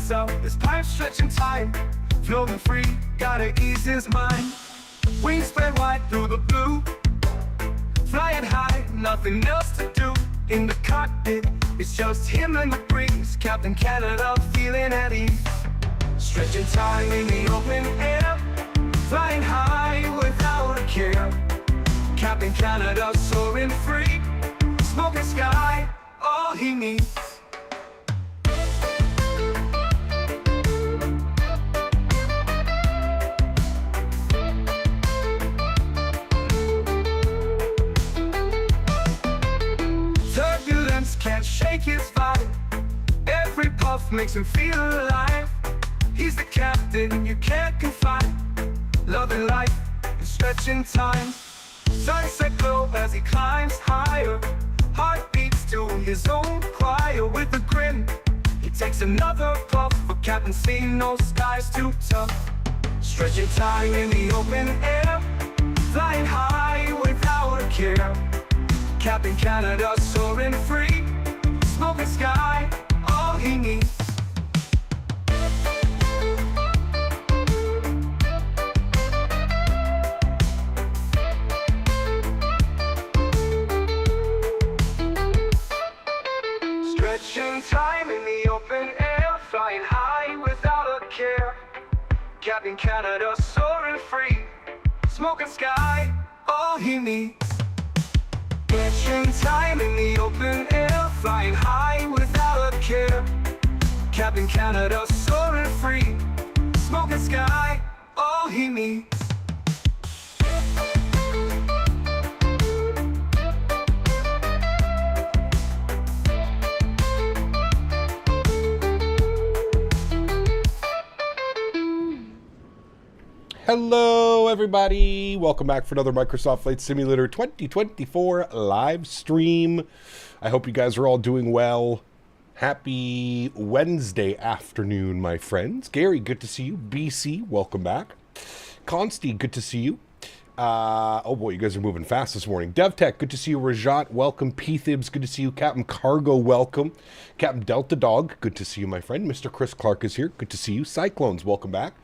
lights up, his pipe stretching tight. Floating free, gotta ease his mind. Wings spread wide through the blue. Flying high, nothing else to do. In the cockpit, it's just him and the breeze. Captain Canada feeling at ease. Stretching time in the open air. Flying high without a care. Captain Canada soaring free. Smoking sky, all he needs. Turbulence can't shake his vibe. Every puff makes him feel alive. He's the captain you can't confide. Loving life and stretching time. Sunset glow as he climbs higher. Heart beats to his own choir. With a grin, he takes another puff. For Captain C, no skies too tough. Stretching time in the open air. Flying high without a care. Captain Canada soaring free. Smoking sky, all he needs. Stretching time in the open air. Flying high without a care. Captain Canada soaring free. Smoking sky, all he needs. Stretching time in the open air. Flying high without a care. Captain Canada soaring free. Smoking sky, all he needs. Hello everybody, welcome back for another Microsoft Flight Simulator 2024 live stream. I hope you guys are all doing well. Happy Wednesday afternoon, my friends. Gary, good to see you. BC, welcome back. Consti, good to see you. Oh boy, you guys are moving fast this morning. DevTech, good to see you. Rajat, welcome. P-Thibs, good to see you. Captain Cargo, welcome. Captain Delta Dog, good to see you, my friend. Mr. Chris Clark is here, good to see you. Cyclones, welcome back.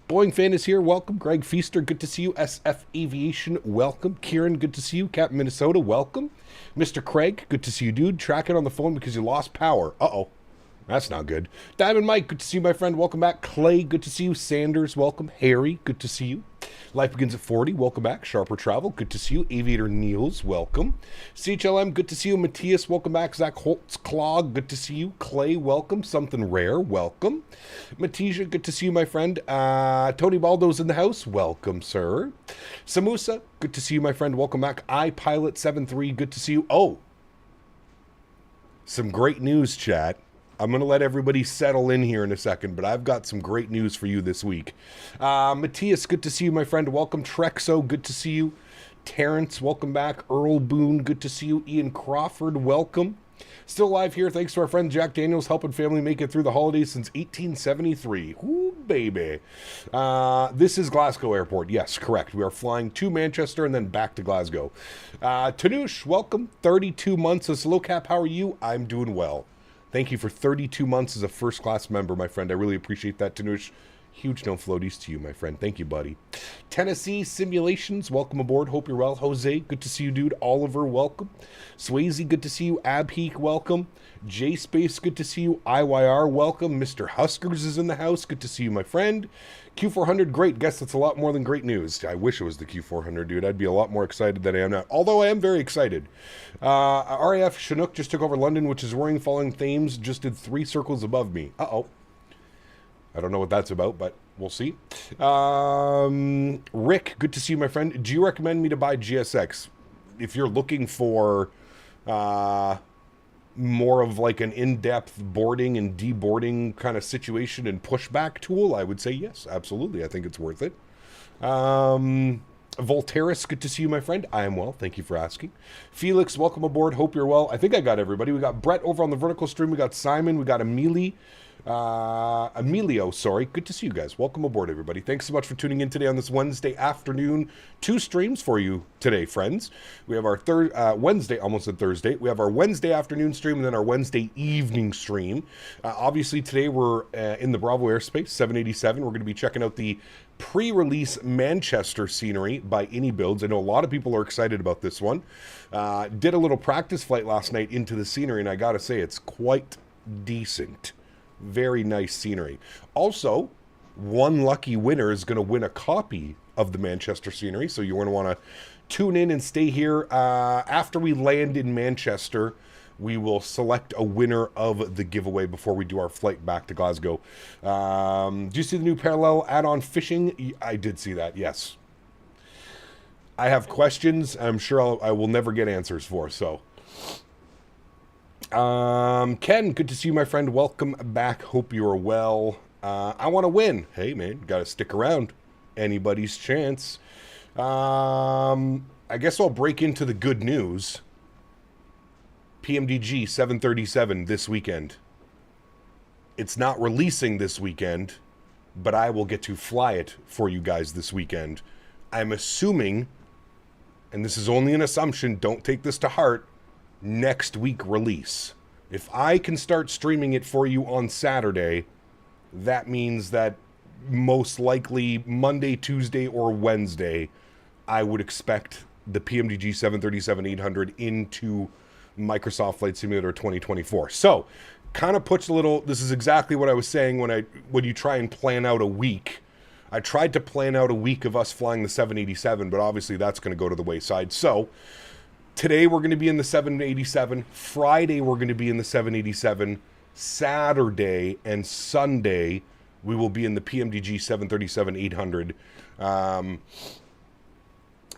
Boeing Fan is here, welcome. Greg Feaster, good to see you. SF Aviation, welcome. Kieran, good to see you. Captain Minnesota, welcome. Mr. Craig, good to see you, dude. Track it on the phone because you lost power. Uh-oh. That's not good. Diamond Mike, good to see you, my friend. Welcome back. Clay, good to see you. Sanders, welcome. Harry, good to see you. Life Begins at 40, welcome back. Sharper Travel, good to see you. Aviator Niels, welcome. CHLM, good to see you. Matthias, welcome back. Zach Holtz, Clog, good to see you. Clay, welcome. Something Rare, welcome. Matija, good to see you, my friend. Tony Baldo's in the house, welcome, sir. Samusa, good to see you, my friend. Welcome back. iPilot73, good to see you. Oh, some great news, chat. I'm going to let everybody settle in here in a second, but I've got some great news for you this week. Matthias, good to see you, my friend. Welcome. Trexo, good to see you. Terrence, welcome back. Earl Boone, good to see you. Ian Crawford, welcome. Still live here. Thanks to our friend Jack Daniels, helping family make it through the holidays since 1873. Ooh, baby. This is Glasgow Airport. Yes, correct. We are flying to Manchester and then back to Glasgow. Tanush, welcome. 32 months as low cap. How are you? I'm doing well. Thank you for 32 months as a first-class member, my friend. I really appreciate that, Tanush. Huge no floaties to you, my friend. Thank you, buddy. Tennessee Simulations, welcome aboard. Hope you're well. Jose, good to see you, dude. Oliver, welcome. Swayze, good to see you. Abheek, welcome. J-Space, good to see you. IYR, welcome. Mr. Huskers is in the house. Good to see you, my friend. Q400, great. Guess that's a lot more than great news. I wish it was the Q400, dude. I'd be a lot more excited than I am now. Although I am very excited. RAF Chinook just took over London, which is worrying. Falling Thames just did 3 circles above me. Uh-oh. I don't know what that's about, but we'll see. Rick, good to see you, my friend. Do you recommend me to buy GSX? If you're looking for more of like an in-depth boarding and deboarding kind of situation and pushback tool, I would say yes, absolutely. I think it's worth it. Volteris, good to see you, my friend. I am well. Thank you for asking. Felix, welcome aboard. Hope you're well. I think I got everybody. We got Brett over on the vertical stream. We got Simon. We got Amelie. Emilio, sorry. Good to see you guys. Welcome aboard, everybody. Thanks so much for tuning in today on this Wednesday afternoon. 2 streams for you today, friends. We have our Wednesday, almost said Thursday. We have our Wednesday afternoon stream and then our Wednesday evening stream. Obviously, today we're in the Bravo airspace, 787. We're going to be checking out the pre-release Manchester scenery by iniBuilds. I know a lot of people are excited about this one. Did a little practice flight last night into the scenery, and I got to say, it's quite decent. Very nice scenery. Also, one lucky winner is going to win a copy of the Manchester scenery, so you're going to want to tune in and stay here. After we land in Manchester, we will select a winner of the giveaway before we do our flight back to Glasgow. Do you see the new parallel add-on fishing? I did see that, yes. I have questions I'm sure I will never get answers for, so... Ken, good to see you, my friend. Welcome back. Hope you are well. I want to win. Hey, man, got to stick around. Anybody's chance. I guess I'll break into the good news. PMDG 737 this weekend. It's not releasing this weekend, but I will get to fly it for you guys this weekend. I'm assuming, and this is only an assumption, don't take this to heart, next week release. If I can start streaming it for you on Saturday, that means that most likely Monday, Tuesday, or Wednesday, I would expect the PMDG 737-800 into Microsoft Flight Simulator 2024. So, kind of puts a little, this is exactly what I was saying when you try and plan out a week. I tried to plan out a week of us flying the 787, but obviously that's going to go to the wayside. So, today we're going to be in the 787. Friday we're going to be in the 787. Saturday and Sunday we will be in the PMDG 737-800.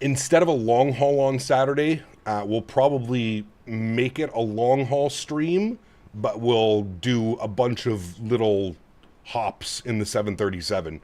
Instead of a long haul on Saturday, we'll probably make it a long haul stream, but we'll do a bunch of little hops in the 737.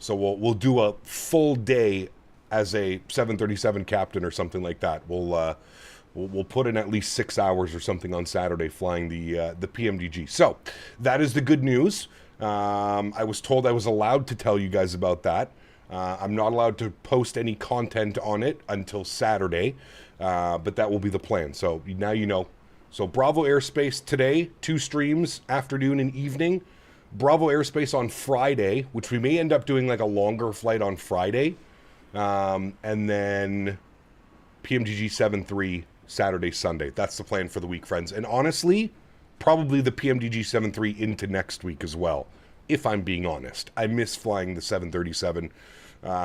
So we'll do a full day as a 737 captain or something like that. We'll put in at least 6 hours or something on Saturday flying the PMDG. So that is the good news. I was told I was allowed to tell you guys about that. I'm not allowed to post any content on it until Saturday, but that will be the plan. So now you know. So Bravo Airspace today, 2 streams, afternoon and evening. Bravo Airspace on Friday, which we may end up doing like a longer flight on Friday. And then PMDG 7.3 Saturday, Sunday. That's the plan for the week, friends. And honestly, probably the PMDG 7.3 into next week as well, if I'm being honest. I miss flying the 737.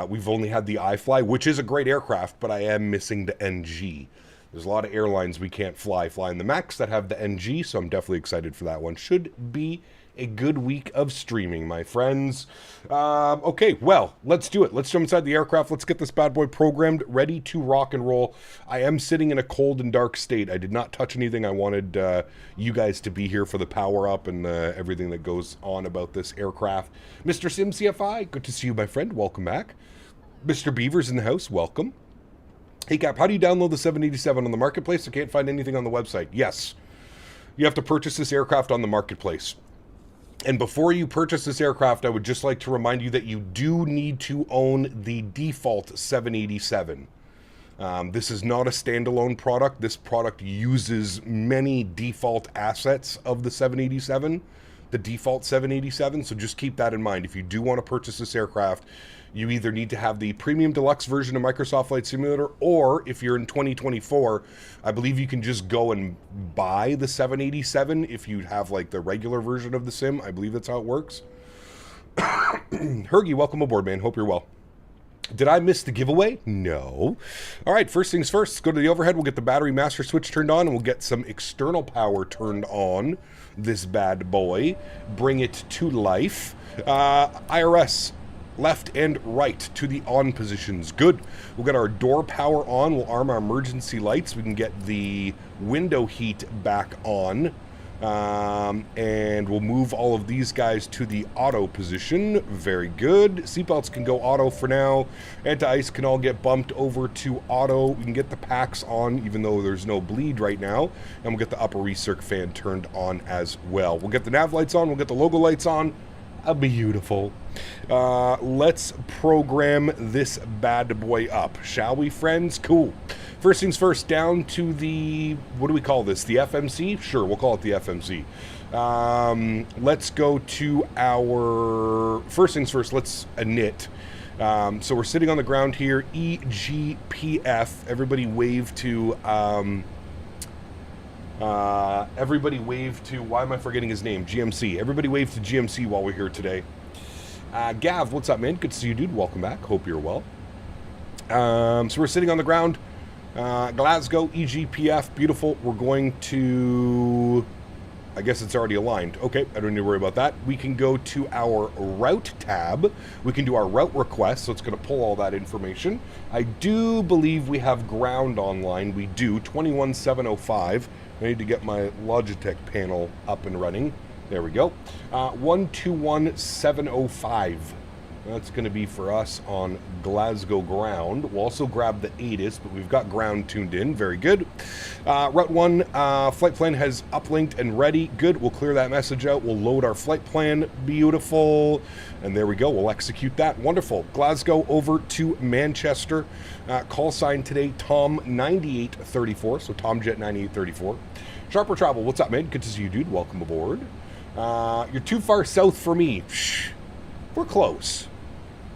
We've only had the iFly, which is a great aircraft, but I am missing the NG. There's a lot of airlines we can't fly in the MAX that have the NG, so I'm definitely excited for that one. Should be a good week of streaming, my friends. Okay, well, let's do it. Let's jump inside the aircraft. Let's get this bad boy programmed, ready to rock and roll. I am sitting in a cold and dark state. I did not touch anything. I wanted you guys to be here for the power up and everything that goes on about this aircraft. Mr. Sim CFI, good to see you, my friend. Welcome back. Mr. Beaver's in the house. Welcome. Hey, Cap, how do you download the 787 on the marketplace? I can't find anything on the website. Yes, you have to purchase this aircraft on the marketplace. And before you purchase this aircraft, I would just like to remind you that you do need to own the default 787. This is not a standalone product. This product uses many default assets of the 787, the default 787. So just keep that in mind. If you do want to purchase this aircraft, you either need to have the premium deluxe version of Microsoft Flight Simulator, or if you're in 2024, I believe you can just go and buy the 787 if you have like the regular version of the sim. I believe that's how it works. Hergy, welcome aboard, man. Hope you're well. Did I miss the giveaway? No. All right, first things first, let's go to the overhead. We'll get the battery master switch turned on, and we'll get some external power turned on this bad boy. Bring it to life. IRS. Left and right to the on positions. Good. We'll get our door power on. We'll arm our emergency lights. We can get the window heat back on. And we'll move all of these guys to the auto position. Very good. Seatbelts can go auto for now. Anti-ice can all get bumped over to auto. We can get the packs on, even though there's no bleed right now. And we'll get the upper recirc fan turned on as well. We'll get the nav lights on. We'll get the logo lights on. Beautiful. Let's program this bad boy up, shall we, friends? Cool. First things first, down to the, what do we call this? The FMC? Sure, we'll call it the FMC. Let's go to our, first things first, let's init. So we're sitting on the ground here, EGPF. Everybody wave to, why am I forgetting his name? GMC. Everybody wave to GMC while we're here today. Gav, what's up, man? Good to see you, dude. Welcome back. Hope you're well. So we're sitting on the ground. Glasgow, EGPF, beautiful. We're going to, I guess it's already aligned. Okay, I don't need to worry about that. We can go to our route tab. We can do our route request, so it's going to pull all that information. I do believe we have ground online. We do, 21705. I need to get my Logitech panel up and running. There we go. 121705. That's going to be for us on Glasgow ground. We'll also grab the ATIS, but we've got ground tuned in. Very good. Route 1, flight plan has uplinked and ready. Good. We'll clear that message out. We'll load our flight plan. Beautiful. And there we go. We'll execute that. Wonderful. Glasgow over to Manchester. Call sign today, Tom9834. So TomJet9834. Sharper Travel, what's up, man? Good to see you, dude. Welcome aboard. You're too far south for me. Shh. We're close.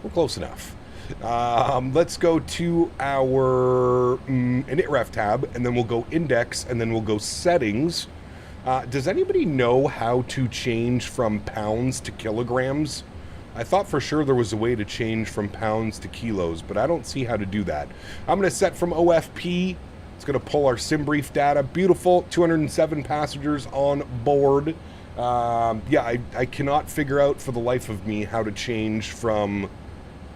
We're close enough. Let's go to our initRef tab, and then we'll go index, and then we'll go settings. Does anybody know how to change from pounds to kilograms? I thought for sure there was a way to change from pounds to kilos, but I don't see how to do that. I'm going to set from OFP. It's going to pull our sim brief data. Beautiful. 207 passengers on board. Yeah, I cannot figure out for the life of me how to change from,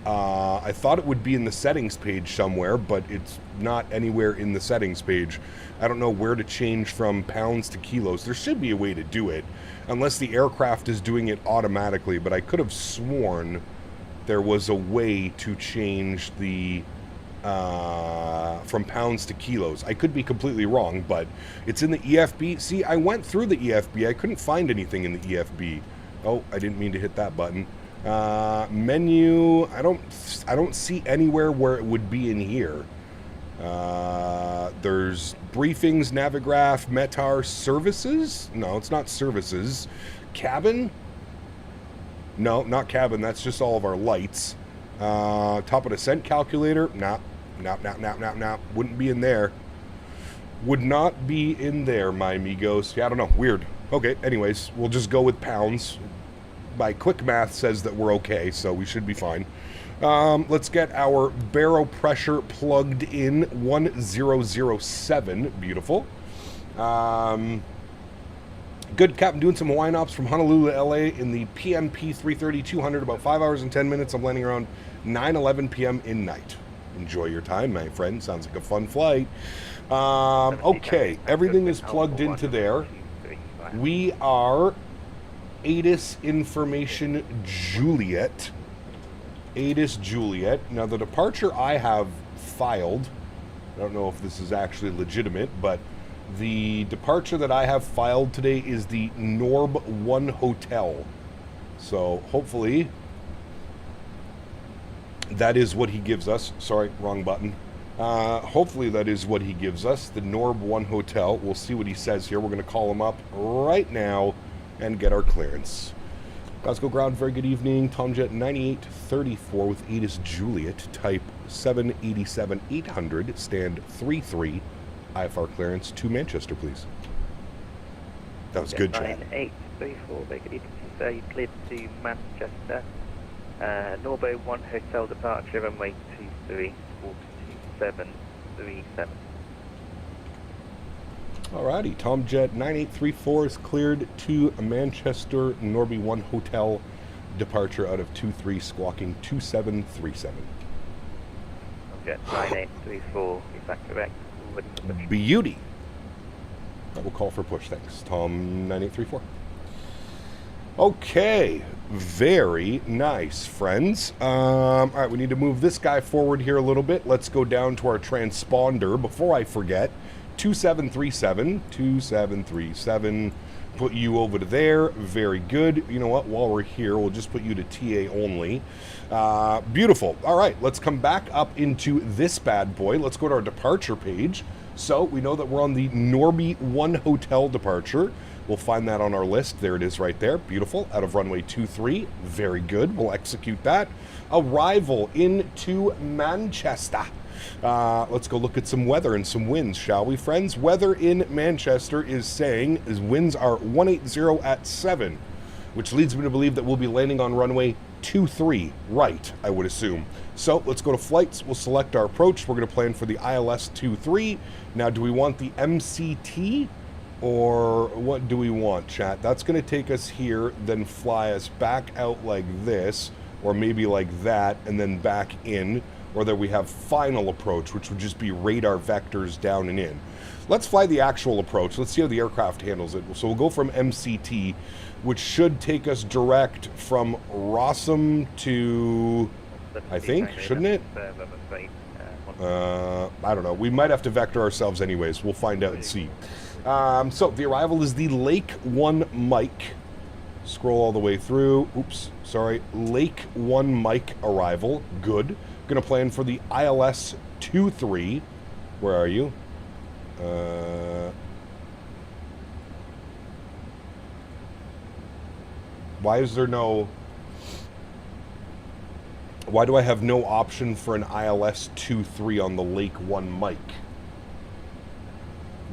I thought it would be in the settings page somewhere, but it's not anywhere in the settings page. I don't know where to change from pounds to kilos. There should be a way to do it, unless the aircraft is doing it automatically, but I could have sworn there was a way to change the, from pounds to kilos. I could be completely wrong, but it's in the EFB. See, I went through the EFB. I couldn't find anything in the EFB. Oh, I didn't mean to hit that button. Menu, I don't see anywhere where it would be in here. There's briefings, Navigraph, Metar, services. No, it's not services. Cabin? No, not cabin. That's just all of our lights. Top of descent calculator. Nah. Wouldn't be in there. Would not be in there, my amigos. Yeah, I don't know. Weird. Okay, anyways, we'll just go with pounds. My quick math says that we're okay, so we should be fine. Let's get our baro pressure plugged in. 1007. Beautiful. Good, Captain. Doing some Hawaiian ops from Honolulu to LA in the PMP 330-200, about 5 hours and 10 minutes. I'm landing around 9:11 p.m. in night. Enjoy your time, my friend. Sounds like a fun flight. Okay, everything is plugged into there. We are ATIS information Juliet. ATIS Juliet. Now, the departure I have filed, I don't know if this is actually legitimate, but the departure that I have filed today is the Norb 1 Hotel. So, hopefully, that is what he gives us. Sorry, wrong button. Hopefully that is what he gives us, the Norb 1 Hotel. We'll see what he says here. We're going to call him up right now and get our clearance. Glasgow ground, very good evening. Tomjet 9834 with ATIS Juliet, type 787-800, stand 33, IFR clearance to Manchester, please. That was good, Chad. 9834, very good evening, sir. You cleared to Manchester. Norbo 1 Hotel departure, runway 23, 42737. Alrighty, Tomjet 9834 is cleared to Manchester, Norby 1 Hotel, departure out of 23, squawking 2737. Tomjet 9834, is that correct? Beauty. That will call for push. Thanks. Tom 9834. Okay. Very nice, friends. All right, we need to move this guy forward here a little bit. Let's go down to our transponder. Before I forget, 2737. Put you over to there. Very good. You know what? While we're here, we'll just put you to TA only. Beautiful. All right, let's come back up into this bad boy. Let's go to our departure page. So we know that we're on the Norby 1 hotel departure. We'll find that on our list. There it is right there. Beautiful. Out of runway 23. Very good. We'll execute that. Arrival into Manchester. Let's go look at some weather and some winds, shall we, friends? Weather in Manchester is saying winds are 180 at 7, which leads me to believe that we'll be landing on runway 23 right, I would assume. So let's go to flights. We'll select our approach. We're going to plan for the ILS 23. Now, do we want the MCT? Or what do we want, chat? That's going to take us here, then fly us back out like this, or maybe like that, and then back in. Or that we have final approach, which would just be radar vectors down and in. Let's fly the actual approach. Let's see how the aircraft handles it. So we'll go from MCT, which should take us direct from Rossum to, I think, shouldn't it? I don't know. We might have to vector ourselves anyways. We'll find out and see. So the arrival is the Lake 1 Mike. Scroll all the way through. Oops, sorry. Lake 1 Mike arrival. Good. Going to plan for the ILS 23. Where are you? Why is there no... Why do I have no option for an ILS 23 on the Lake 1 Mike?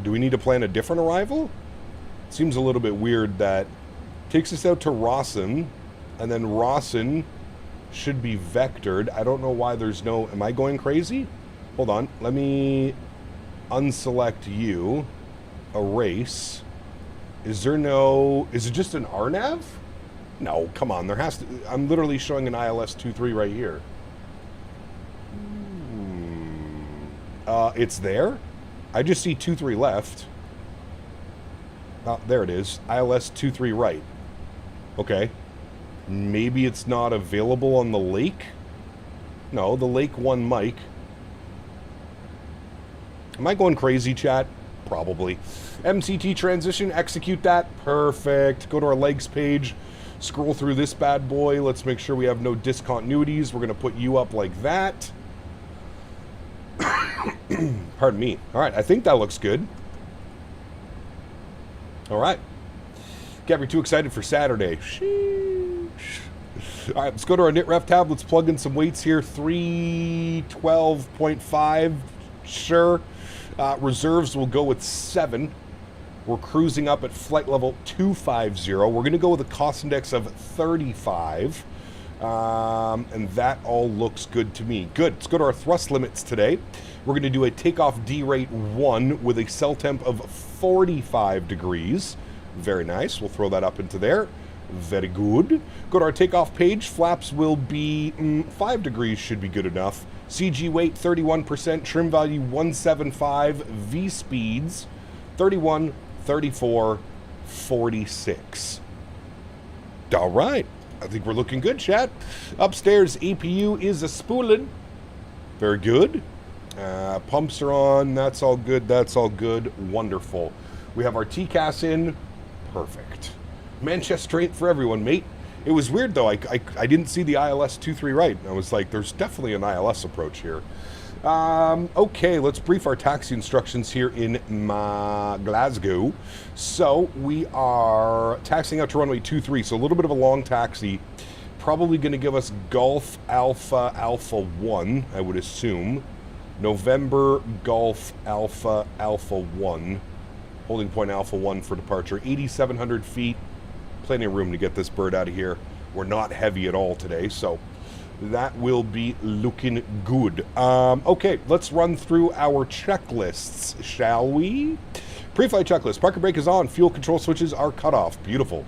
Do we need to plan a different arrival? It seems a little bit weird that takes us out to Rossum, and then Rossum should be vectored. I don't know why there's no... Am I going crazy? Hold on. Let me unselect you. Erase. Is there no... Is it just an RNAV? No, come on. There has to... I'm literally showing an ILS 23 right here. It's there? I just see 23 left. Oh, there it is. ILS 23 right. Okay. Maybe it's not available on the lake? No, the Lake 1 Mike. Am I going crazy, chat? Probably. MCT transition, execute that. Perfect. Go to our legs page. Scroll through this bad boy. Let's make sure we have no discontinuities. We're going to put you up like that. Pardon me. All right, I think that looks good. All right. Can't be too excited for Saturday. Sheesh. All right, let's go to our NitRef tab. Let's plug in some weights here. 312.5. Sure. Reserves will go with 7. We're cruising up at flight level 250. We're going to go with a cost index of 35. And that all looks good to me. Good. Let's go to our thrust limits today. We're going to do a takeoff D rate 1 with a cell temp of 45 degrees. Very nice. We'll throw that up into there. Very good. Go to our takeoff page. Flaps will be 5 degrees should be good enough. CG weight 31%. Trim value 175. V speeds 31, 34, 46. All right. I think we're looking good, chat. Upstairs, APU is a spooling. Very good. Pumps are on. That's all good. That's all good. Wonderful. We have our TCAS in. Perfect. Manchester straight for everyone, mate. It was weird, though. I didn't see the ILS 23 right. I was like, there's definitely an ILS approach here. Okay, let's brief our taxi instructions here in Glasgow. So we are taxiing out to runway 23, so a little bit of a long taxi. Probably going to give us Golf Alpha Alpha 1, I would assume. November Golf Alpha Alpha 1. Holding point Alpha 1 for departure. 8,700 feet. Plenty of room to get this bird out of here. We're not heavy at all today, so that will be looking good. Okay, let's run through our checklists, shall we? Pre-flight checklist. Parking brake is on. Fuel control switches are cut off. Beautiful.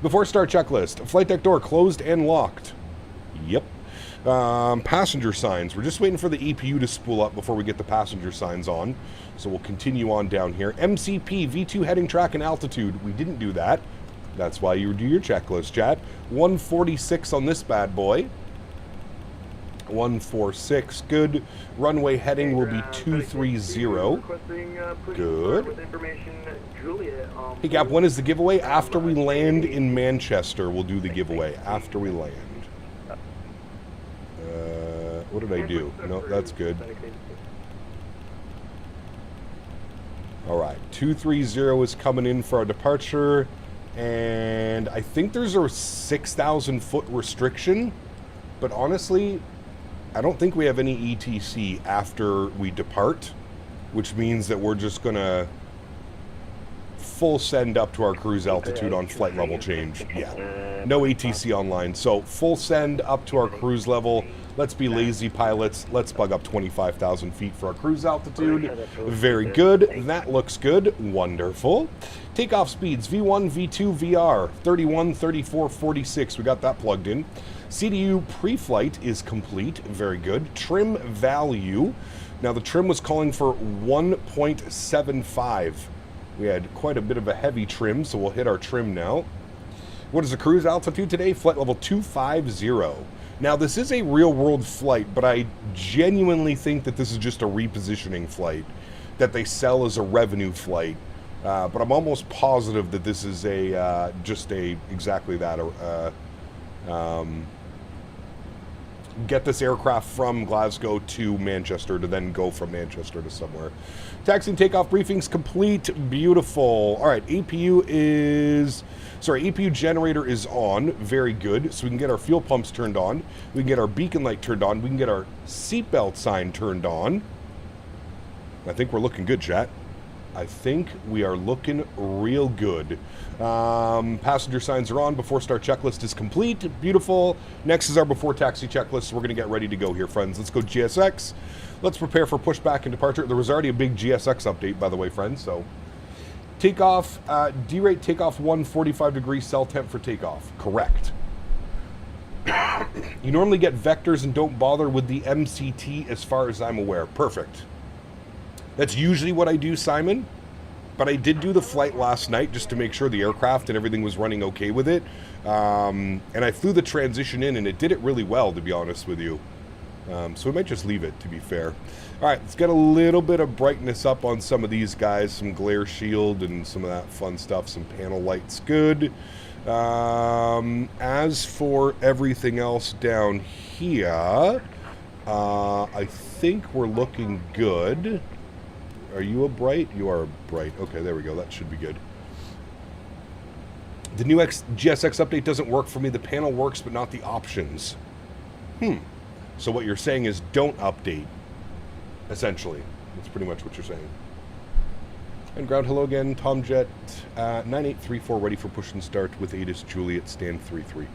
Before start checklist. Flight deck door closed and locked. Yep. Passenger signs. We're just waiting for the EPU to spool up before we get the passenger signs on. So we'll continue on down here. MCP, V2 heading track and altitude. We didn't do that. That's why you do your checklist, chat. 146 on this bad boy. 146, good. Runway heading will be 230. Good. Hey, Gap, when is the giveaway? After we land in Manchester, we'll do the giveaway. After we land. What did I do? No, that's good. All right, 230 is coming in for our departure. And I think there's a 6,000 foot restriction. But honestly, I don't think we have any ETC after we depart, which means that we're just going to full send up to our cruise altitude on flight level change. Yeah, no ETC online. So full send up to our cruise level. Let's be lazy pilots. Let's bug up 25,000 feet for our cruise altitude. Very good. That looks good. Wonderful. Takeoff speeds, V1, V2, VR, 31, 34, 46. We got that plugged in. CDU pre-flight is complete. Very good. Trim value. Now the trim was calling for 1.75. We had quite a bit of a heavy trim, so we'll hit our trim now. What is the cruise altitude today? Flight level 250. Now this is a real world flight, but I genuinely think that this is just a repositioning flight that they sell as a revenue flight. But I'm almost positive that this is a just a exactly that. Get this aircraft from Glasgow to Manchester to then go from Manchester to somewhere. Taxi and takeoff briefings complete. Beautiful. All right, APU generator is on. Very good. So we can get our fuel pumps turned on. We can get our beacon light turned on. We can get our seatbelt sign turned on. I think we're looking good, chat. I think we are looking real good. Passenger signs are on. Before start checklist is complete. Beautiful. Next is our before taxi checklist. So we're going to get ready to go here, friends. Let's go GSX. Let's prepare for pushback and departure. There was already a big GSX update, by the way, friends. So takeoff, D-rate takeoff 145 degrees cell temp for takeoff. Correct. You normally get vectors and don't bother with the MCT as far as I'm aware. Perfect. That's usually what I do, Simon, but I did do the flight last night just to make sure the aircraft and everything was running okay with it. And I flew the transition in, and it did it really well, to be honest with you. So we might just leave it, to be fair. All right, let's get a little bit of brightness up on some of these guys, some glare shield and some of that fun stuff, some panel lights, good. As for everything else down here, I think we're looking good. Are you a bright? You are a bright. Okay, there we go. That should be good. The new GSX update doesn't work for me. The panel works, but not the options. So what you're saying is don't update, essentially. That's pretty much what you're saying. And ground, hello again. Tomjet 9834, ready for push and start with ATIS Juliet, stand 33.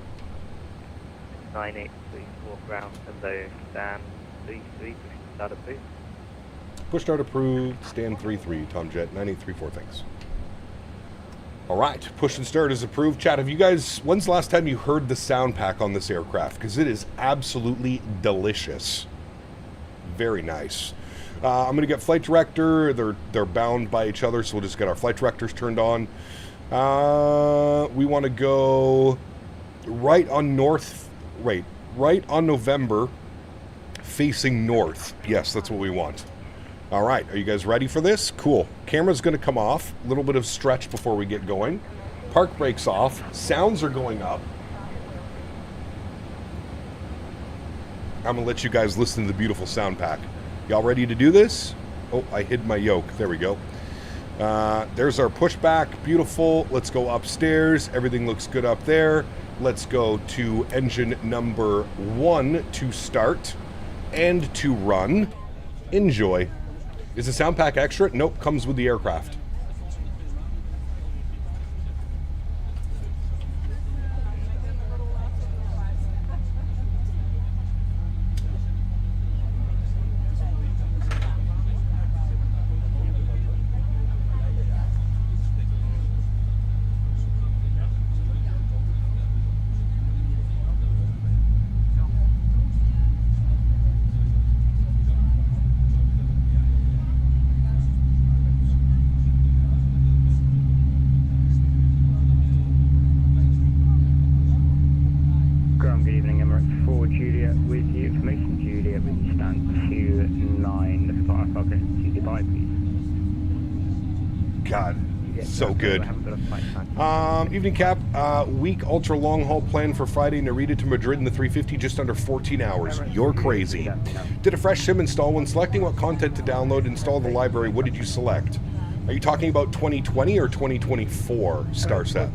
9834 ground, hello, stand 33, push and start approved. Push start approved, stand 33, Tomjet 9834, thanks. All right, push and start is approved. Chat, have you guys, when's the last time you heard the sound pack on this aircraft? Because it is absolutely delicious. Very nice. I'm going to get flight director. They're bound by each other, so we'll just get our flight directors turned on. We want to go right on November, facing north. Yes, that's what we want. All right, are you guys ready for this? Cool. Camera's going to come off. A little bit of stretch before we get going. Park brakes off. Sounds are going up. I'm going to let you guys listen to the beautiful sound pack. Y'all ready to do this? Oh, I hid my yoke. There we go. There's our pushback. Beautiful. Let's go upstairs. Everything looks good up there. Let's go to engine number 1 to start and to run. Enjoy. Is the sound pack extra? Nope, comes with the aircraft. God, Yeah, so good. I haven't got a flight time. Evening cap, week ultra long haul plan for Friday, Narita to Madrid in the 350, just under 14 hours. You're crazy. Did a fresh sim install. When selecting what content to download, install the library, what did you select? Are you talking about 2020 or 2024 star set?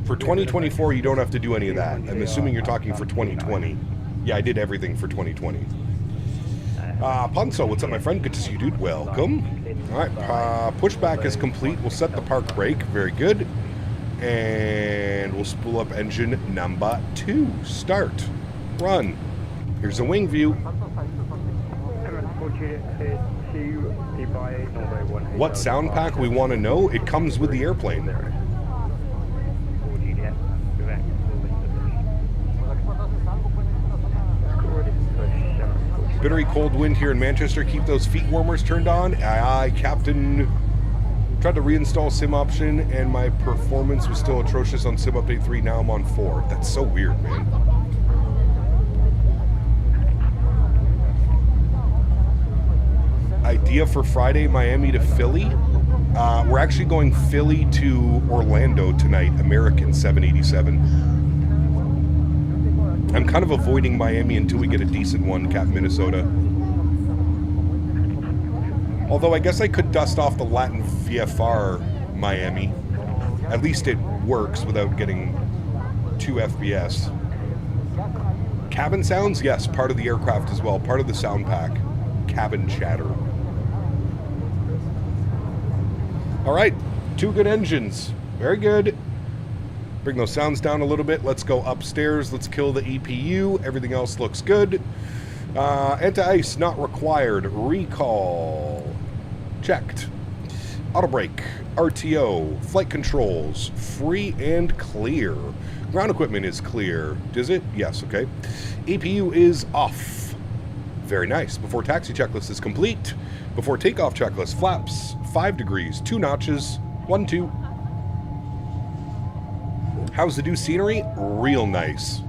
For 2024, you don't have to do any of that. I'm assuming you're talking for 2020. Yeah, I did everything for 2020. Ponzo, what's up, my friend? Good to see you, dude. Welcome. All right, pushback is complete. We'll set the park brake. Very good. And we'll spool up engine number 2. Start. Run. Here's a wing view. What sound pack we want to know? It comes with the airplane. Bittery cold wind here in Manchester. Keep those feet warmers turned on. Aye, aye, Captain. Tried to reinstall sim option and my performance was still atrocious on sim update 3. Now I'm on 4. That's so weird, man. Idea for Friday, Miami to Philly. We're actually going Philly to Orlando tonight, American 787. I'm kind of avoiding Miami until we get a decent one, Cap Minnesota. Although I guess I could dust off the Latin VFR Miami. At least it works without getting 2 FPS. Cabin sounds? Yes, part of the aircraft as well. Part of the sound pack. Cabin chatter. Alright, 2 good engines. Very good. Bring those sounds down a little bit. Let's go upstairs. Let's kill the EPU. Everything else looks good. Anti-ice not required. Recall. Checked. Auto brake. RTO. Flight controls. Free and clear. Ground equipment is clear. Is it? Yes, okay. EPU is off. Very nice. Before taxi checklist is complete. Before takeoff checklist. Flaps. 5 degrees. 2 notches. 1, 2. How's the new scenery? Real nice.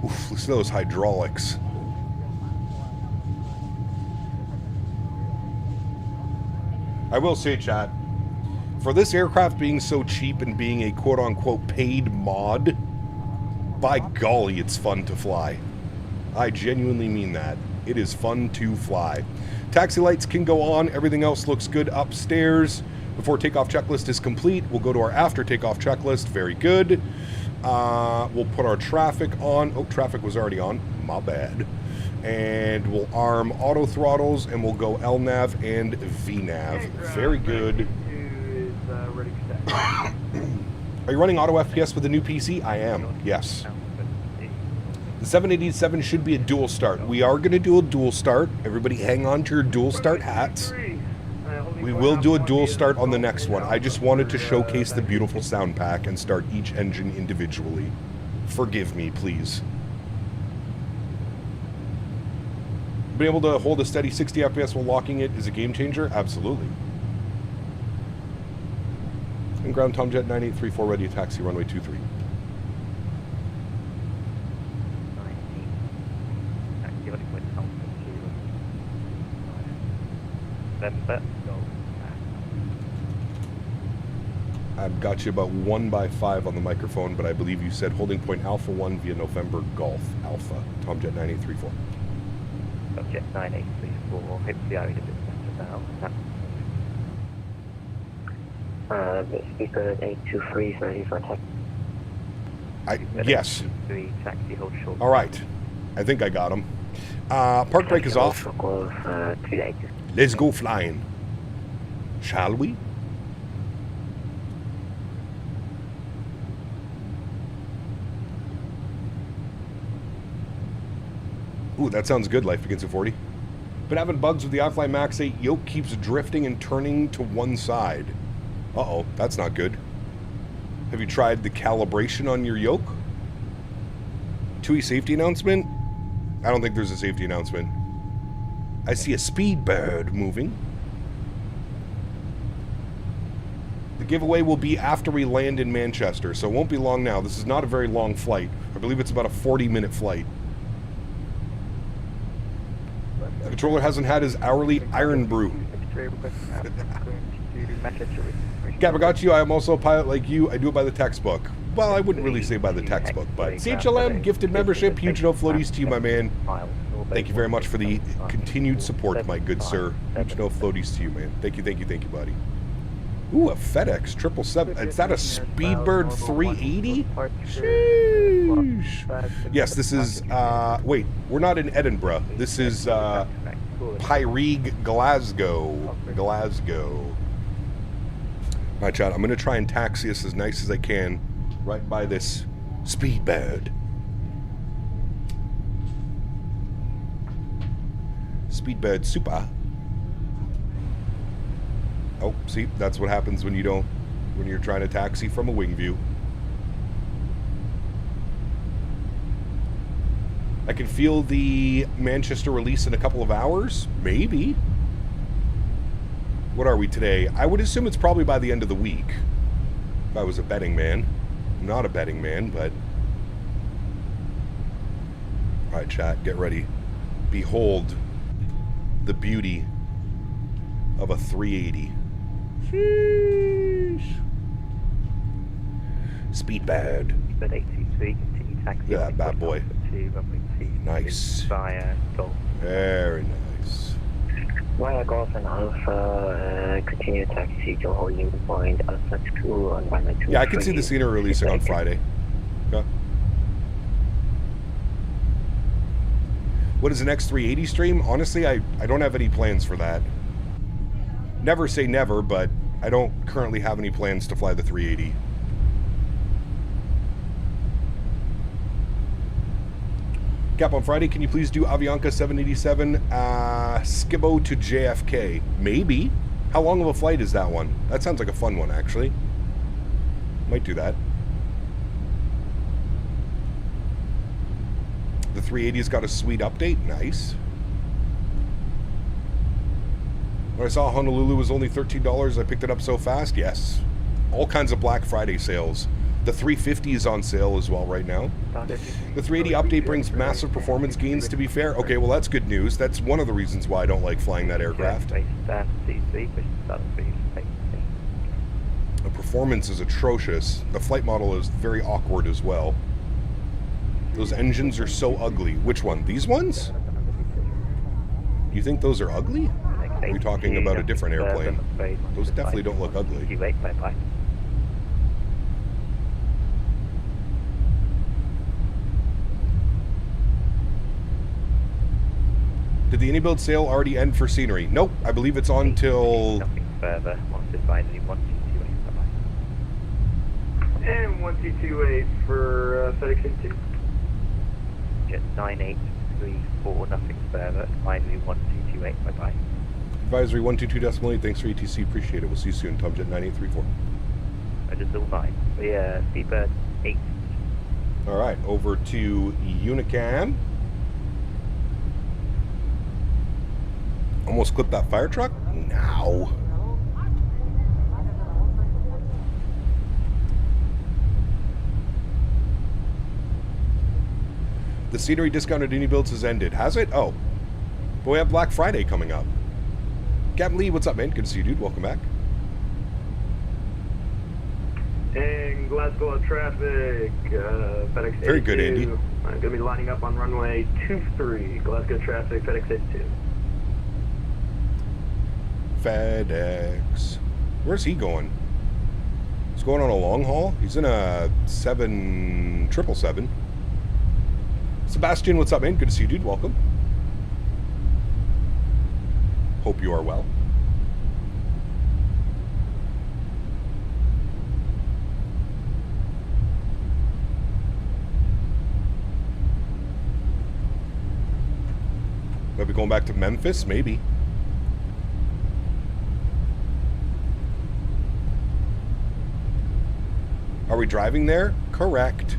Oof, listen to those hydraulics. I will say, chat, for this aircraft being so cheap and being a quote-unquote paid mod, by golly, it's fun to fly. I genuinely mean that. It is fun to fly. Taxi lights can go on. Everything else looks good upstairs. Before takeoff checklist is complete, we'll go to our after takeoff checklist. Very good. We'll put our traffic on. Oh, traffic was already on. My bad. And we'll arm auto throttles, and we'll go LNAV and VNAV. Very good. Are you running auto FPS with the new PC? I am, yes. The 787 should be a dual start. We are going to do a dual start. Everybody hang on to your dual start hats. We will do a dual start on the next one. I just wanted to showcase the beautiful sound pack and start each engine individually. Forgive me, please. Being able to hold a steady 60 FPS while locking it is a game changer? Absolutely. And ground Tomjet 9834 ready to taxi runway 23. I've got you about 1 by 5 on the microphone, but I believe you said holding point Alpha 1 via November Golf Alpha. Tomjet 9834. Tomjet 9834. Hopefully I read a bit better now. Speaker 823 is ready for taxi. Yes. 3 taxi hold short. All right. I think I got him. Park brake is off. Let's go flying. Shall we? Ooh, that sounds good, Life Begins at 40. Been having bugs with the iFly Max 8. Yoke keeps drifting and turning to one side. Uh-oh, that's not good. Have you tried the calibration on your yoke? TUI safety announcement? I don't think there's a safety announcement. I see a speed bird moving. The giveaway will be after we land in Manchester, so it won't be long now. This is not a very long flight. I believe it's about a 40-minute flight. The controller hasn't had his hourly iron brew. Gab, I got you. I am also a pilot like you. I do it by the textbook. Well, I wouldn't really say by the textbook, but CHLM, gifted membership, huge no floaties to you, my man. Thank you very much for the continued support, my good sir. Huge no floaties to you, man. Thank you, buddy. Ooh, a FedEx 777. Is that a Speedbird 380? Sheesh. Yes, this is, wait, we're not in Edinburgh. This is, Pyrig, Glasgow. Glasgow. All right, Chad, I'm going to try and taxi us as nice as I can right by this Speedbird. Speedbird Super. Oh, see, that's what happens when you're trying to taxi from a wing view. I can feel the Manchester release in a couple of hours, maybe. What are we today? I would assume it's probably by the end of the week. If I was a betting man. I'm not a betting man, but... Alright, chat, get ready. Behold the beauty of a 380. Sheesh. Speedbird. Yeah, that bad boy. Nice. Very nice. While Golf and Alpha continue taxi to holding point Alpha 2 on runway 23. Yeah, I can see the scenery releasing on Friday. Okay. What is the next 380 stream? Honestly, I don't have any plans for that. Never say never, but I don't currently have any plans to fly the 380. Cap, on Friday, can you please do Avianca 787 Skibo to JFK? Maybe. How long of a flight is that one? That sounds like a fun one, actually. Might do that. The 380's got a sweet update. Nice. When I saw Honolulu was only $13, I picked it up so fast. Yes. All kinds of Black Friday sales. The 350 is on sale as well right now. The 380 update brings massive performance gains, to be fair. Okay, well, that's good news. That's one of the reasons why I don't like flying that aircraft. The performance is atrocious. The flight model is very awkward as well. Those engines are so ugly. Which one? These ones? You think those are ugly? Or are you talking about a different airplane? Those definitely don't look ugly. Did the iniBuild sale already end for scenery? Nope, I believe it's on till... Nothing further. Advisory 1228. And 1228 for FedEx 82. Jet 9834, nothing further. Advisory 1228, bye-bye. Advisory 122.8, thanks for ETC, appreciate it. We'll see you soon. Tomjet 9834. I just all 9. Yeah, Seabird 8. Alright, over to Unicam. Almost clipped that fire truck? Now. The scenery discount at iniBuilds has ended. Has it? Oh. But we have Black Friday coming up. Captain Lee, what's up, man? Good to see you, dude. Welcome back. And Glasgow traffic, FedEx 82. Very good, Andy. I'm going to be lining up on runway 23, Glasgow traffic, FedEx 82. FedEx. Where's he going? He's going on a long haul? He's in a 777. Sebastian, what's up, man? Good to see you, dude. Welcome. Hope you are well. Might be going back to Memphis, maybe. Are we driving there? Correct.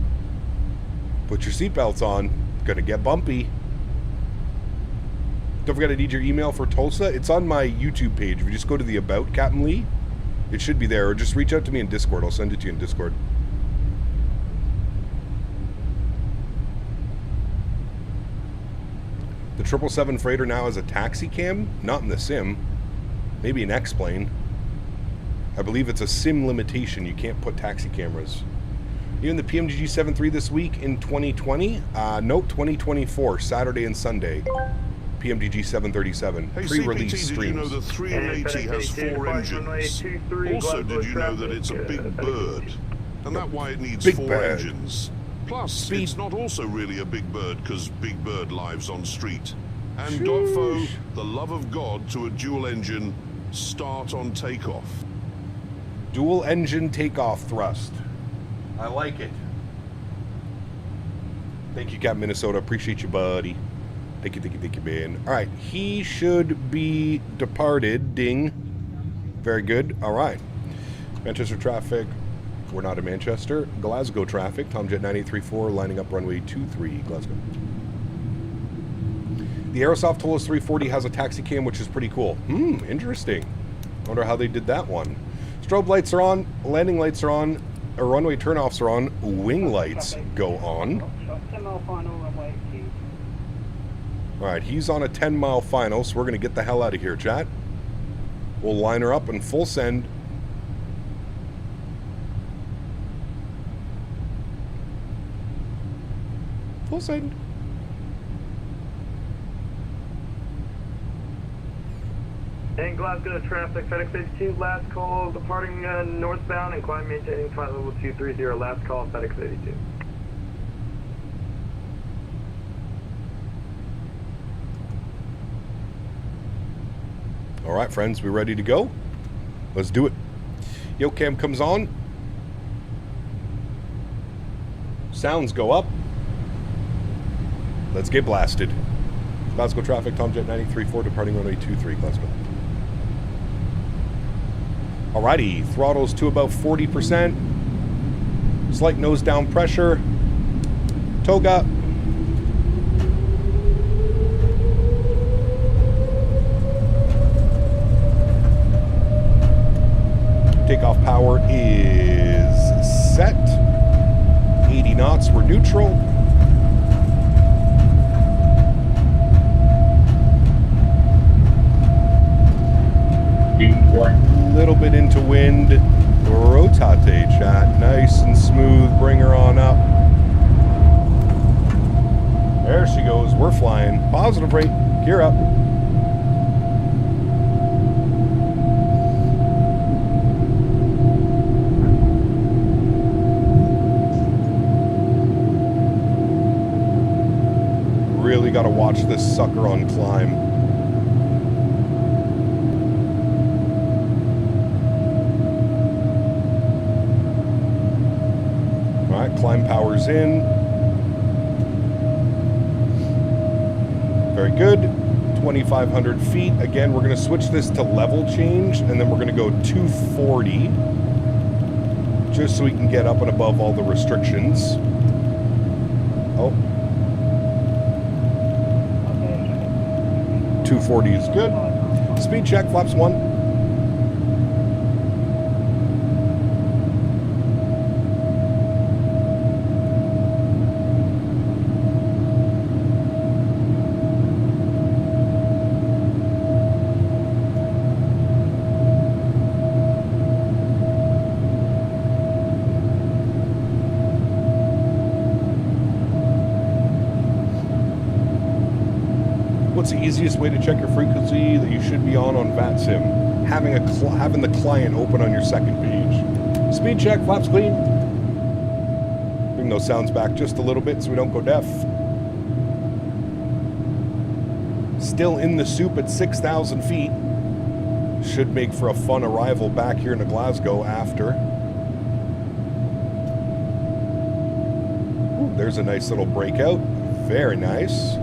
Put your seatbelts on. Gonna get bumpy. Don't forget I need your email for Tulsa. It's on my YouTube page. If you just go to the About, Captain Lee, it should be there. Or just reach out to me in Discord. I'll send it to you in Discord. The 777 freighter now has a taxi cam. Not in the sim. Maybe an X-plane. I believe it's a sim limitation. You can't put taxi cameras. You in the PMDG 7.3 this week in 2020? Nope, 2024, Saturday and Sunday. PMDG 737. Hey, Pre-release CPT, streams. did you know the 380 has 4 engines? Also, did you know that it's a big bird? And that's why it needs Big 4 bird. engines. Plus, Speed. it's not also really a big bird because Big Bird lives on street. And Dogfo, the love of God to a dual engine, start on takeoff. Dual engine takeoff thrust. I like it. Thank you, Cap Minnesota. Appreciate you, buddy. Thank you, man. All right, he should be departed. Ding. Very good. All right. Manchester traffic. We're not in Manchester. Glasgow traffic. Tomjet 9834 lining up runway 23, Glasgow. The Aerosoft Tolos 340 has a taxi cam, which is pretty cool. Interesting. Wonder how they did that one. Strobe lights are on. Landing lights are on. Runway turnoffs are on. Wing lights go on. Alright, he's on a 10-mile final, so we're going to get the hell out of here, chat. We'll line her up and full send. Full send. In Glasgow traffic, FedEx 82, last call, departing northbound and climb maintaining flight level 230, last call, FedEx 82. All right, friends, we ready to go? Let's do it. YoCam comes on. Sounds go up. Let's get blasted. Glasgow traffic, Tomjet 93.4, departing runway 23, Glasgow. Alrighty, throttles to about 40%. Slight nose down pressure. Toga. Takeoff power is set. 80 knots, we're neutral. A little bit into wind. Rotate, chat. Nice and smooth. Bring her on up. There she goes. We're flying. Positive rate. Gear up. Really got to watch this sucker on climb. Climb power's in. Very good. 2,500 feet. Again, we're going to switch this to level change, and then we're going to go 240, just so we can get up and above all the restrictions. Oh. 240 is good. Speed check, flaps 1. What's the easiest way to check your frequency that you should be on VATSIM? Having the client open on your second page. Speed check, flaps clean. Bring those sounds back just a little bit so we don't go deaf. Still in the soup at 6,000 feet. Should make for a fun arrival back here in Glasgow after. Ooh, there's a nice little breakout. Very nice.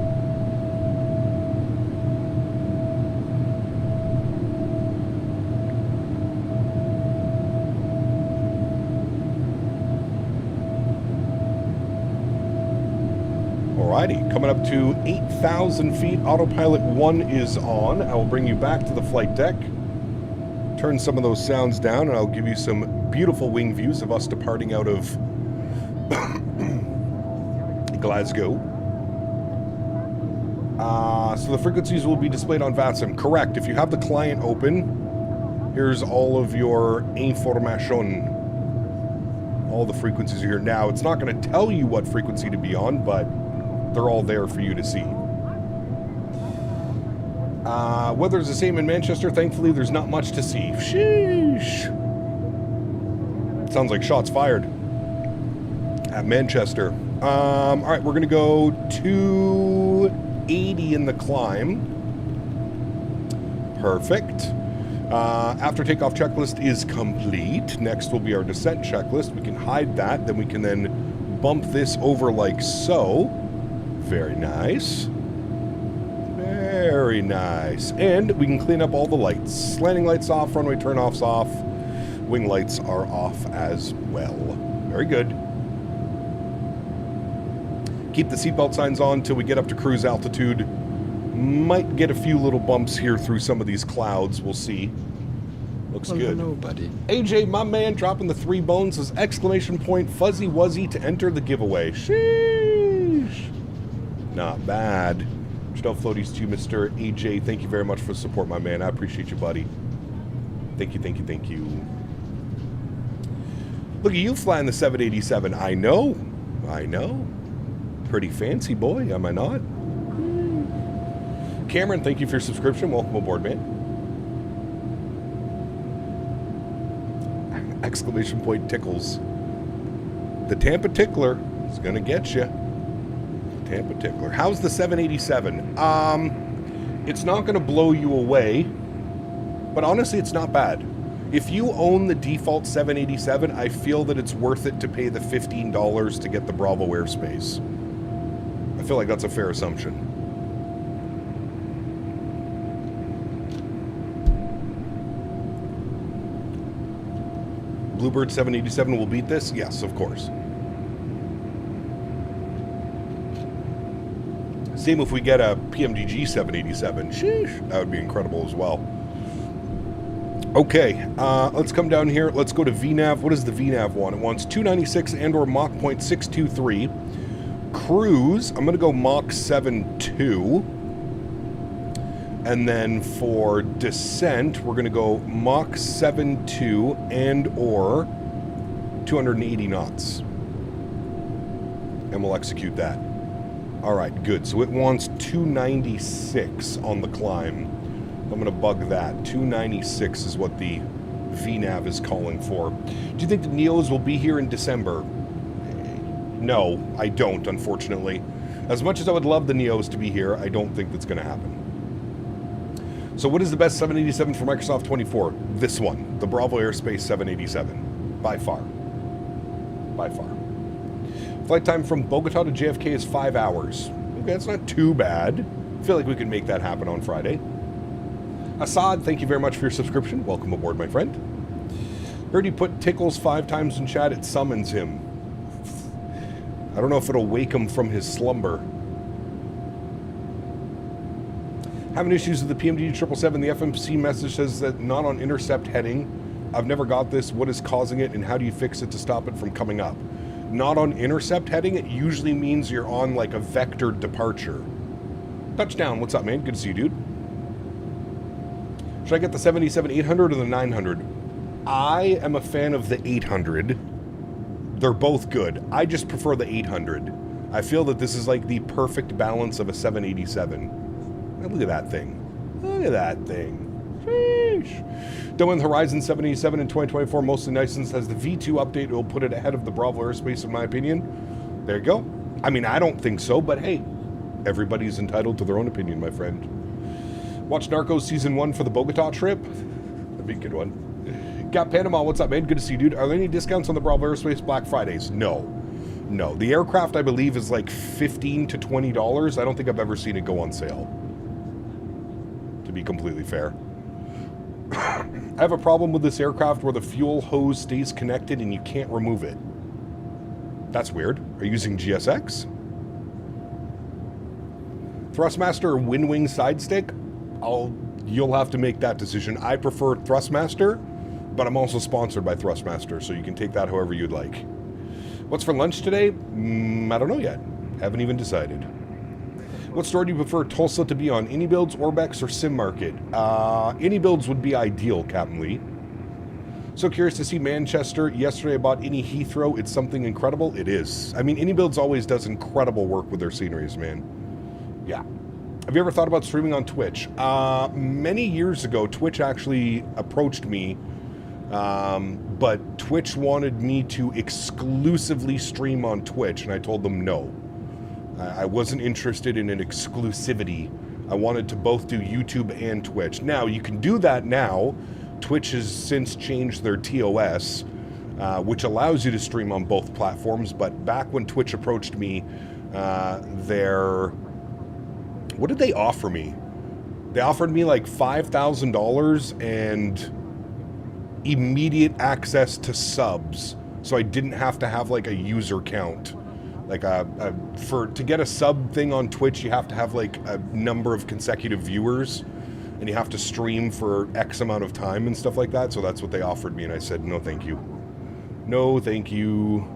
Alrighty, coming up to 8,000 feet. Autopilot 1 is on. I will bring you back to the flight deck. Turn some of those sounds down, and I'll give you some beautiful wing views of us departing out of Glasgow. So the frequencies will be displayed on VATSIM. Correct. If you have the client open, Here's all of your information. All the frequencies are here. Now, it's not going to tell you what frequency to be on, but they're all there for you to see. Weather's the same in Manchester. Thankfully, there's not much to see. Sheesh. Sounds like shots fired at Manchester. All right, we're going to go 280 in the climb. Perfect. After takeoff checklist is complete. Next will be our descent checklist. We can hide that. Then we can then bump this over like so. Very nice. Very nice. And we can clean up all the lights. Landing lights off, runway turn-offs off. Wing lights are off as well. Very good. Keep the seatbelt signs on until we get up to cruise altitude. Might get a few little bumps here through some of these clouds. We'll see. Looks good. Hello, buddy. AJ, my man, dropping the 3 bones, says exclamation point fuzzy wuzzy to enter the giveaway. Sheesh. Not bad. Still floaties to you, Mr. AJ. Thank you very much for the support, my man. I appreciate you, buddy. Thank you, thank you, thank you. Look at you flying the 787. I know. I know. Pretty fancy boy, am I not? Cameron, thank you for your subscription. Welcome aboard, man. Exclamation point tickles. The Tampa Tickler is going to get you. Tampa Tickler. How's the 787? It's not going to blow you away, but honestly, it's not bad. If you own the default 787, I feel that it's worth it to pay the $15 to get the BravoAirspace. I feel like that's a fair assumption. Bluebird 787 will beat this? Yes, of course. Same if we get a PMDG 787. Sheesh, that would be incredible as well. Okay, let's come down here. Let's go to VNAV. What does the VNAV want? It wants 296 and or Mach 0.623. Cruise, I'm going to go Mach 7.2. And then for descent, we're going to go Mach 7.2 and or 280 knots. And we'll execute that. All right, good. So it wants 296 on the climb. I'm going to bug that. 296 is what the VNAV is calling for. Do you think the Neos will be here in December? No, I don't, unfortunately. As much as I would love the Neos to be here, I don't think that's going to happen. So what is the best 787 for Microsoft 24? This one, the BravoAirspace 787. By far. By far. Flight time from Bogota to JFK is 5 hours. Okay, that's not too bad. I feel like we can make that happen on Friday. Assad, thank you very much for your subscription. Welcome aboard, my friend. Heard you put Tickles 5 times in chat, it summons him. I don't know if it'll wake him from his slumber. Having issues with the PMDG 777. The FMC message says that not on intercept heading. I've never got this. What is causing it and how do you fix it to stop it from coming up? Not on intercept heading, it usually means you're on like a vector departure. Touchdown, what's up, man? Good to see you, dude. Should I get the 787-800 or the 900? I am a fan of the 800. They're both good. I just prefer the 800. I feel that this is like the perfect balance of a 787. Look at that thing. Look at that thing. Sheesh. Doing Horizon 787 in 2024 mostly nice since has the V2 update. It will put it ahead of the BravoAirspace in my opinion. There you go. I mean, I don't think so, but hey, everybody's entitled to their own opinion, my friend. Watch Narcos Season 1 for the Bogota trip. That'd be a good one. Got Panama, what's up, man? Good to see you, dude. Are there any discounts on the BravoAirspace Black Fridays? No. No. The aircraft, I believe, is like $15 to $20. I don't think I've ever seen it go on sale. To be completely fair. I have a problem with this aircraft where the fuel hose stays connected and you can't remove it. That's weird. Are you using GSX? Thrustmaster or Windwing side stick? You'll have to make that decision. I prefer Thrustmaster, but I'm also sponsored by Thrustmaster, so you can take that however you'd like. What's for lunch today? I don't know yet. Haven't even decided. What store do you prefer Tulsa to be on? iniBuilds, Orbex, or Sim Market? iniBuilds would be ideal, Captain Lee. So curious to see Manchester. Yesterday I bought Ini Heathrow. It's something incredible. It is. I mean, iniBuilds always does incredible work with their sceneries, man. Yeah. Have you ever thought about streaming on Twitch? Many years ago, Twitch actually approached me, but Twitch wanted me to exclusively stream on Twitch, and I told them no. I wasn't interested in an exclusivity. I wanted to both do YouTube and Twitch. Now, you can do that now. Twitch has since changed their TOS, which allows you to stream on both platforms, but back when Twitch approached me, what did they offer me? They offered me like $5,000 and immediate access to subs, so I didn't have to have like a user count. Like to get a sub thing on Twitch, you have to have like a number of consecutive viewers, and you have to stream for X amount of time and stuff like that. So that's what they offered me, and I said, no, thank you. No, thank you.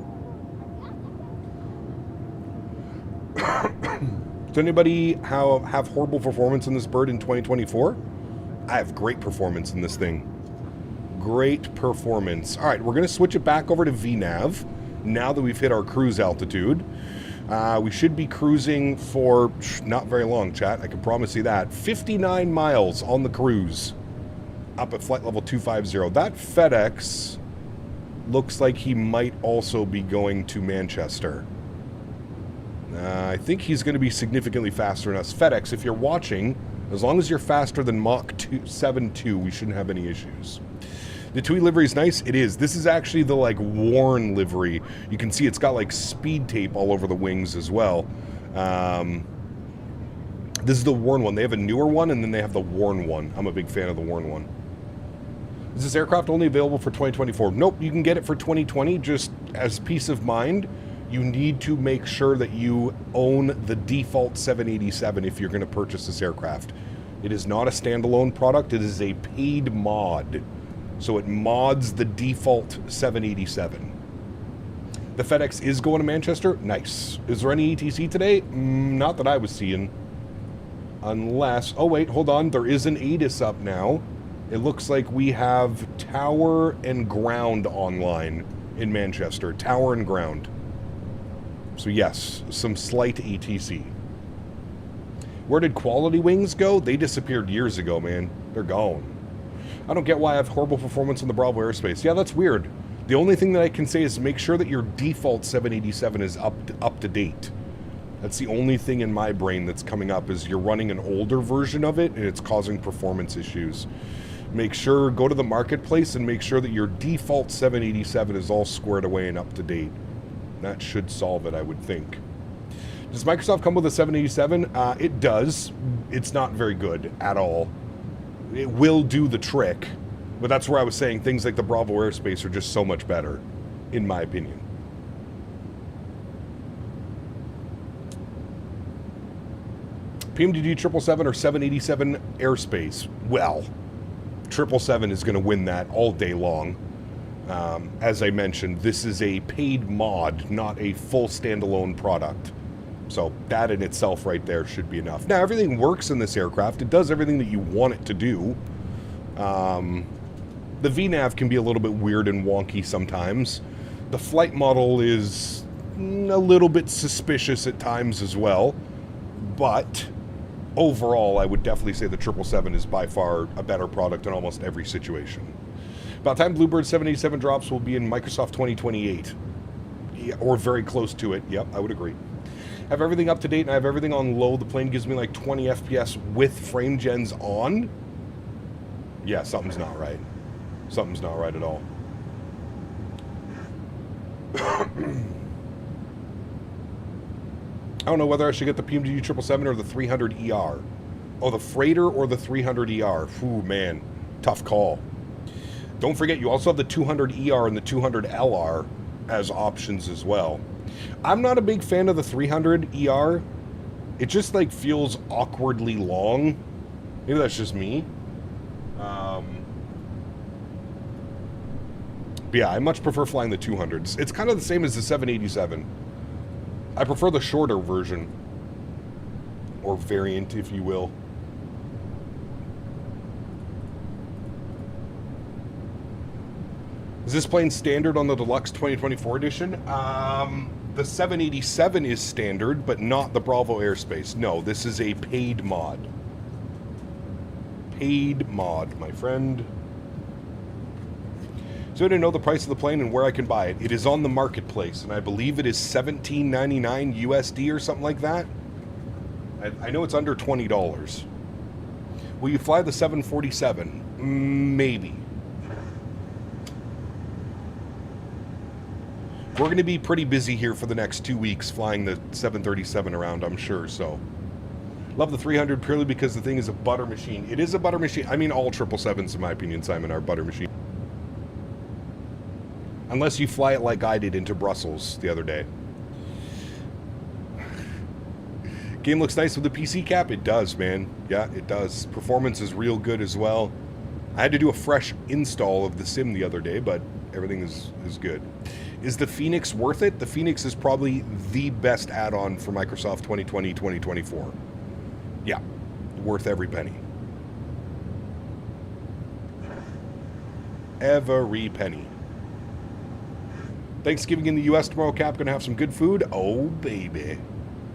Does anybody have horrible performance in this bird in 2024? I have great performance in this thing. Great performance. All right, we're going to switch it back over to VNAV now that we've hit our cruise altitude. We should be cruising for not very long, chat. I can promise you that. 59 miles on the cruise up at flight level 250. That FedEx looks like he might also be going to Manchester. I think he's going to be significantly faster than us. FedEx, if you're watching, as long as you're faster than Mach 7.2, we shouldn't have any issues. The TUI livery is nice. It is. This is actually the like worn livery. You can see it's got like speed tape all over the wings as well. This is the worn one. They have a newer one, and then they have the worn one. I'm a big fan of the worn one. Is this aircraft only available for 2024? Nope, you can get it for 2020. Just as peace of mind, you need to make sure that you own the default 787 if you're going to purchase this aircraft. It is not a standalone product. It is a paid mod. So it mods the default 787. The FedEx is going to Manchester. Nice. Is there any ETC today? Not that I was seeing. Unless... Oh, wait. Hold on. There is an ATIS up now. It looks like we have tower and ground online in Manchester. Tower and ground. So yes, some slight ATC. Where did Quality Wings go? They disappeared years ago, man. They're gone. I don't get why I have horrible performance on the BravoAirspace. Yeah, that's weird. The only thing that I can say is make sure that your default 787 is up to date. That's the only thing in my brain that's coming up, is you're running an older version of it and it's causing performance issues. Make sure, go to the marketplace and make sure that your default 787 is all squared away and up to date. That should solve it, I would think. Does Microsoft come with a 787? It does. It's not very good at all. It will do the trick, but that's where I was saying things like the BravoAirspace are just so much better, in my opinion. PMDG 777 or 787 airspace? Well, 777 is going to win that all day long. As I mentioned, this is a paid mod, not a full standalone product. So that in itself right there should be enough. Now, everything works in this aircraft. It does everything that you want it to do. The VNAV can be a little bit weird and wonky sometimes. The flight model is a little bit suspicious at times as well. But overall, I would definitely say the 777 is by far a better product in almost every situation. About time Bluebird 787 drops will be in Microsoft 2028. Yeah, or very close to it. Yep, I would agree. Have everything up to date and I have everything on low. The plane gives me like 20 FPS with frame gens on. Yeah, something's not right. Something's not right at all. I don't know whether I should get the PMDG 777 or the 300ER. Oh, the freighter or the 300ER. Ooh, man. Tough call. Don't forget, you also have the 200ER and the 200LR as options as well. I'm not a big fan of the 300ER. It just like feels awkwardly long. Maybe that's just me. But yeah, I much prefer flying the 200s. It's kind of the same as the 787. I prefer the shorter version. or variant, if you will. Is this plane standard on the Deluxe 2024 edition? The 787 is standard, but not the BravoAirspace. No, this is a paid mod. Paid mod, my friend. So I didn't know the price of the plane and where I can buy it. It is on the marketplace, and I believe it is $17.99 USD or something like that. I know it's under $20. Will you fly the 747? Maybe. We're going to be pretty busy here for the next 2 weeks flying the 737 around, I'm sure, so. Love the 300 purely because the thing is a butter machine. It is a butter machine. I mean, all 777s, in my opinion, Simon, are butter machine. Unless you fly it like I did into Brussels the other day. Game looks nice with the PC cap. It does, man. Yeah, it does. Performance is real good as well. I had to do a fresh install of the sim the other day, but everything is good. Is the Phoenix worth it? The Phoenix is probably the best add-on for Microsoft 2020-2024. Yeah, worth every penny. Every penny. Thanksgiving in the U.S. tomorrow, Cap. Gonna have some good food. Oh, baby.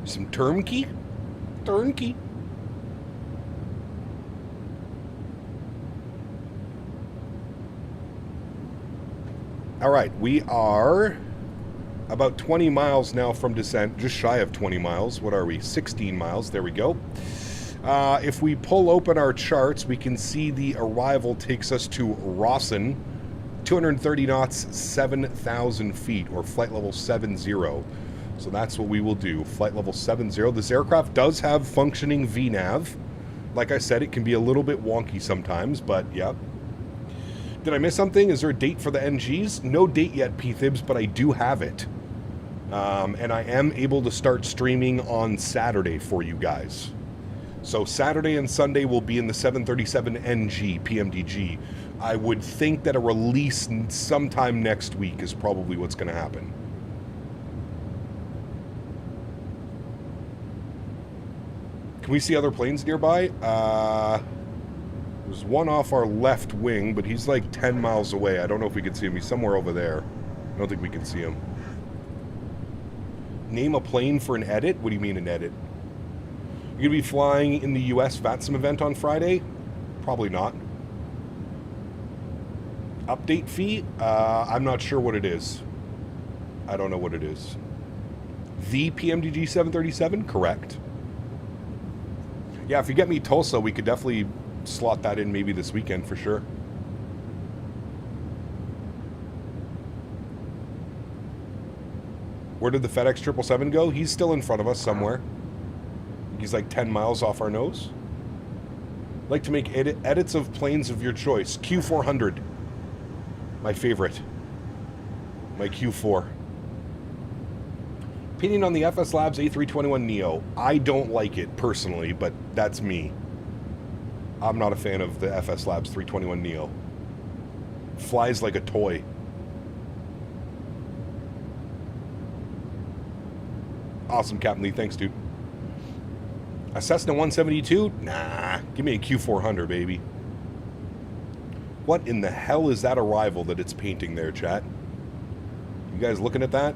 Some turkey? Turkey. All right, we are about 20 miles now from descent, just shy of 20 miles. What are we? 16 miles. There we go. If we pull open our charts, we can see the arrival takes us to Rawson, 230 knots, 7,000 feet, or flight level 70. So that's what we will do, flight level 70. This aircraft does have functioning VNAV. Like I said, it can be a little bit wonky sometimes, but yeah. Did I miss something? Is there a date for the NGs? No date yet, P-Thibs, but I do have it. And I am able to start streaming on Saturday for you guys. So Saturday and Sunday will be in the 737 NG PMDG. I would think that a release sometime next week is probably what's going to happen. Can we see other planes nearby? There's one off our left wing, but he's like 10 miles away. I don't know if we can see him. He's somewhere over there. I don't think we can see him. Name a plane for an edit? What do you mean an edit? You're going to be flying in the US VATSIM event on Friday? Probably not. Update fee? I'm not sure what it is. I don't know what it is. The PMDG 737? Correct. Yeah, if you get me Tulsa, we could definitely slot that in maybe this weekend for sure. Where did the FedEx 777 go? He's still in front of us somewhere. He's like 10 miles off our nose. I'd like to make edits of planes of your choice. Q400. My favorite. My Q4. Opinion on the FS Labs A321neo. I don't like it personally, but that's me. I'm not a fan of the FS Labs 321neo. Flies like a toy. Awesome, Captain Lee. Thanks, dude. A Cessna 172? Nah. Give me a Q400, baby. What in the hell is that arrival that it's painting there, chat? You guys looking at that?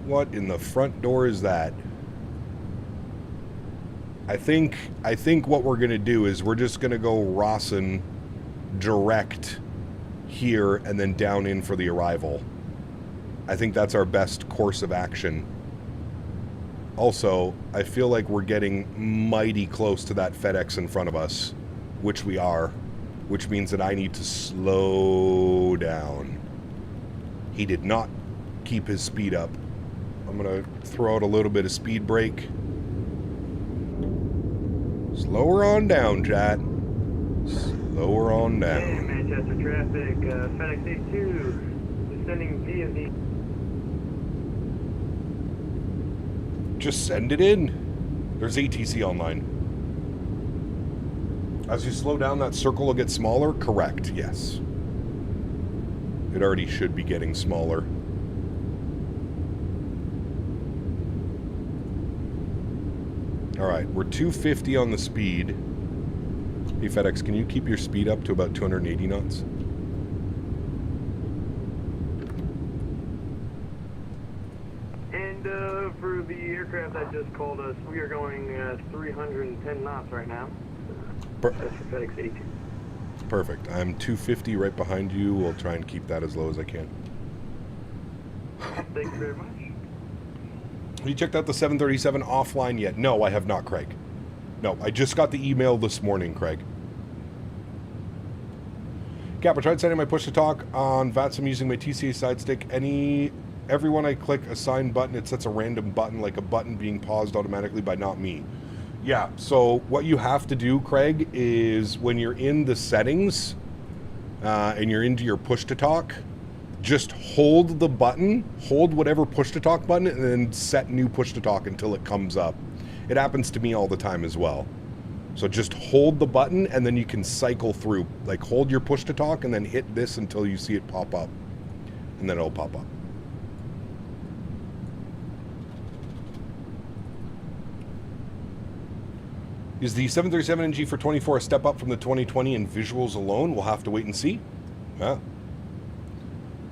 What in the front door is that? I think what we're going to do is we're just going to go Rawson direct here and then down in for the arrival. I think that's our best course of action. Also, I feel like we're getting mighty close to that FedEx in front of us, which we are, which means that I need to slow down. He did not keep his speed up. I'm going to throw out a little bit of speed brake. Slower on down, chat. Slower on down. Hey, Manchester traffic, FedEx 82, descending VFD. Just send it in. There's ATC online. As you slow down, that circle will get smaller? Correct, yes. It already should be getting smaller. All right, we're 250 on the speed. Hey, FedEx, can you keep your speed up to about 280 knots? And for the aircraft that just called us, we are going 310 knots right now. That's for FedEx 82. Perfect. I'm 250 right behind you. We'll try and keep that as low as I can. Thank you very much. Have you checked out the 737 offline yet? No, I have not, Craig. No, I just got the email this morning, Craig. Cap, I tried setting my push-to-talk on VATSIM using my TCA side stick. Everyone I click a sign button, it sets a random button, like a button being paused automatically by not me. Yeah, so what you have to do, Craig, is when you're in the settings and you're into your push-to-talk, just hold the button, hold whatever push-to-talk button, and then set new push-to-talk until it comes up. It happens to me all the time as well. So just hold the button, and then you can cycle through. Like, hold your push-to-talk, and then hit this until you see it pop up. And then it'll pop up. Is the 737NG for 24 a step up from the 2020 in visuals alone? We'll have to wait and see. Yeah.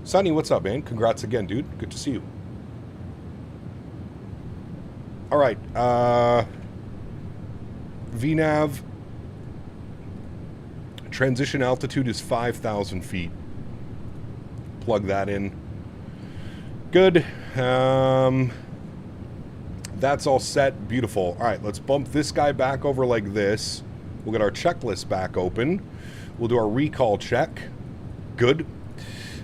Sonny, what's up, man? Congrats again, dude. Good to see you. All right. VNAV. Transition altitude is 5,000 feet. Plug that in. Good. That's all set. Beautiful. All right, let's bump this guy back over like this. We'll get our checklist back open. We'll do our recall check. Good.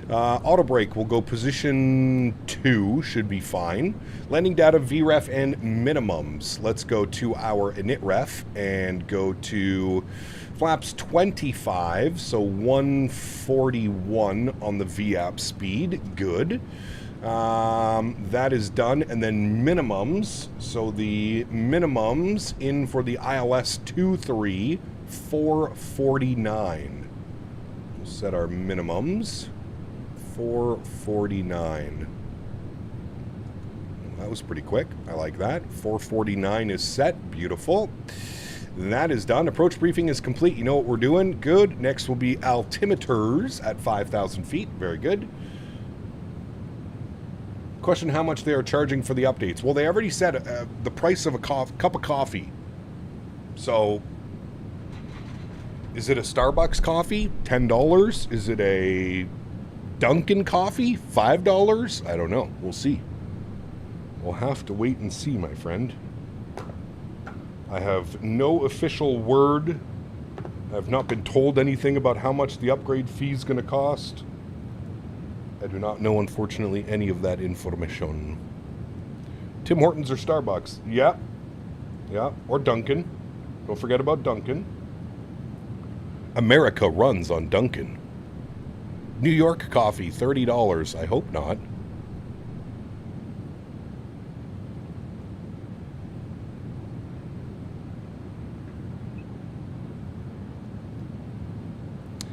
Auto brake, we'll go position 2, should be fine. Landing data, VREF, and minimums. Let's go to our init ref and go to flaps 25, so 141 on the VAP speed. Good. That is done. And then minimums, so the minimums in for the ILS 23, 449. We'll set our minimums. 449. That was pretty quick. I like that. 449 is set. Beautiful. That is done. Approach briefing is complete. You know what we're doing? Good. Next will be altimeters at 5,000 feet. Very good. Question, how much they are charging for the updates? Well, they already said the price of a cup of coffee. So, is it a Starbucks coffee? $10? Is it a Dunkin' coffee? $5? I don't know. We'll see. We'll have to wait and see, my friend. I have no official word. I have not been told anything about how much the upgrade fee is going to cost. I do not know, unfortunately, any of that information. Tim Hortons or Starbucks? Yeah. Yeah. Or Dunkin'. Don't forget about Dunkin'. America runs on Dunkin'. New York coffee, $30. I hope not.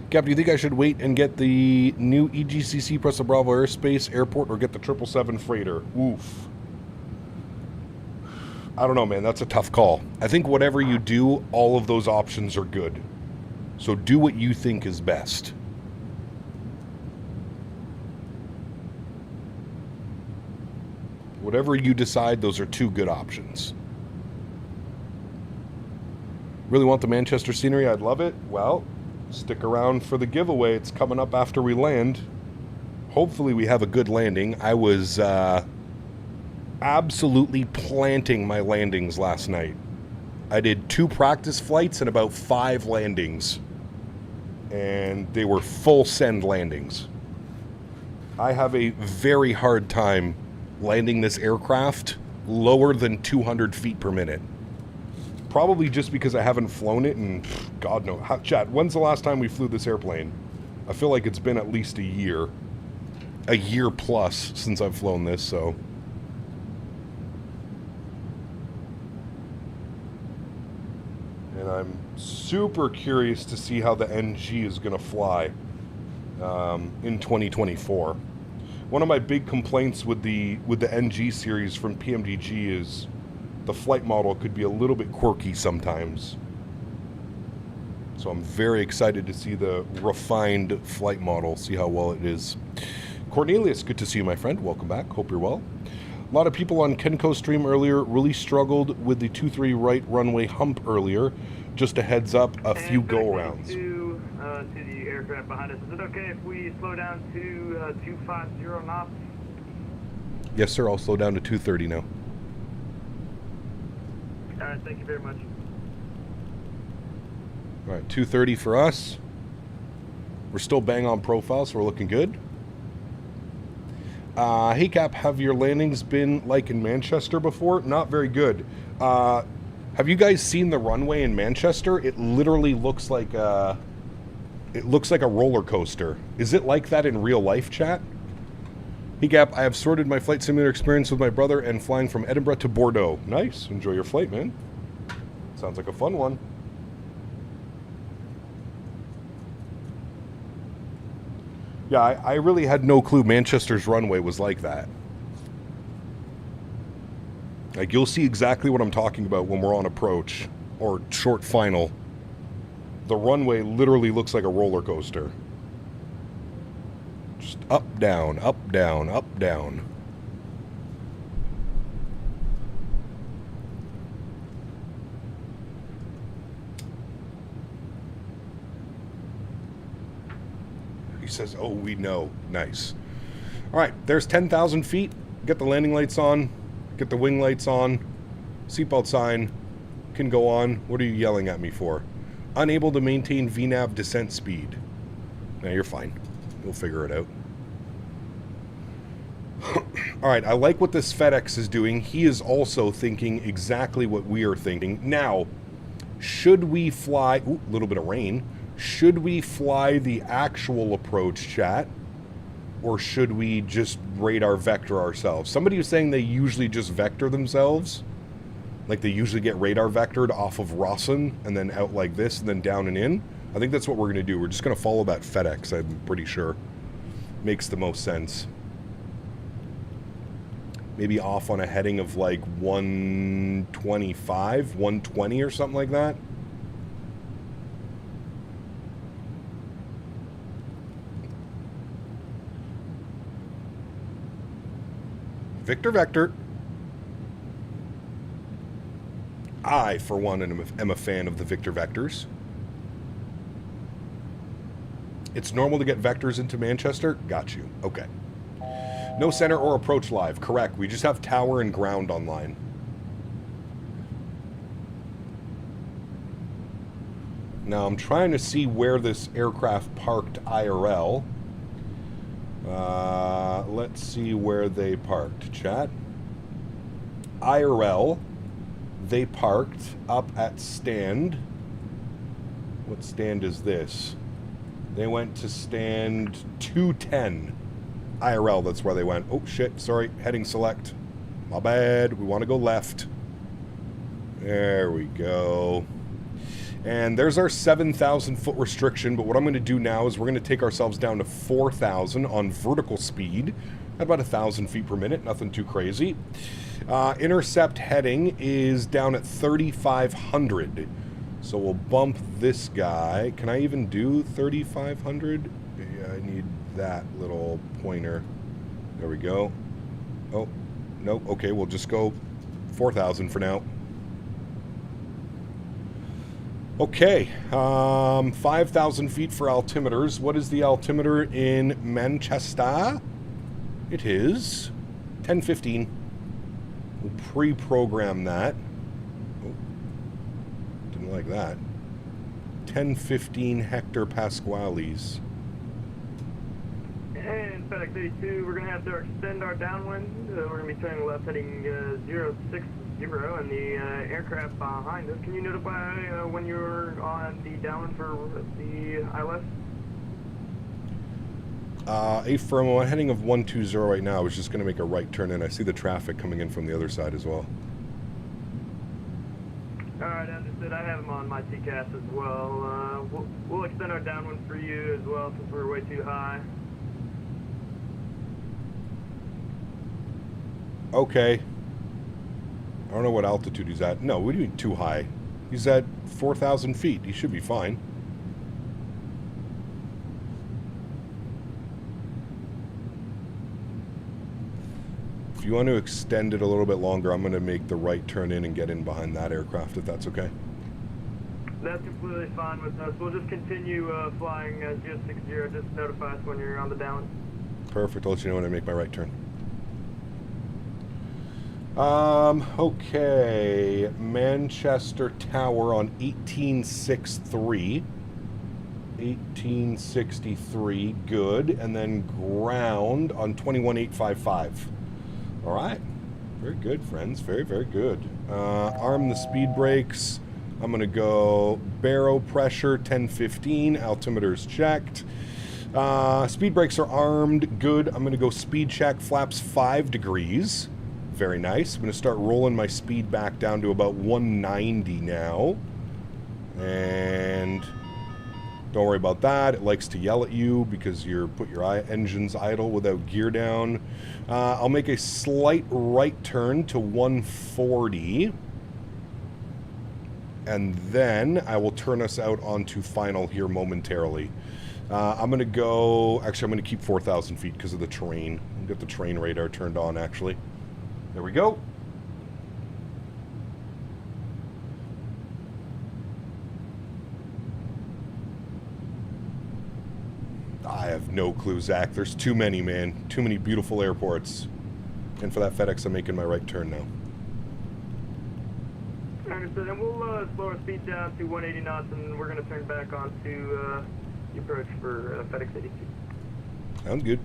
Cap, do you think I should wait and get the new EGCC plus the BravoAirspace airport or get the 777 freighter? Oof. I don't know, man. That's a tough call. I think whatever you do, all of those options are good. So do what you think is best. Whatever you decide, those are two good options. Really want the Manchester scenery? I'd love it. Well, stick around for the giveaway. It's coming up after we land. Hopefully we have a good landing. I was absolutely planting my landings last night. I did 2 practice flights and about 5 landings. And they were full send landings. I have a very hard time landing this aircraft lower than 200 feet per minute. Probably just because I haven't flown it in, God knows. Chat, when's the last time we flew this airplane? I feel like it's been at least a year. A year plus since I've flown this, so. And I'm super curious to see how the NG is going to fly in 2024. One of my big complaints with the NG series from PMDG is the flight model could be a little bit quirky sometimes. So I'm very excited to see the refined flight model, see how well it is. Cornelius, good to see you, my friend. Welcome back. Hope you're well. A lot of people on Kenko's stream earlier really struggled with the 23 right runway hump earlier. Just a heads up, a few go-arounds. To the aircraft behind us. Is it okay if we slow down to 250 knots? Yes, sir. I'll slow down to 230 now. All right, thank you very much. All right, 230 for us. We're still bang on profile, so we're looking good. Hey, Cap, have your landings been like in Manchester before? Not very good. Have you guys seen the runway in Manchester? It literally looks like a roller coaster. Is it like that in real life, chat? Hey, Cap, I have sorted my flight simulator experience with my brother and flying from Edinburgh to Bordeaux. Nice. Enjoy your flight, man. Sounds like a fun one. Yeah, I really had no clue Manchester's runway was like that. Like, you'll see exactly what I'm talking about when we're on approach or short final. The runway literally looks like a roller coaster. Just up, down, up, down, up, down. He says, oh, we know. Nice. All right, there's 10,000 feet. Get the landing lights on. Get the wing lights on. Seatbelt sign can go on. What are you yelling at me for? Unable to maintain VNAV descent speed. No, you're fine. We'll figure it out. All right, I like what this FedEx is doing. He is also thinking exactly what we are thinking. Now, should we fly... Ooh, a little bit of rain. Should we fly the actual approach, chat? Or should we just radar vector ourselves? Somebody was saying they usually just vector themselves. Like they usually get radar vectored off of Rawson and then out like this and then down and in. I think that's what we're going to do. We're just going to follow that FedEx, I'm pretty sure. Makes the most sense. Maybe off on a heading of like 125, 120 or something like that. Victor Vector. I, for one, am a fan of the Victor Vectors. It's normal to get vectors into Manchester? Got you. Okay. No center or approach live. Correct. We just have tower and ground online. Now, I'm trying to see where this aircraft parked IRL. Let's see where they parked, chat. IRL, they parked up at stand. What stand is this? They went to stand 210. IRL, that's where they went. Oh, shit, sorry, heading select. My bad, we want to go left. There we go. And there's our 7,000 foot restriction, but what I'm going to do now is we're going to take ourselves down to 4,000 on vertical speed, at about 1,000 feet per minute, nothing too crazy. Intercept heading is down at 3,500, so we'll bump this guy. Can I even do 3,500? Yeah, I need that little pointer. There we go. Oh, nope, okay, we'll just go 4,000 for now. Okay, 5,000 feet for altimeters. What is the altimeter in Manchester? It is 1015. We'll pre-program that. Oh, didn't like that. 1015 hectopascales. And FedEx 82, we're going to have to extend our downwind. We're going to be turning left heading 060, and the aircraft behind us. Can you notify when you're on the downwind for the ILS? From a heading of 120 right now. I was just going to make a right turn in. I see the traffic coming in from the other side as well. Alright, understood. I have them on my TCAS as well. We'll extend our downwind for you as well since we're way too high. Okay. I don't know what altitude he's at. No, what do you mean too high? He's at 4,000 feet. He should be fine. If you want to extend it a little bit longer, I'm going to make the right turn in and get in behind that aircraft, if that's okay. That's completely fine with us. We'll just continue flying 060. Just notify us when you're on the downwind. Perfect. I'll let you know when I make my right turn. Okay. Manchester Tower on 1863. 1863. Good. And then ground on 21855. All right. Very good, friends. Very, very good. Arm the speed brakes. I'm going to go baro pressure 1015. Altimeter's checked. Speed brakes are armed. Good. I'm going to go speed check. Flaps 5 degrees. Very nice. I'm going to start rolling my speed back down to about 190 now. And don't worry about that. It likes to yell at you because you put your engines idle without gear down. I'll make a slight right turn to 140. And then I will turn us out onto final here momentarily. I'm going to go... Actually, I'm going to keep 4,000 feet because of the terrain. Get the terrain radar turned on, actually. There we go. I have no clue, Zach. There's too many, man. Too many beautiful airports. And for that FedEx, I'm making my right turn now. Understood. And we'll slow our speed down to 180 knots, and we're going to turn back onto the approach for FedEx 82. Sounds good.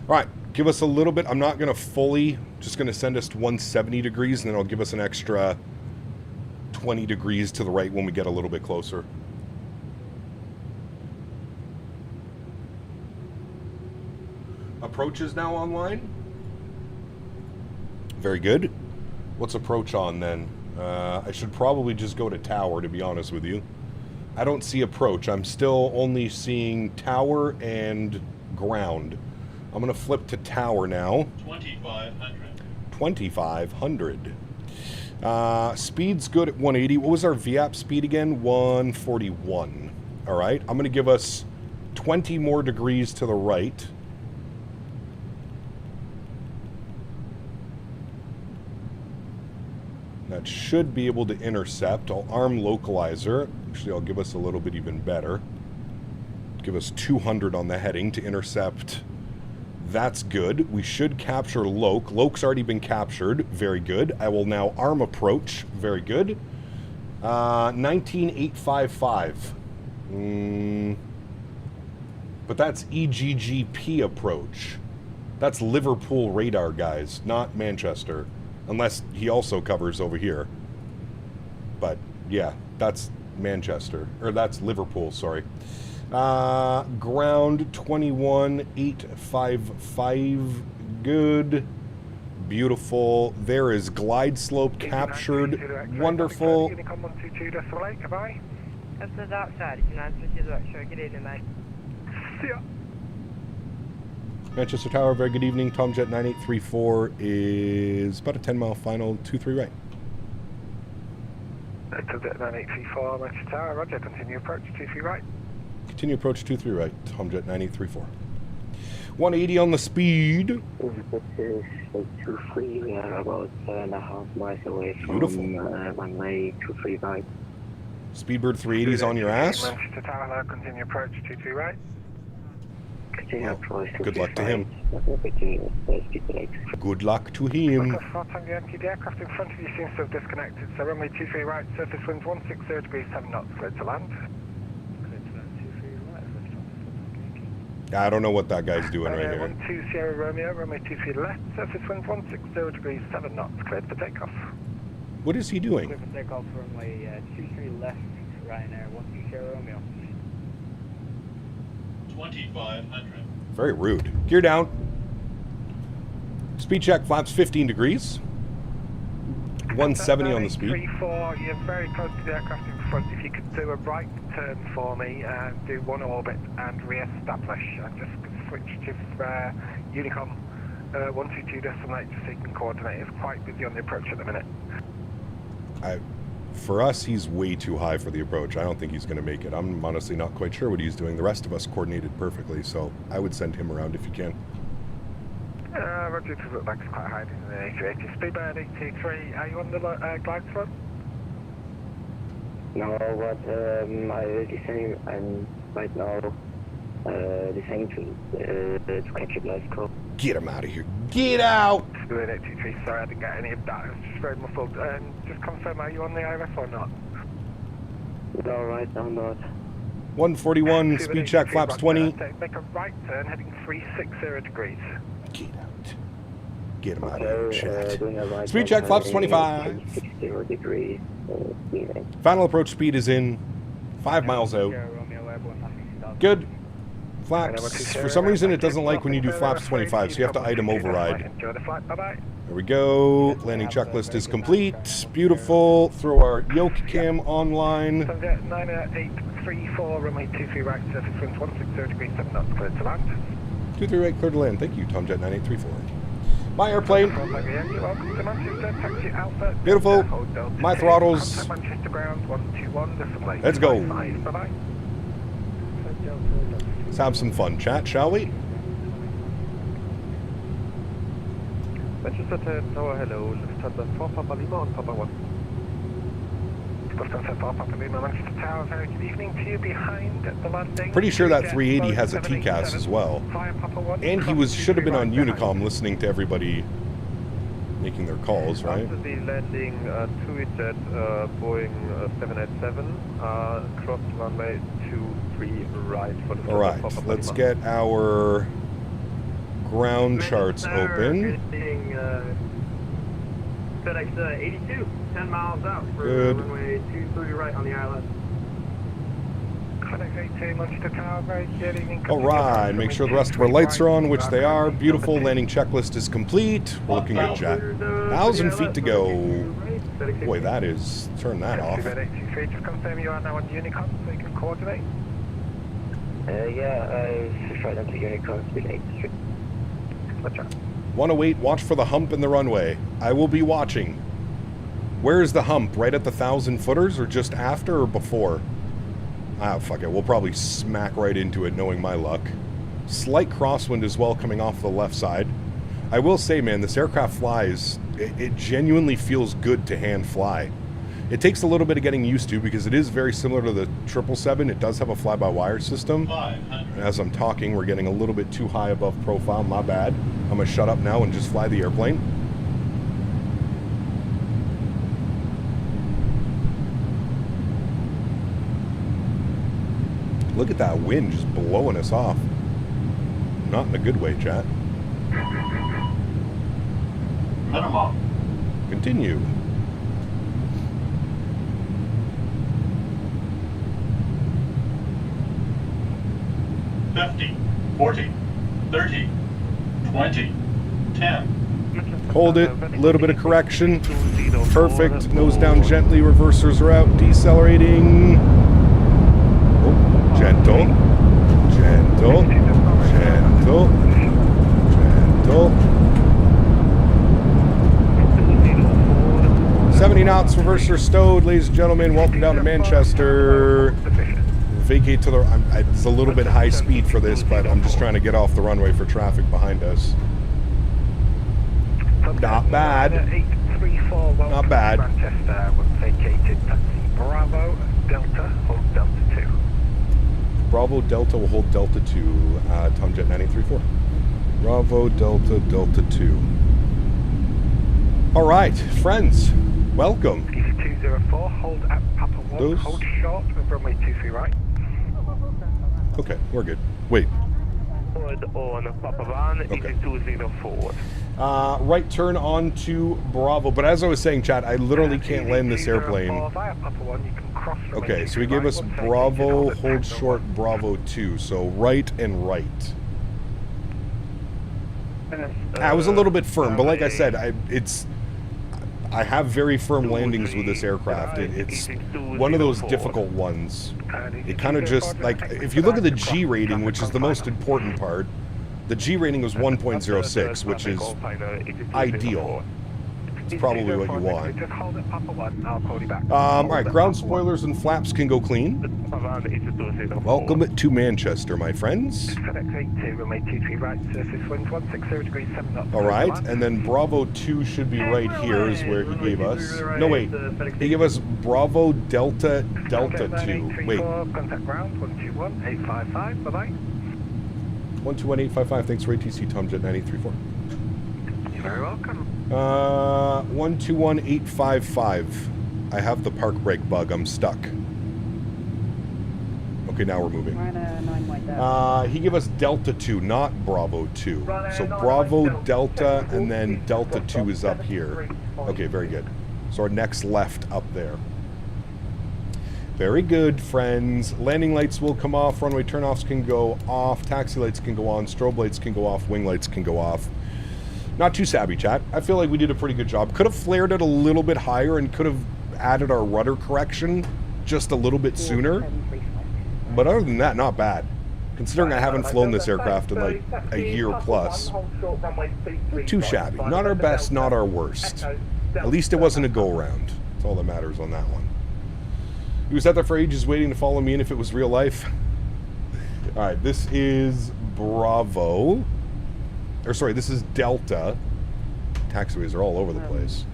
All right, give us a little bit. I'm not going to fully, just going to send us to 170 degrees, and then I'll give us an extra 20 degrees to the right when we get a little bit closer. Approach is now online. Very good. What's approach on then? I should probably just go to tower, to be honest with you. I don't see approach. I'm still only seeing tower and ground. I'm going to flip to tower now. 2,500. 2,500. Speed's good at 180. What was our VAP speed again? 141. All right. I'm going to give us 20 more degrees to the right. That should be able to intercept. I'll arm localizer. Actually, I'll give us a little bit even better. Give us 200 on the heading to intercept. That's good. We should capture Loc. Loc's already been captured. Very good. I will now arm approach. Very good. 19,855. But that's EGCC approach. That's Liverpool radar, guys, not Manchester. Unless he also covers over here. But, yeah, that's Manchester. Or that's Liverpool, sorry. Ground 21,855. Good. Beautiful. There is glide slope captured. Wonderful. Unicom 122.8, goodbye. That's the dark side. You know, good evening, mate. See ya. Manchester Tower, very good evening. Tomjet 9834 is about a 10-mile final, 23 right. Tomjet 9834, Manchester Tower, roger. Continue approach, 23 right. Continue approach 23 right, Tomjet 9834. 180 on the speed. This is 23, we are about 7.5 miles away from runway 23 right. Speedbird 380's on your ass. Manchester Tower, continue approach, 23 right. Well, good luck to him. Good luck to him. The aircraft in front of you seems to have disconnected, so runway 23 right, surface winds 160 degrees, 7 knots, clear to land. I don't know what that guy's doing right here. 12 Sierra Romeo, runway 23 left, surface winds 160 degrees, 7 knots, cleared for takeoff. What is he doing? Clear for takeoff for runway 23 left, Ryanair, 12 Sierra Romeo. 2,500. Very rude. Gear down. Speed check, flaps 15 degrees. 170 on the speed. 34, you're very close to the aircraft in front. If you could do a right turn for me, do one orbit and re-establish. And just switch to Unicom 122.8, just so you can coordinate. It's quite busy on the approach at the minute. For us, he's way too high for the approach. I don't think he's going to make it. I'm honestly not quite sure what he's doing. The rest of us coordinated perfectly, so I would send him around if you can. Roger, it look like it's quite high in the A380. Speedbird 83, are you on the glide slope? No, but I decided I'm right now deciding to catch a glide slope. Get him out of here. Get out! Speedbird 83, sorry I didn't get any of that. It was just very muffled. Just confirm, are you on the IRS or not? No, right now not. 141, speed check, flaps 20. Make a right turn, heading 360 degrees. Get out. Get him out of here, chat. Right Speed check, flaps 25. 60 degrees. Final approach speed is in 5 miles out. Good. Flaps. For some reason, it doesn't like when you do flaps 25, so you have to item override. Enjoy the flight, bye-bye. There we go. Landing checklist is complete. Beautiful. Throw our yoke cam online. 9834, runway 23 right, surface winds 160 degrees, 7 knots, clear to land. 23 right, clear to land. Thank you, Tomjet 9834. My airplane. Welcome to Manchester, taxi Alpha. Beautiful. My throttles. Contact Manchester ground 121, Let's go. Bye-bye. Let's have some fun, chat, shall we? Manchester Tower, hello. Lufthansa 4 Papa Lima on Papa 1. Lufthansa 4 Papa Lima, Manchester Tower, very good evening to you behind the landing. Pretty sure that 380 has a TCAS as well. And he should have been on Unicom listening to everybody making their calls, right? After the landing, TUI-Jet Boeing 787, cross runway 23 right for the Alright, let's get our ground charts open. FedEx 82, 10 miles out for Good. runway 23 right on the island. Alright, make sure the rest of our lights are on, which they are. Beautiful, landing checklist is complete. We're looking good, chat. 1,000 feet to go. Boy, that is... Turn that off. Just confirm you are now on Unicom so you can coordinate. Yeah, I tried onto Unicom, speed 83. 108, watch for the hump in the runway. I will be watching. Where is the hump? Right at the 1,000 footers or just after or before? Ah, fuck it. We'll probably smack right into it, knowing my luck. Slight crosswind as well coming off the left side. I will say, man, this aircraft flies. It genuinely feels good to hand fly. It takes a little bit of getting used to because it is very similar to the 777. It does have a fly-by-wire system. And as I'm talking, we're getting a little bit too high above profile. My bad. I'm going to shut up now and just fly the airplane. Look at that wind just blowing us off. Not in a good way, chat. Let them off. Continue. $50, $40, $30, $20, $10. Hold it. A little bit of correction. Perfect. Nose down gently. Reversers are out. Decelerating. Oh, gentle. Gentle. Gentle. Gentle. 70 knots. Reverser stowed. Ladies and gentlemen, welcome down to Manchester. Vacate to the... it's a little bit high speed for this, but I'm just trying to get off the runway for traffic behind us. Not bad. Not bad. Manchester was vacated. Taxi Bravo Delta, hold Delta 2. Bravo Delta will hold Delta 2. Tomjet 9834. Bravo Delta Delta 2. All right, friends, welcome. 204, hold at Papa 1, hold short with runway 23 right. Okay, we're good. Wait. Hold on Papa 1, Okay. 204. Right turn on to Bravo. But as I was saying, chat, I literally can't land this airplane. Okay, so he gave us Bravo, hold short, Bravo 2. So right and right. I was a little bit firm, but like I said, I have very firm landings with this aircraft. It's one of those difficult ones. It kind of just, like, if you look at the G rating, which is the most important part, The G rating was 1.06, which is ideal. It's probably what you want. Just hold it, Papa 1, I'll call you back. All right, ground spoilers and flaps can go clean. Welcome to Manchester, my friends. FedEx 82, runway 23 right, surface winds 160 degrees 7 knots. All right, and then Bravo 2 should be right here is where he gave us. No, wait. He gave us Bravo Delta 2. Wait. Contact ground 121855, bye-bye. 121855, thanks for ATC, Tomjet 9834. You're very welcome. 121855. I have the park brake bug. I'm stuck. Okay, now we're moving. He gave us Delta 2, not Bravo 2. So Bravo, Delta, and then Delta 2 is up here. Okay, very good. So our next left up there. Very good, friends. Landing lights will come off. Runway turnoffs can go off. Taxi lights can go on. Strobe lights can go off. Wing lights can go off. Not too savvy, chat. I feel like we did a pretty good job. Could have flared it a little bit higher and could have added our rudder correction just a little bit sooner. But other than that, not bad. Considering I haven't flown this aircraft in like a year plus. Not too shabby. Not our best, not our worst. At least it wasn't a go-around. That's all that matters on that one. He was out there for ages waiting to follow me in if it was real life. Alright, this is Bravo. Or sorry, this is Delta. Taxiways are all over the place.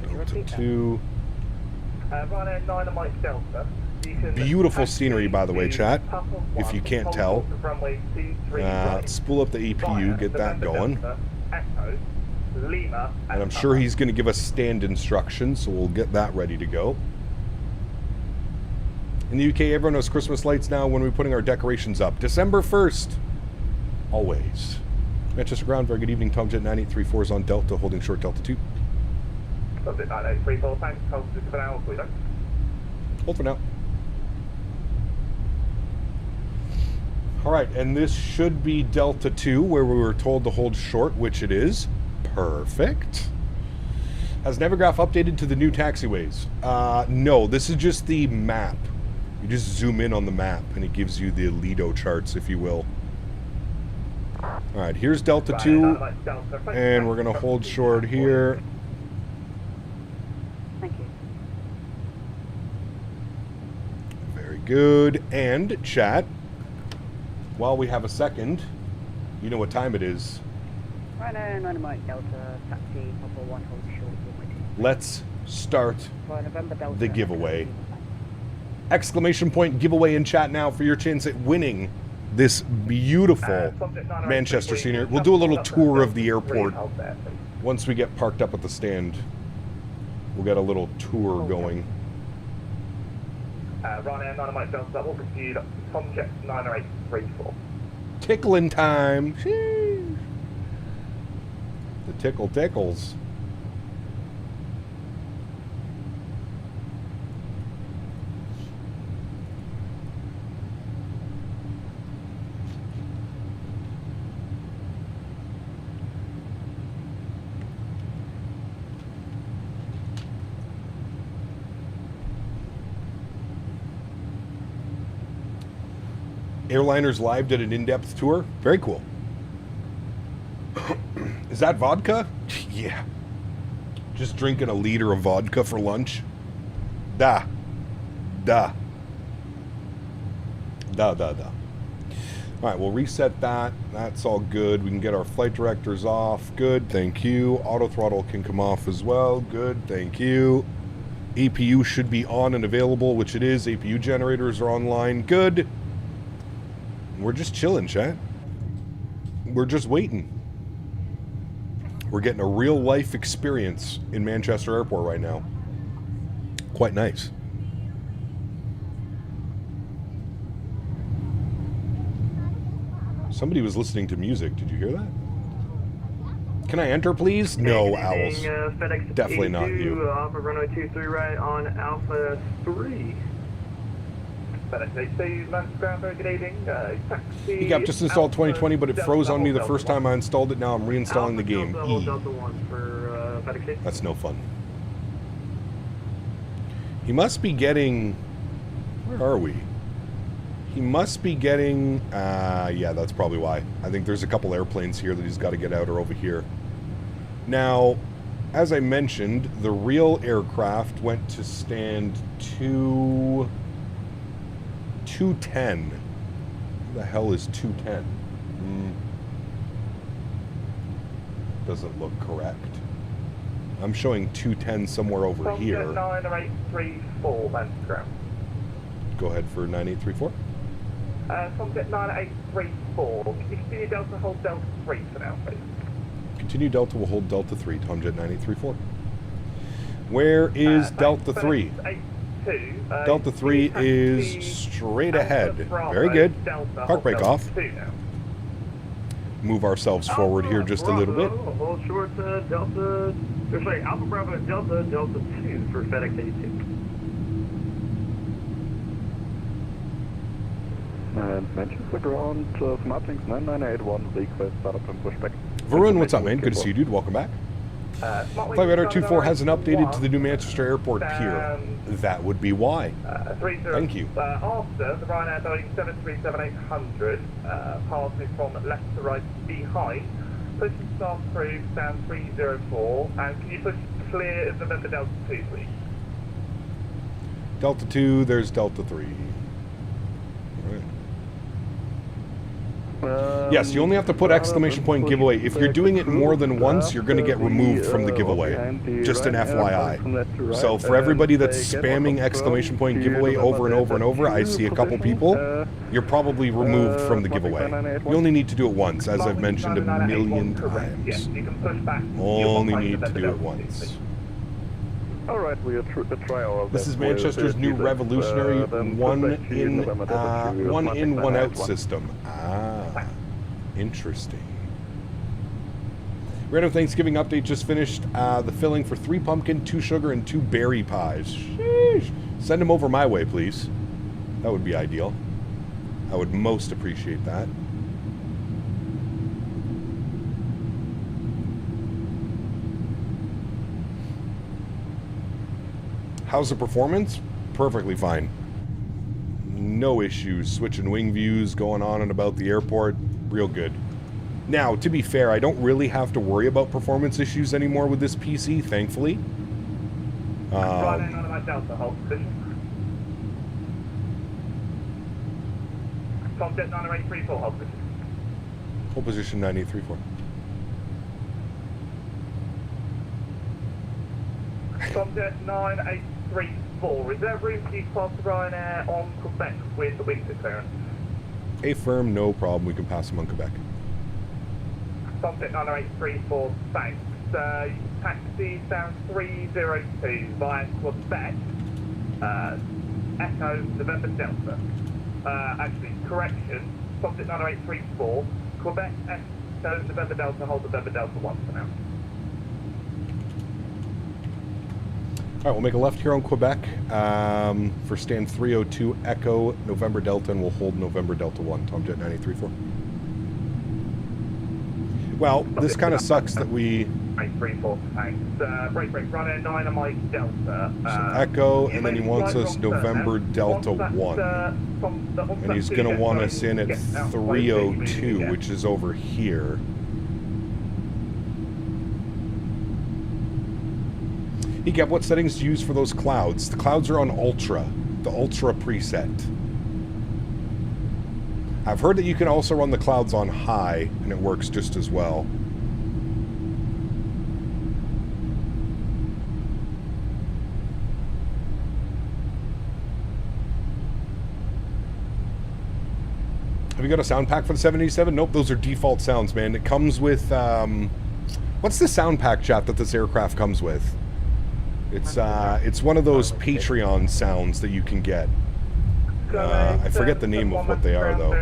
Delta 2. Beautiful scenery, by the way, chat. If you can't tell. Spool up the APU, get that going. And I'm sure he's going to give us stand instructions, so we'll get that ready to go. In the UK, everyone has Christmas lights now when we're putting our decorations up. December 1st. Always. Manchester ground, very good evening. Tomjet 9834 is on Delta, holding short Delta 2. Tomjet 9834, thanks. Hold for now, please. Hold for now. Alright, and this should be Delta 2, where we were told to hold short, which it is. Perfect. Has Navigraph updated to the new taxiways? No, this is just the map. You just zoom in on the map, and it gives you the Lido charts, if you will. Alright, here's Delta 2, and we're going to hold short here. Thank you. Very good. And, chat, while we have a second, you know what time it is. Right now, Mike Delta, taxi, Papa 1, hold short. Let's start the giveaway. Exclamation point giveaway in chat now for your chance at winning this beautiful Manchester scenery. We'll do a little tour of the airport once we get parked up at the stand. We'll get a little tour going. Ryanair 9 Mike Delta, that will proceed Tomjet 9834. Tickling time. Sheesh. The tickle tickles. Airliners Live did an in-depth tour. Very cool. Is that vodka? Yeah. Just drinking a liter of vodka for lunch. Da. Da. Da, da, da. Alright, we'll reset that. That's all good. We can get our flight directors off. Good, thank you. Auto throttle can come off as well. Good, thank you. APU should be on and available, which it is. APU generators are online. Good. We're just chilling, chat. We're just waiting. We're getting a real life experience in Manchester Airport right now. Quite nice. Somebody was listening to music. Did you hear that? Can I enter, please? No, Owls. Definitely not you. Alpha runway 23 right on Alpha 3. EGAP just installed 2020, but it froze on me the first time I installed it. Now I'm reinstalling the game. That's no fun. He must be getting... Where are we? He must be getting... yeah, that's probably why. I think there's a couple airplanes here that he's got to get out or over here. Now, as I mentioned, the real aircraft went to stand 210. Who the hell is 210? Doesn't look correct. I'm showing 210 somewhere over here. 9834, that's ground. Go ahead for 9834. Sunset 9834. Can you continue Delta, hold Delta 3 for now, please? Continue Delta, will hold Delta 3, Tomjet 9834. Where is Delta 3? Delta 3 is straight ahead. Very good. Park brake off. Move ourselves forward here just a little bit. Hold short Delta, sorry, Alpha Bravo Delta, Delta 2 for FedEx 82. And Manchester ground, Smartlings 9981, request startup and pushback. Varun, what's up, man? Good to see you, dude. Welcome back. Flight Radar 24 hasn't updated to the new Manchester Airport pier. That would be why. Thank you. After the Ryanair Boeing 737-800, passing from left to right behind, push staff crew, stand 304, and can you push clear of November Delta 2, please? Delta 2, there's Delta 3. Yes, you only have to put exclamation point giveaway. If you're doing it more than once, you're going to get removed from the giveaway. Just an FYI. So for everybody that's spamming exclamation point giveaway over and over and over, I see a couple people, you're probably removed from the giveaway. You only need to do it once, as I've mentioned a million times. Only need to do it once. Alright, we'll try our This is Manchester's new revolutionary one in, one out system. Ah, interesting. Random Thanksgiving update just finished. The filling for 3 pumpkin, 2 sugar, and 2 berry pies. Sheesh. Send them over my way, please. That would be ideal. I would most appreciate that. How's the performance? Perfectly fine. No issues. Switching wing views, going on and about the airport. Real good. Now, to be fair, I don't really have to worry about performance issues anymore with this PC, thankfully. Tomjet 9834, hold position. Hold position 9834. Tomjet 9834, is there room for you to pass the Ryanair on Quebec with the wing clearance? A firm, no problem. We can pass them on Quebec. Tomjet 9834, thanks. Taxi down 302 via Quebec. Echo November Delta. Actually, correction. Tomjet 9834, Quebec Echo November Delta, hold November Delta 1 for now. All right, we'll make a left here on Quebec for stand 302 Echo November Delta, and we'll hold November Delta 1, Tomjet 9834. Well, this kind of sucks that we... 834, thanks. Break, Ryanair 9 on Mike Delta. So Echo, and then he wants us November Delta 1. And he's going to want us in at 302, which is over here. Egap, what settings to use for those clouds? The clouds are on Ultra, the Ultra preset. I've heard that you can also run the clouds on high, and it works just as well. Have you got a sound pack for the 787? Nope, those are default sounds, man. It comes with, what's the sound pack, chat, that this aircraft comes with? It's one of those Patreon sounds that you can get. I forget the name of what they are, though.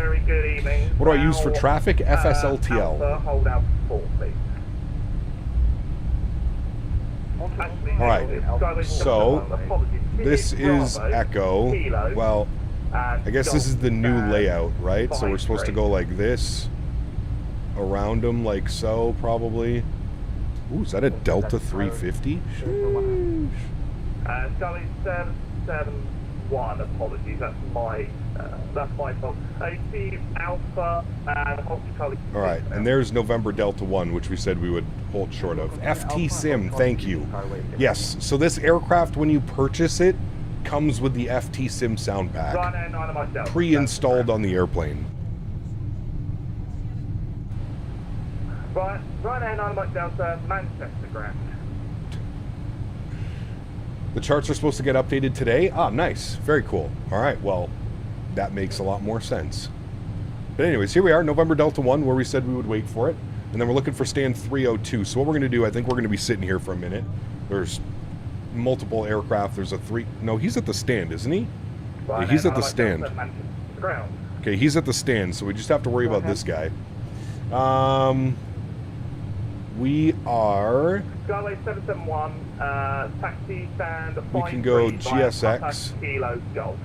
What do I use for traffic? FSLTL. Alright, so this is Echo. Well, I guess this is the new layout, right? So we're supposed to go like this, around them like so, probably. Ooh, is that a Delta 350? Scully 771, 1, apologies, that's my fault. I see Alpha and Hospitality. All right, and there's November Delta 1, which we said we would hold short of. FT Sim, thank you. Yes, so this aircraft, when you purchase it, comes with the FT Sim sound pack, pre-installed on the airplane. Ryanair 9 Mike Delta, Manchester ground. The charts are supposed to get updated today. Ah, nice. Very cool. All right, well, that makes a lot more sense. But anyways, here we are, November Delta 1, where we said we would wait for it. And then we're looking for stand 302. So what we're going to do, I think we're going to be sitting here for a minute. There's multiple aircraft. There's a three... No, he's at the stand, isn't he? Yeah, he's at the stand. Okay, he's at the stand, so we just have to worry about this guy. We are... Skyway 771, taxi stand... We can go GSX Kilo Golf.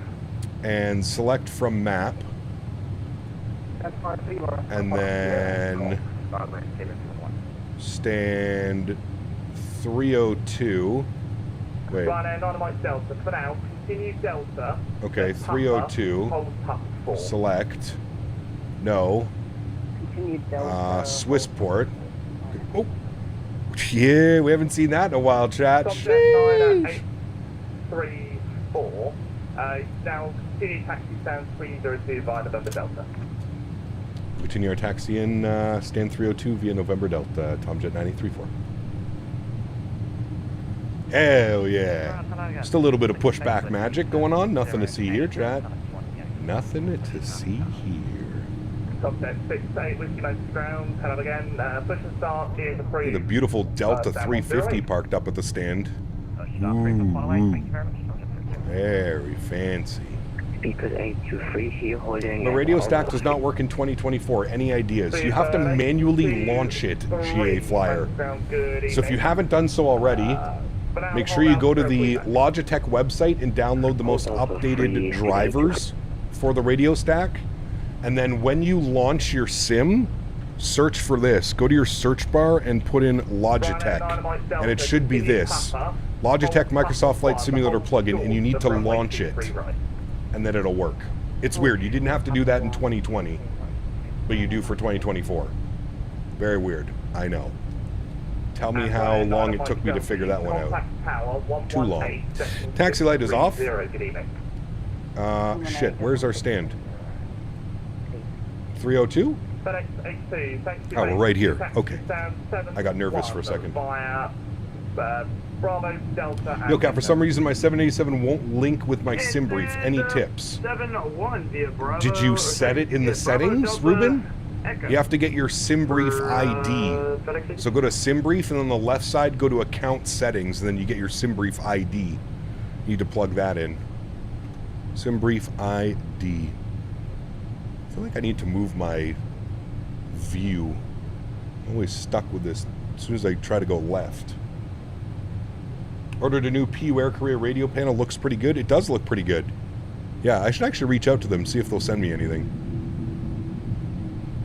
And select from map. And then stand 302. Wait. Ryanair 9 Mike Delta, for now, continue Delta. Okay, 302. Select. No. Swissport. Oh. Yeah, we haven't seen that in a while, chat. Subject 98334. Now continue taxi stand 302 via November Delta. Continue our taxi in stand 302 via November Delta, Tomjet 9834. Hell yeah. Just a little bit of pushback magic going on. Nothing to see here, chat. Nothing to see here. Subject 68, Whiskey Manchester ground. Hello again. Push and start in the the beautiful Delta 350 parked up at the stand. Ooh. Very fancy. Speakers 823 here holding... The radio stack does not work in 2024. Any ideas? You have to manually launch it, GA Flyer. So if you haven't done so already, make sure you go to the Logitech website and download the most updated drivers for the radio stack. And then when you launch your sim, search for this. Go to your search bar and put in Logitech. And it should be this. Logitech Microsoft Flight Simulator plugin, and you need to launch it. And then it'll work. It's weird. You didn't have to do that in 2020, but you do for 2024. Very weird. I know. Tell me how long it took me to figure that one out. Too long. Taxi light is off. Shit. Where's our stand? 302? Oh, we're right here. Okay. I got nervous for a second. Bravo, Delta, Yo, Cap, for some reason my 787 won't link with my sim brief. Any tips? 701 via Bravo. Did you set it in the settings, Ruben? You have to get your sim brief ID. So go to sim brief, and on the left side go to account settings, and then you get your sim brief ID. You need to plug that in. Sim brief ID. I feel like I need to move my view. I'm always stuck with this as soon as I try to go left. Ordered a new PU Air Korea radio panel. Looks pretty good. It does look pretty good. Yeah, I should actually reach out to them, see if they'll send me anything.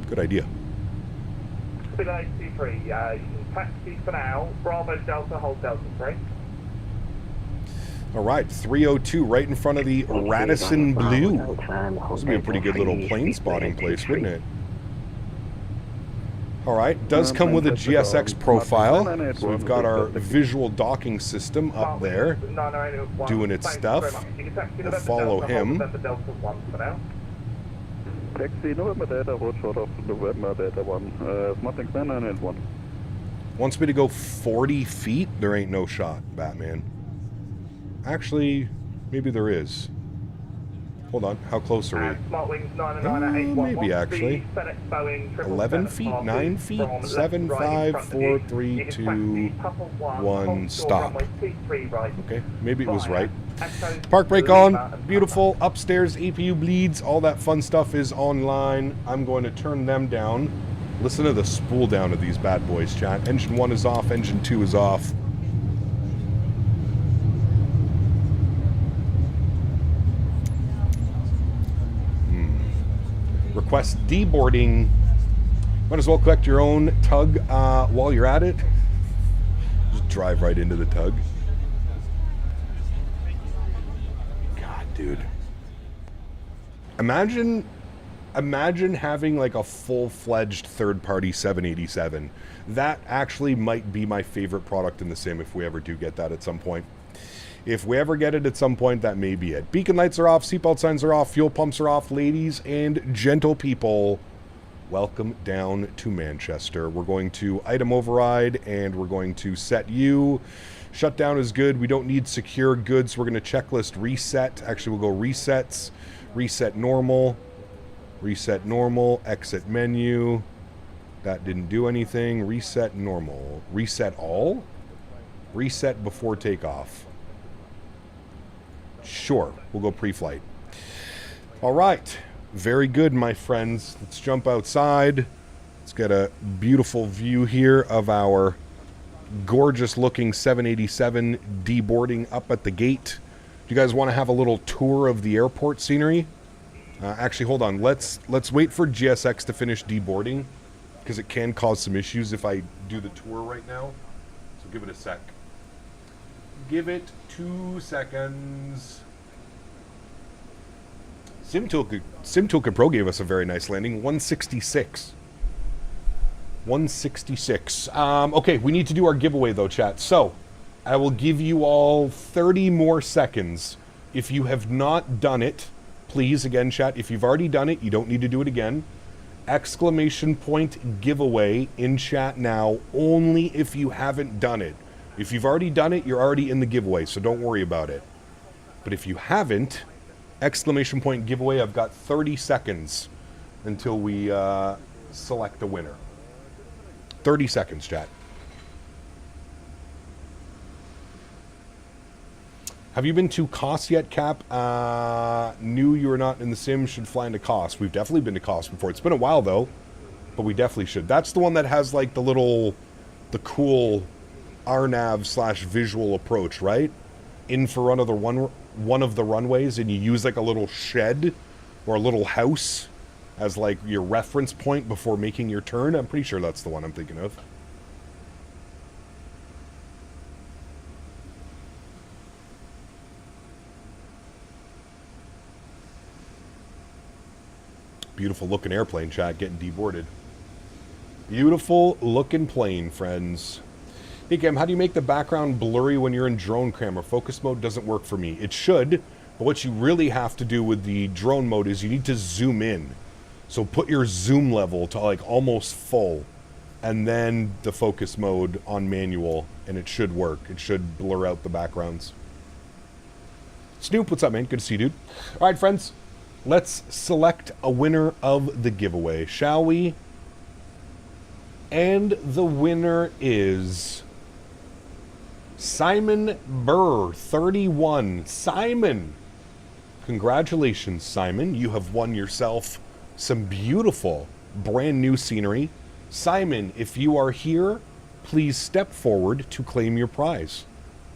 Good idea. Below 23, you can taxi for now. Bravo, Delta, hold Delta 3. All right, 302 right in front of the Radisson Blue. This would be a pretty good little plane spotting place, wouldn't it? All right, does come with a GSX profile. So we've got our visual docking system up there doing its stuff. We'll follow him. Taxi November Delta, road short of November Delta 1. Smartlinks 9981. Wants me to go 40 feet? There ain't no shot, Batman. Actually, maybe there is. Hold on, how close are we? Maybe actually. 11 feet, 9 feet, 7, 5, 4, 3, 2, 1, stop. Okay, maybe it was right. Park brake on, beautiful. Upstairs, APU bleeds, all that fun stuff is online. I'm going to turn them down. Listen to the spool down of these bad boys, chat. Engine 1 is off, engine 2 is off. Request deboarding. Might as well collect your own tug while you're at it. Just drive right into the tug. God Dude. Imagine having like a full-fledged third-party 787. That actually might be my favorite product in the sim if we ever do get that at some point. If we ever get it at some point, that may be it. Beacon lights are off, seatbelt signs are off, fuel pumps are off. Ladies and gentle people, welcome down to Manchester. We're going to item override, and we're going to set you. Shutdown is good. We don't need secure goods. We're going to checklist reset. Actually, we'll go resets, reset normal, exit menu. That didn't do anything. Reset normal. Reset all? Reset before takeoff. Sure, we'll go pre-flight. All right, very good, my friends. Let's jump outside. Let's get a beautiful view here of our gorgeous-looking 787 deboarding up at the gate. Do you guys want to have a little tour of the airport scenery? Actually, hold on. Let's wait for GSX to finish deboarding, because it can cause some issues if I do the tour right now. So give it a sec. Give it 2 seconds. SimToolkit Pro gave us a very nice landing. 166. 166. Okay, we need to do our giveaway though, chat. So, I will give you all 30 more seconds. If you have not done it, please, again, chat, if you've already done it, you don't need to do it again. Exclamation point giveaway in chat now, only if you haven't done it. If you've already done it, you're already in the giveaway, so don't worry about it. But if you haven't, exclamation point giveaway, I've got 30 seconds until we select the winner. 30 seconds, chat. Have you been to Koch yet, Cap? Knew you were not in the sim, should fly into Koch. We've definitely been to Koch before. It's been a while, though, but we definitely should. That's the one that has, like, the cool RNAV/visual approach, right? In for one of the runways, and you use, like, a little shed or a little house as, like, your reference point before making your turn. I'm pretty sure that's the one I'm thinking of. Beautiful looking airplane, chat, getting deboarded. Beautiful looking plane, friends. Hey, Cam, how do you make the background blurry when you're in drone camera? Focus mode doesn't work for me. It should, but what you really have to do with the drone mode is you need to zoom in. So put your zoom level to like almost full, and then the focus mode on manual, and it should work. It should blur out the backgrounds. Snoop, what's up, man? Good to see you, dude. All right, friends. Let's select a winner of the giveaway, shall we? And the winner is Simon Burr, 31. Simon! Congratulations, Simon. You have won yourself some beautiful brand new scenery. Simon, if you are here, please step forward to claim your prize.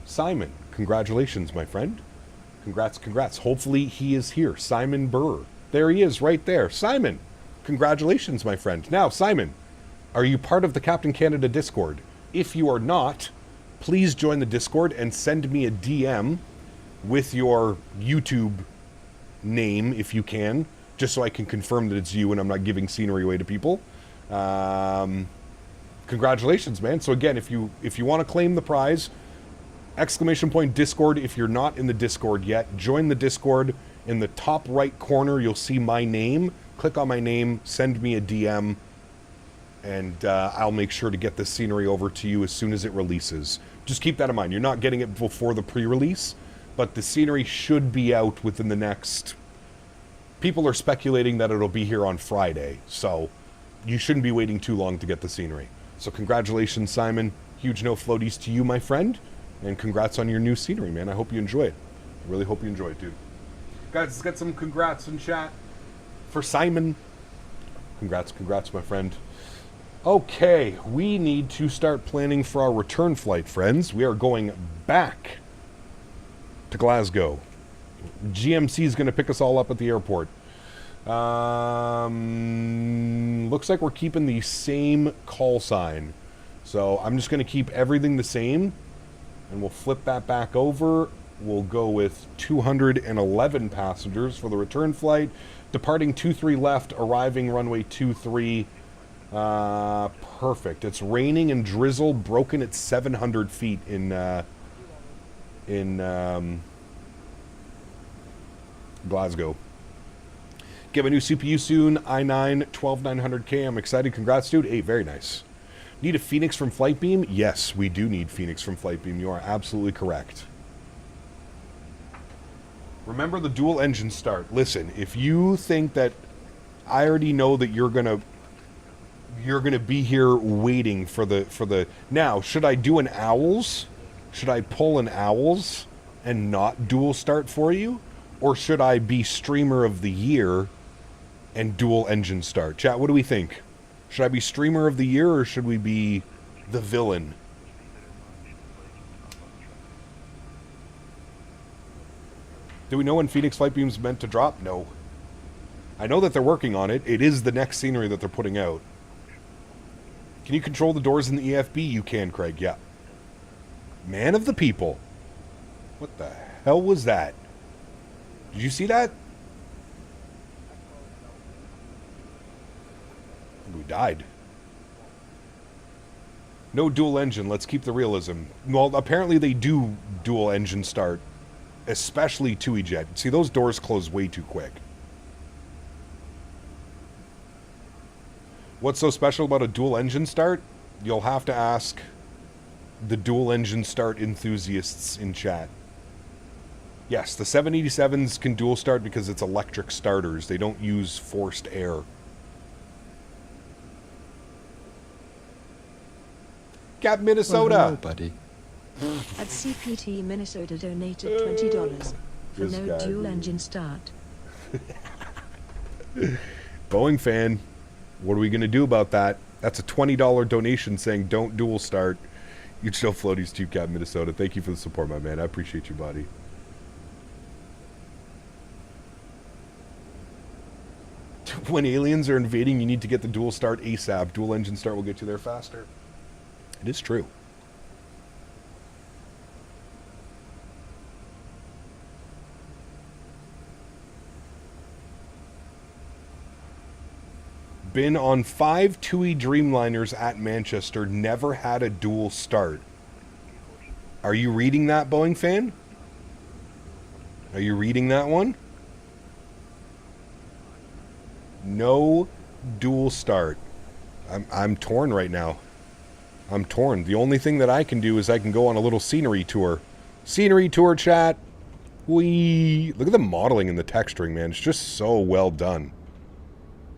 Simon, congratulations, my friend. Congrats, congrats. Hopefully he is here. Simon Burr. There he is, right there. Simon, congratulations, my friend. Now, Simon, are you part of the Captain Canada Discord? If you are not, please join the Discord and send me a DM with your YouTube name, if you can, just so I can confirm that it's you and I'm not giving scenery away to people. Congratulations, man. So again, if you want to claim the prize, exclamation point Discord. If you're not in the Discord yet, join the Discord. In the top right corner, you'll see my name. Click on my name, send me a DM, and I'll make sure to get the scenery over to you as soon as it releases. Just keep that in mind. You're not getting it before the pre-release, but the scenery should be out within the next... People are speculating that it'll be here on Friday, so you shouldn't be waiting too long to get the scenery. So congratulations, Simon. Huge no floaties to you, my friend. And congrats on your new scenery, man. I hope you enjoy it. I really hope you enjoy it, dude. Guys, let's get some congrats in chat for Simon. Congrats, congrats, my friend. Okay, we need to start planning for our return flight, friends. We are going back to Glasgow. GMC is going to pick us all up at the airport. Looks like we're keeping the same call sign. So I'm just going to keep everything the same. And we'll flip that back over. We'll go with 211 passengers for the return flight. Departing 23 left, arriving runway 23. Perfect. It's raining and drizzle, broken at 700 feet in Glasgow. Get my new CPU soon. i9 12900K. I'm excited. Congrats, dude. Hey, very nice. Need a Phoenix from Flightbeam? Yes, we do need Phoenix from Flightbeam. You are absolutely correct. Remember the dual engine start. Listen, if you think that I already know that you're gonna be here waiting for the now, should I do an Owls? Should I pull an Owls and not dual start for you? Or should I be streamer of the year and dual engine start? Chat, what do we think? Should I be streamer of the year or should we be the villain? Do we know when Phoenix Flightbeam's meant to drop? No. I know that they're working on it. It is the next scenery that they're putting out. Can you control the doors in the EFB? You can, Craig, yeah. Man of the people. What the hell was that? Did you see that? We died. No dual engine. Let's keep the realism. Well, apparently they do dual engine start. Especially TUI-Jet. See, those doors close way too quick. What's so special about a dual engine start? You'll have to ask the dual engine start enthusiasts in chat. Yes, the 787s can dual start because it's electric starters. They don't use forced air. Cap Minnesota. Well, hello, buddy. At CPT Minnesota donated $20 for This no guy, dual dude. engine start. Boeing fan, what are we going to do about that? That's a $20 donation saying don't dual start. You show floaties to Cap Minnesota. Thank you for the support, my man. I appreciate you, buddy. When aliens are invading, you need to get the dual start ASAP. Dual engine start will get you there faster. It is true. Been on 5 TUI Dreamliners at Manchester, never had a dual start. Are you reading that, Boeing fan? Are you reading that one? No dual start. I'm torn right now. I'm torn. The only thing that I can do is I can go on a little scenery tour. Scenery tour, chat. Whee! Look at the modeling and the texturing, man. It's just so well done.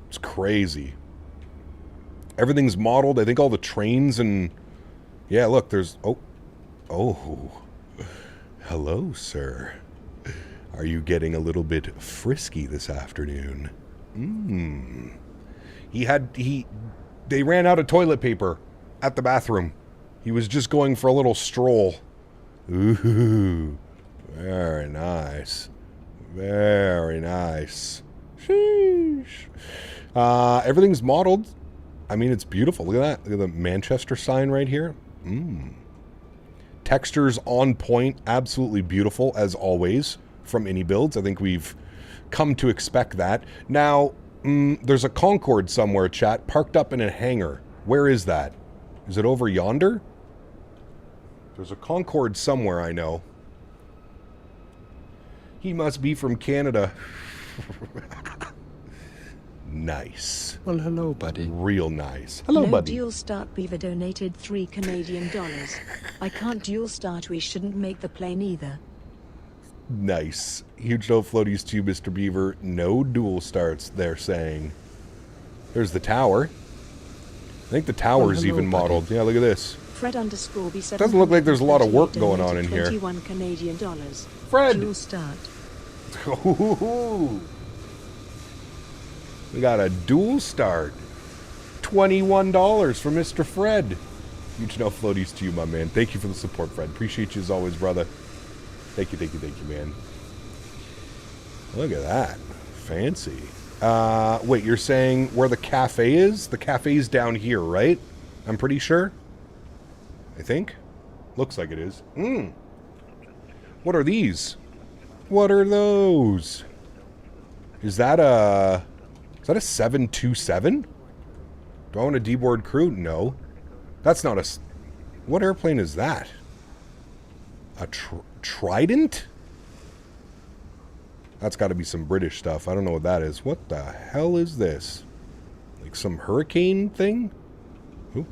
It's crazy. Everything's modeled. I think all the trains and... Yeah, look, there's... Oh. Hello, sir. Are you getting a little bit frisky this afternoon? They ran out of toilet paper at the bathroom. He was just going for a little stroll. Ooh. Very nice. Very nice. Sheesh. Everything's modeled. I mean, it's beautiful. Look at that. Look at the Manchester sign right here. Textures on point. Absolutely beautiful, as always, from iniBuilds. I think we've come to expect that. Now, there's a Concorde somewhere, chat, parked up in a hangar. Where is that? Is it over yonder? There's a Concorde somewhere, I know. He must be from Canada. Nice. Well, hello, buddy. Real nice. Hello, no buddy. Dual start Beaver donated $3 Canadian. I can't dual start. We shouldn't make the plane either. Nice. Huge no floaties to you, Mr. Beaver. No dual starts, they're saying. There's the tower. I think the tower's even modeled. Yeah, look at this. Fred underscore B7. Doesn't look like there's a lot of work going on in here. $21 Canadian. Fred! Dual start. Ooh. We got a dual start. $21 for Mr. Fred. Huge no floaties to you, my man. Thank you for the support, Fred. Appreciate you as always, brother. Thank you, man. Look at that. Fancy. Wait, you're saying where the cafe is? The cafe's down here, right? I'm pretty sure. I think. Looks like it is. What What are these? What are those? Is that a 727? Do I want a D-board crew? No. That's not a... What airplane is that? A Trident? That's got to be some British stuff. I don't know what that is. What the hell is this? Like some hurricane thing? Ooh.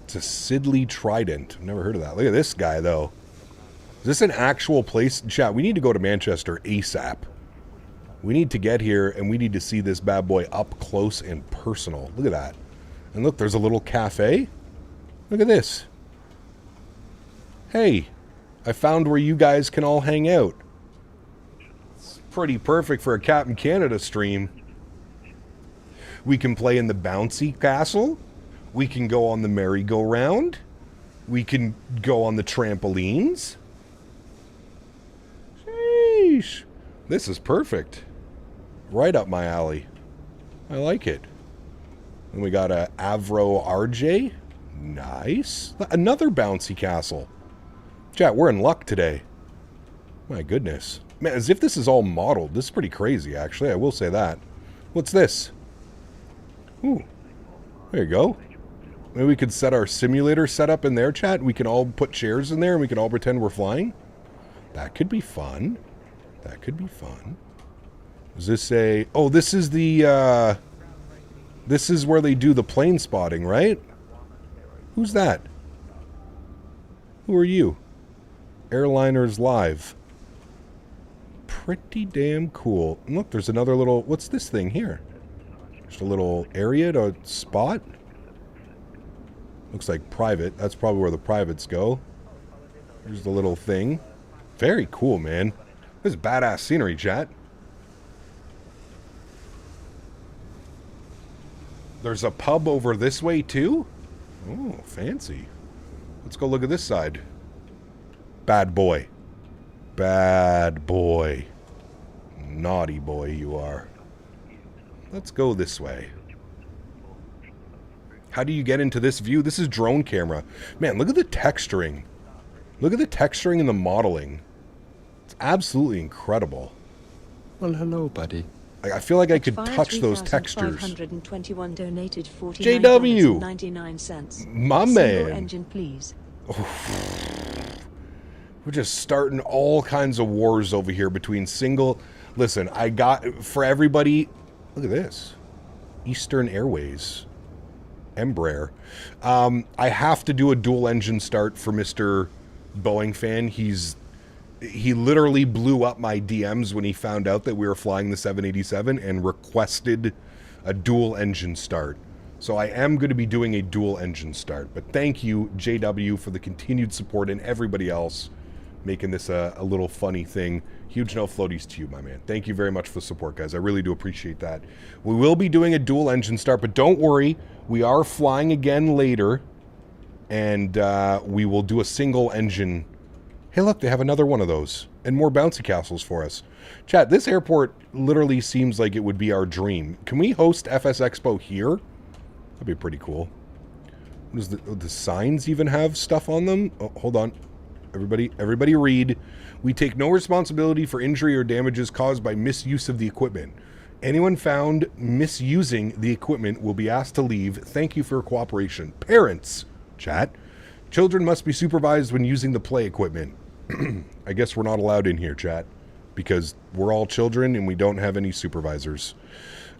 It's a Sidley Trident. I've never heard of that. Look at this guy, though. Is this an actual place? Chat, we need to go to Manchester ASAP. We need to get here, and we need to see this bad boy up close and personal. Look at that. And look, there's a little cafe. Look at this. Hey, I found where you guys can all hang out. It's pretty perfect for a Captain Canada stream. We can play in the bouncy castle. We can go on the merry-go-round. We can go on the trampolines. Sheesh. This is perfect. Right up my alley. I like it. And we got a Avro RJ. Nice. Another bouncy castle. Chat, we're in luck today. My goodness. Man, as if this is all modeled. This is pretty crazy, actually. I will say that. What's this? Ooh. There you go. Maybe we could set our simulator setup in there, chat. We can all put chairs in there and we can all pretend we're flying. That could be fun. That could be fun. Does this say... Oh, this is the... This is where they do the plane spotting, right? Who's that? Who are you? Airliners Live. Pretty damn cool. And look, there's another little... What's this thing here? Just a little area to spot. Looks like private. That's probably where the privates go. Here's the little thing. Very cool, man. This is badass scenery, chat. There's a pub over this way, too? Oh, fancy. Let's go look at this side. Bad boy. Bad boy. Naughty boy you are. Let's go this way. How do you get into this view? This is drone camera. Man, look at the texturing. Look at the texturing and the modeling. It's absolutely incredible. Well, hello, buddy. I feel like I could touch those textures. Donated JW! My man! Engine, please. We're just starting all kinds of wars over here between single... Listen, I got... For everybody... Look at this. Eastern Airways. Embraer. I have to do a dual engine start for Mr. Boeing fan. He literally blew up my DMs when he found out that we were flying the 787 and requested a dual engine start. So I am going to be doing a dual engine start. But thank you, JW, for the continued support and everybody else making this a little funny thing. Huge no floaties to you, my man. Thank you very much for the support, guys. I really do appreciate that. We will be doing a dual engine start, but don't worry. We are flying again later, and we will do a single engine. Hey, look, they have another one of those, and more bouncy castles for us. Chat, this airport literally seems like it would be our dream. Can we host FS Expo here? That'd be pretty cool. Does the signs even have stuff on them? Oh, hold on. Everybody read. We take no responsibility for injury or damages caused by misuse of the equipment. Anyone found misusing the equipment will be asked to leave. Thank you for your cooperation. Parents, chat. Children must be supervised when using the play equipment. I guess we're not allowed in here, chat, because we're all children and we don't have any supervisors.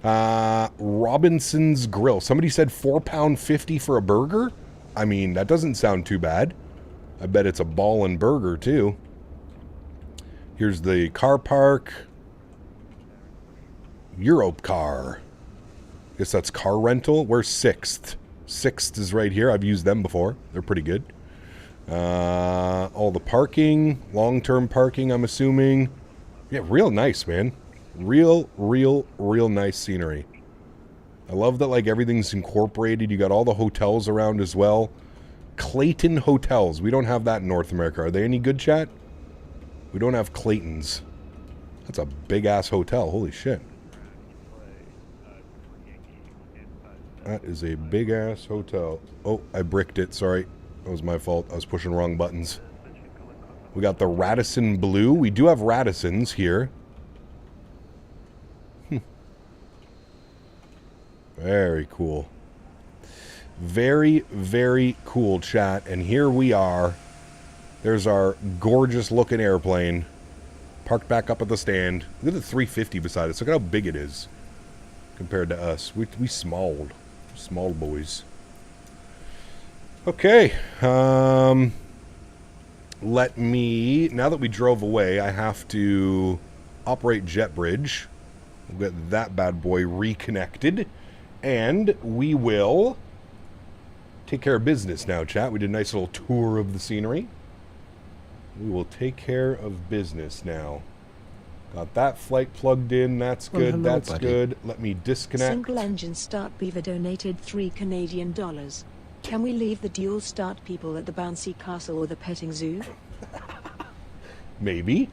Robinson's Grill. Somebody said £4.50 for a burger? I mean, that doesn't sound too bad. I bet it's a ballin' burger, too. Here's the car park. Europcar. Guess that's car rental. Where's Sixth? Sixth is right here. I've used them before. They're pretty good. All the parking. Long-term parking, I'm assuming. Yeah, real nice, man. Real nice scenery. I love that, like, everything's incorporated. You got all the hotels around as well. Clayton Hotels. We don't have that in North America. Are they any good, chat? We don't have Claytons. That's a big-ass hotel. Holy shit. That is a big-ass hotel. Oh, I bricked it. Sorry. That was my fault. I was pushing wrong buttons. We got the Radisson Blue. We do have Radissons here. Very cool. Very, very cool, chat. And here we are. There's our gorgeous looking airplane. Parked back up at the stand. Look at the 350 beside us. Look at how big it is compared to us. We small boys. Okay. Let me, now that we drove away, I have to operate jet bridge. We'll get that bad boy reconnected. And we will take care of business now, chat. We did a nice little tour of the scenery. We will take care of business now. Got that flight plugged in. That's good. Hello, that's buddy. good. Let me disconnect. Single engine start Beaver donated $3 Canadian. Can we leave the dual start people at the bouncy castle or the petting zoo? Maybe.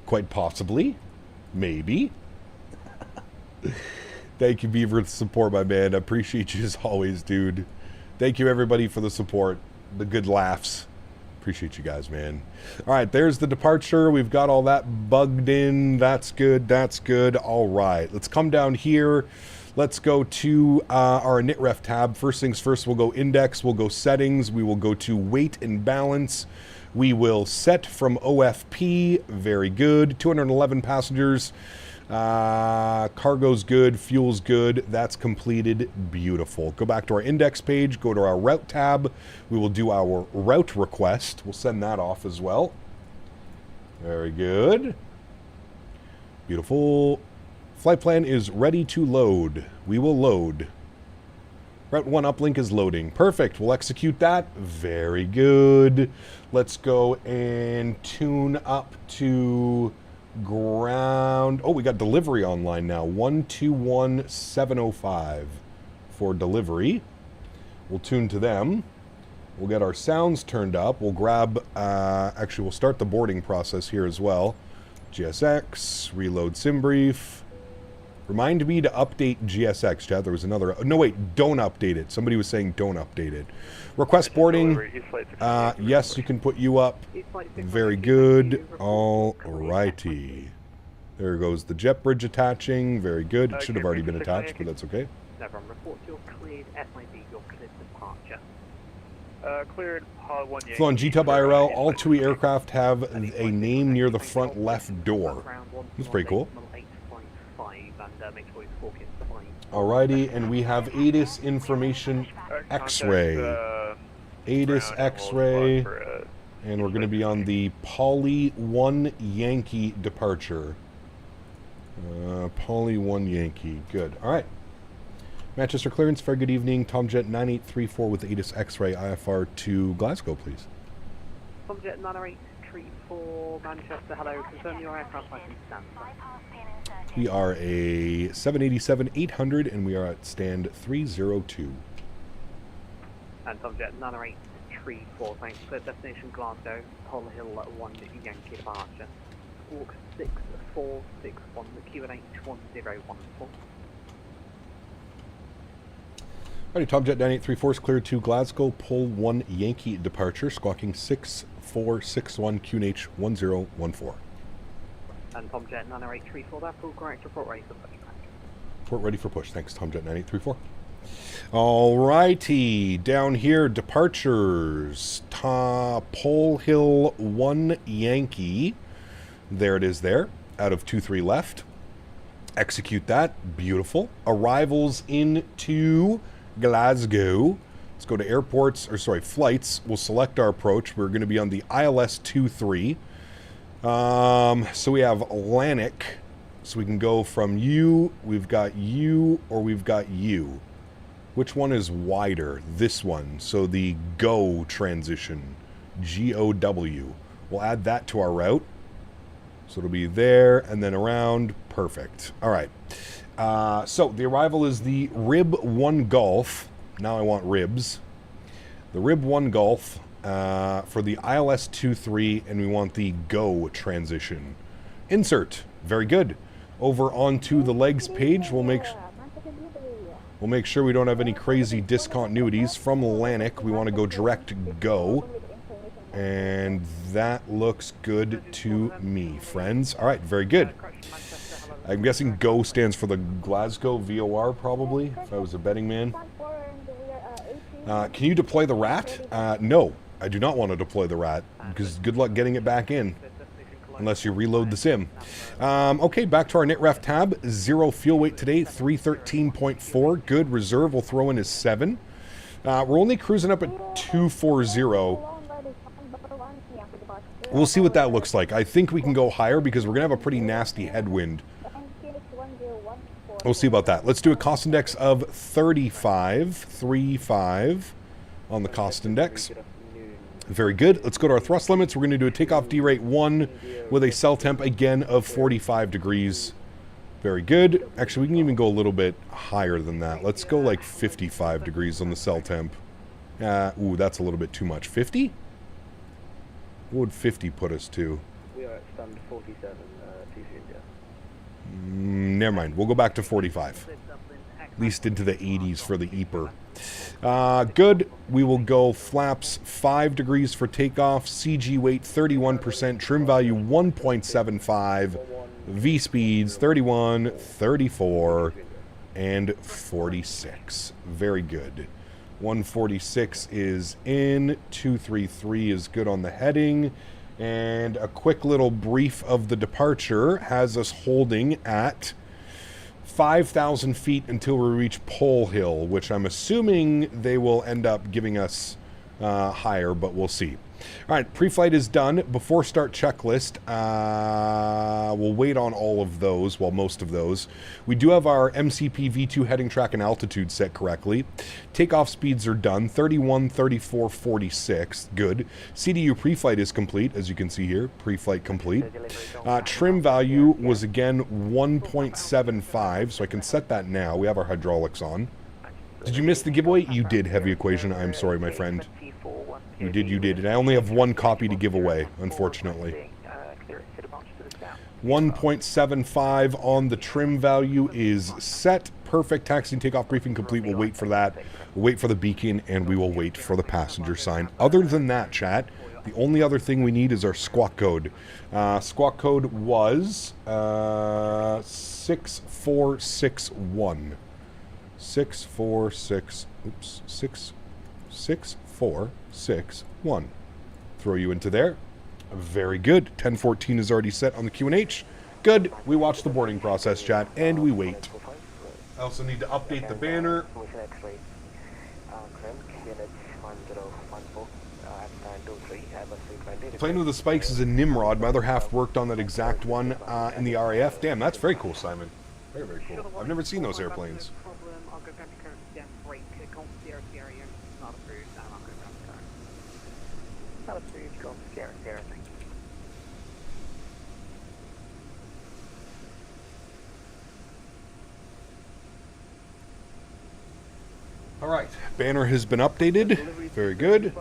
Quite possibly. Maybe. Thank you, Beaver, for the support, my man. I appreciate you as always, dude. Thank you, everybody, for the support. The good laughs. Appreciate you guys, man. All right, there's the departure. We've got all that bugged in. That's good. That's good. All right, let's come down here. Let's go to our InitRef tab. First things first, we'll go index, we'll go settings, we will go to weight and balance. We will set from OFP, very good. 211 passengers. Cargo's good, fuel's good. That's completed. Beautiful. Go back to our index page, go to our route tab. We will do our route request. We'll send that off as well. Very good. Beautiful. Flight plan is ready to load. We will load. Route 1 uplink is loading. Perfect. We'll execute that. Very good. Let's go and tune up to ground. Oh, we got delivery online now. 121705 for delivery. We'll tune to them. We'll get our sounds turned up. We'll grab, actually, we'll start the boarding process here as well. GSX, reload sim brief. Remind me to update GSX, chat. There was another... No, wait. Don't update it. Somebody was saying don't update it. Request boarding. Yes, you can put you up. Very good. All righty. There goes the jet bridge attaching. Very good. It should have already been attached, but that's okay. No problem. Report you're cleared. FIB, you're cleared departure. Cleared Hall 1 Yankee. Flew on GTUB IRL. All TUI aircraft have a name near the front left door. That's pretty cool. Alrighty, and we have ATIS information X-ray. ATIS X-ray. And we're going to be on the Poly 1 Yankee departure. Poly 1 Yankee. Good. Alright. Manchester clearance. Very good evening. Tomjet 9834 with ATIS X-ray IFR to Glasgow, please. Tomjet 9834 Manchester, hello. Confirm your aircraft license standby. We are a 787-800 and we are at stand 302. And Tomjet 9834, thanks. Clear destination Glasgow, Hull Hill 1 Yankee departure. Squawk 6461, the Q&A 1014. Alrighty, Tomjet 9834 is cleared to Glasgow, Pole 1 Yankee departure, squawking 6461 QNH 1014. And Tomjet 9834, that's all correct. Report ready for push. Report ready for push. Thanks, Tomjet 9834. Alrighty, down here, departures. Pole Hill 1 Yankee. There it is there, out of 23 left. Execute that. Beautiful. Arrivals into Glasgow. Let's go to airports, or sorry, flights. We'll select our approach. We're going to be on the ILS-23. So we have Lannick. So we can go from you, we've got you, or we've got you. Which one is wider? This one. So the GO transition. G-O-W. We'll add that to our route. So it'll be there and then around. Perfect. All right. So the arrival is the Rib 1 Golf. Now I want ribs. The Rib 1 Golf for the ILS-23, and we want the GO transition. Insert. Very good. Over onto the legs page, we'll make sure we don't have any crazy discontinuities. From Lannick, we want to go direct GO. And that looks good to me, friends. All right, very good. I'm guessing GO stands for the Glasgow VOR, probably, if I was a betting man. Can you deploy the rat? No, I do not want to deploy the rat, because good luck getting it back in, unless you reload the sim. Okay, back to our NITREF tab. 0 fuel weight today, 313.4. Good. Reserve we'll throw in is 7. We're only cruising up at 240. We'll see what that looks like. I think we can go higher because we're going to have a pretty nasty headwind. We'll see about that. Let's do a cost index of 35 on the cost index. Very good. Let's go to our thrust limits. We're going to do a takeoff D rate 1 with a cell temp again of 45 degrees. Very good. Actually, we can even go a little bit higher than that. Let's go like 55 degrees on the cell temp. Ooh, that's a little bit too much. 50? What would 50 put us to? We are at stand 47, India. Never mind. We'll go back to 45. At least into the 80s for the EPR. Good. We will go flaps 5 degrees for takeoff. CG weight 31%. Trim value 1.75. V speeds 31, 34, and 46. Very good. 146 is in. 233 is good on the heading. And a quick little brief of the departure has us holding at 5,000 feet until we reach Pole Hill, which I'm assuming they will end up giving us higher, but we'll see. All right, pre-flight is done. Before start checklist, we'll wait on all of those, well, most of those. We do have our MCP V2 heading track and altitude set correctly. Takeoff speeds are done, 31, 34, 46. Good. CDU pre-flight is complete, as you can see here. Pre-flight complete. Trim value was again 1.75, so I can set that now. We have our hydraulics on. Did you miss the giveaway? You did, Heavy Equation. I'm sorry, my friend. You did, you did. And I only have one copy to give away, unfortunately. 1.75 on the trim value is set. Perfect. Taxi and takeoff briefing complete. We'll wait for that. We'll wait for the beacon, and we will wait for the passenger sign. Other than that, chat, the only other thing we need is our squawk code. Squawk code was 6461. 6461. Throw you into there. Very good. 1014 is already set on the QNH. Good. We watch the boarding process, chat, and we wait. I also need to update the banner. Plane with the spikes is a Nimrod. My other half worked on that exact one in the RAF. Damn, that's very cool, Simon. Very, very cool. I've never seen those airplanes. All right, banner has been updated. Very good.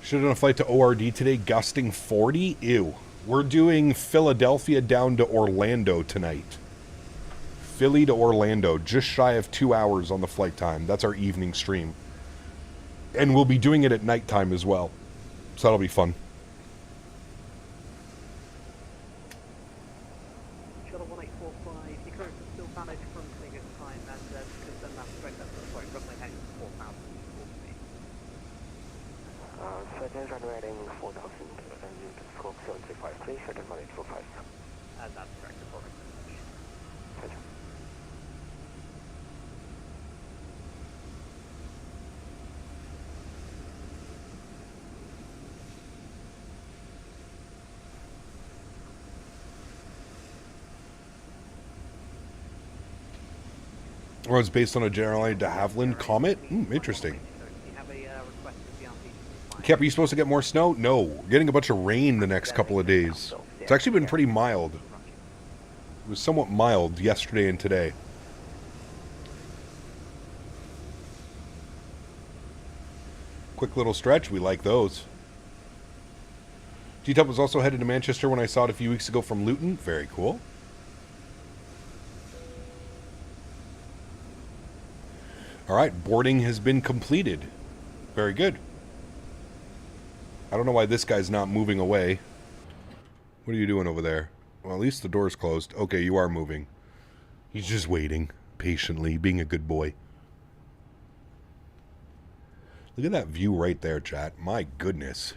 Should have done a flight to ORD today, gusting 40. Ew. We're doing Philadelphia down to Orlando tonight. Philly to Orlando, just shy of 2 hours on the flight time. That's our evening stream. And we'll be doing it at nighttime as well. So that'll be fun. Or it's based on a General de Havilland comet? Interesting. Cap, are you supposed to get more snow? No. We're getting a bunch of rain the next couple of days. It's actually been pretty mild. It was somewhat mild yesterday and today. Quick little stretch. We like those. G-Tub was also headed to Manchester when I saw it a few weeks ago from Luton. Very cool. All right, boarding has been completed. Very good. I don't know why this guy's not moving away. What are you doing over there? Well, at least the door's closed. Okay, you are moving. He's just waiting, patiently, being a good boy. Look at that view right there, chat. My goodness.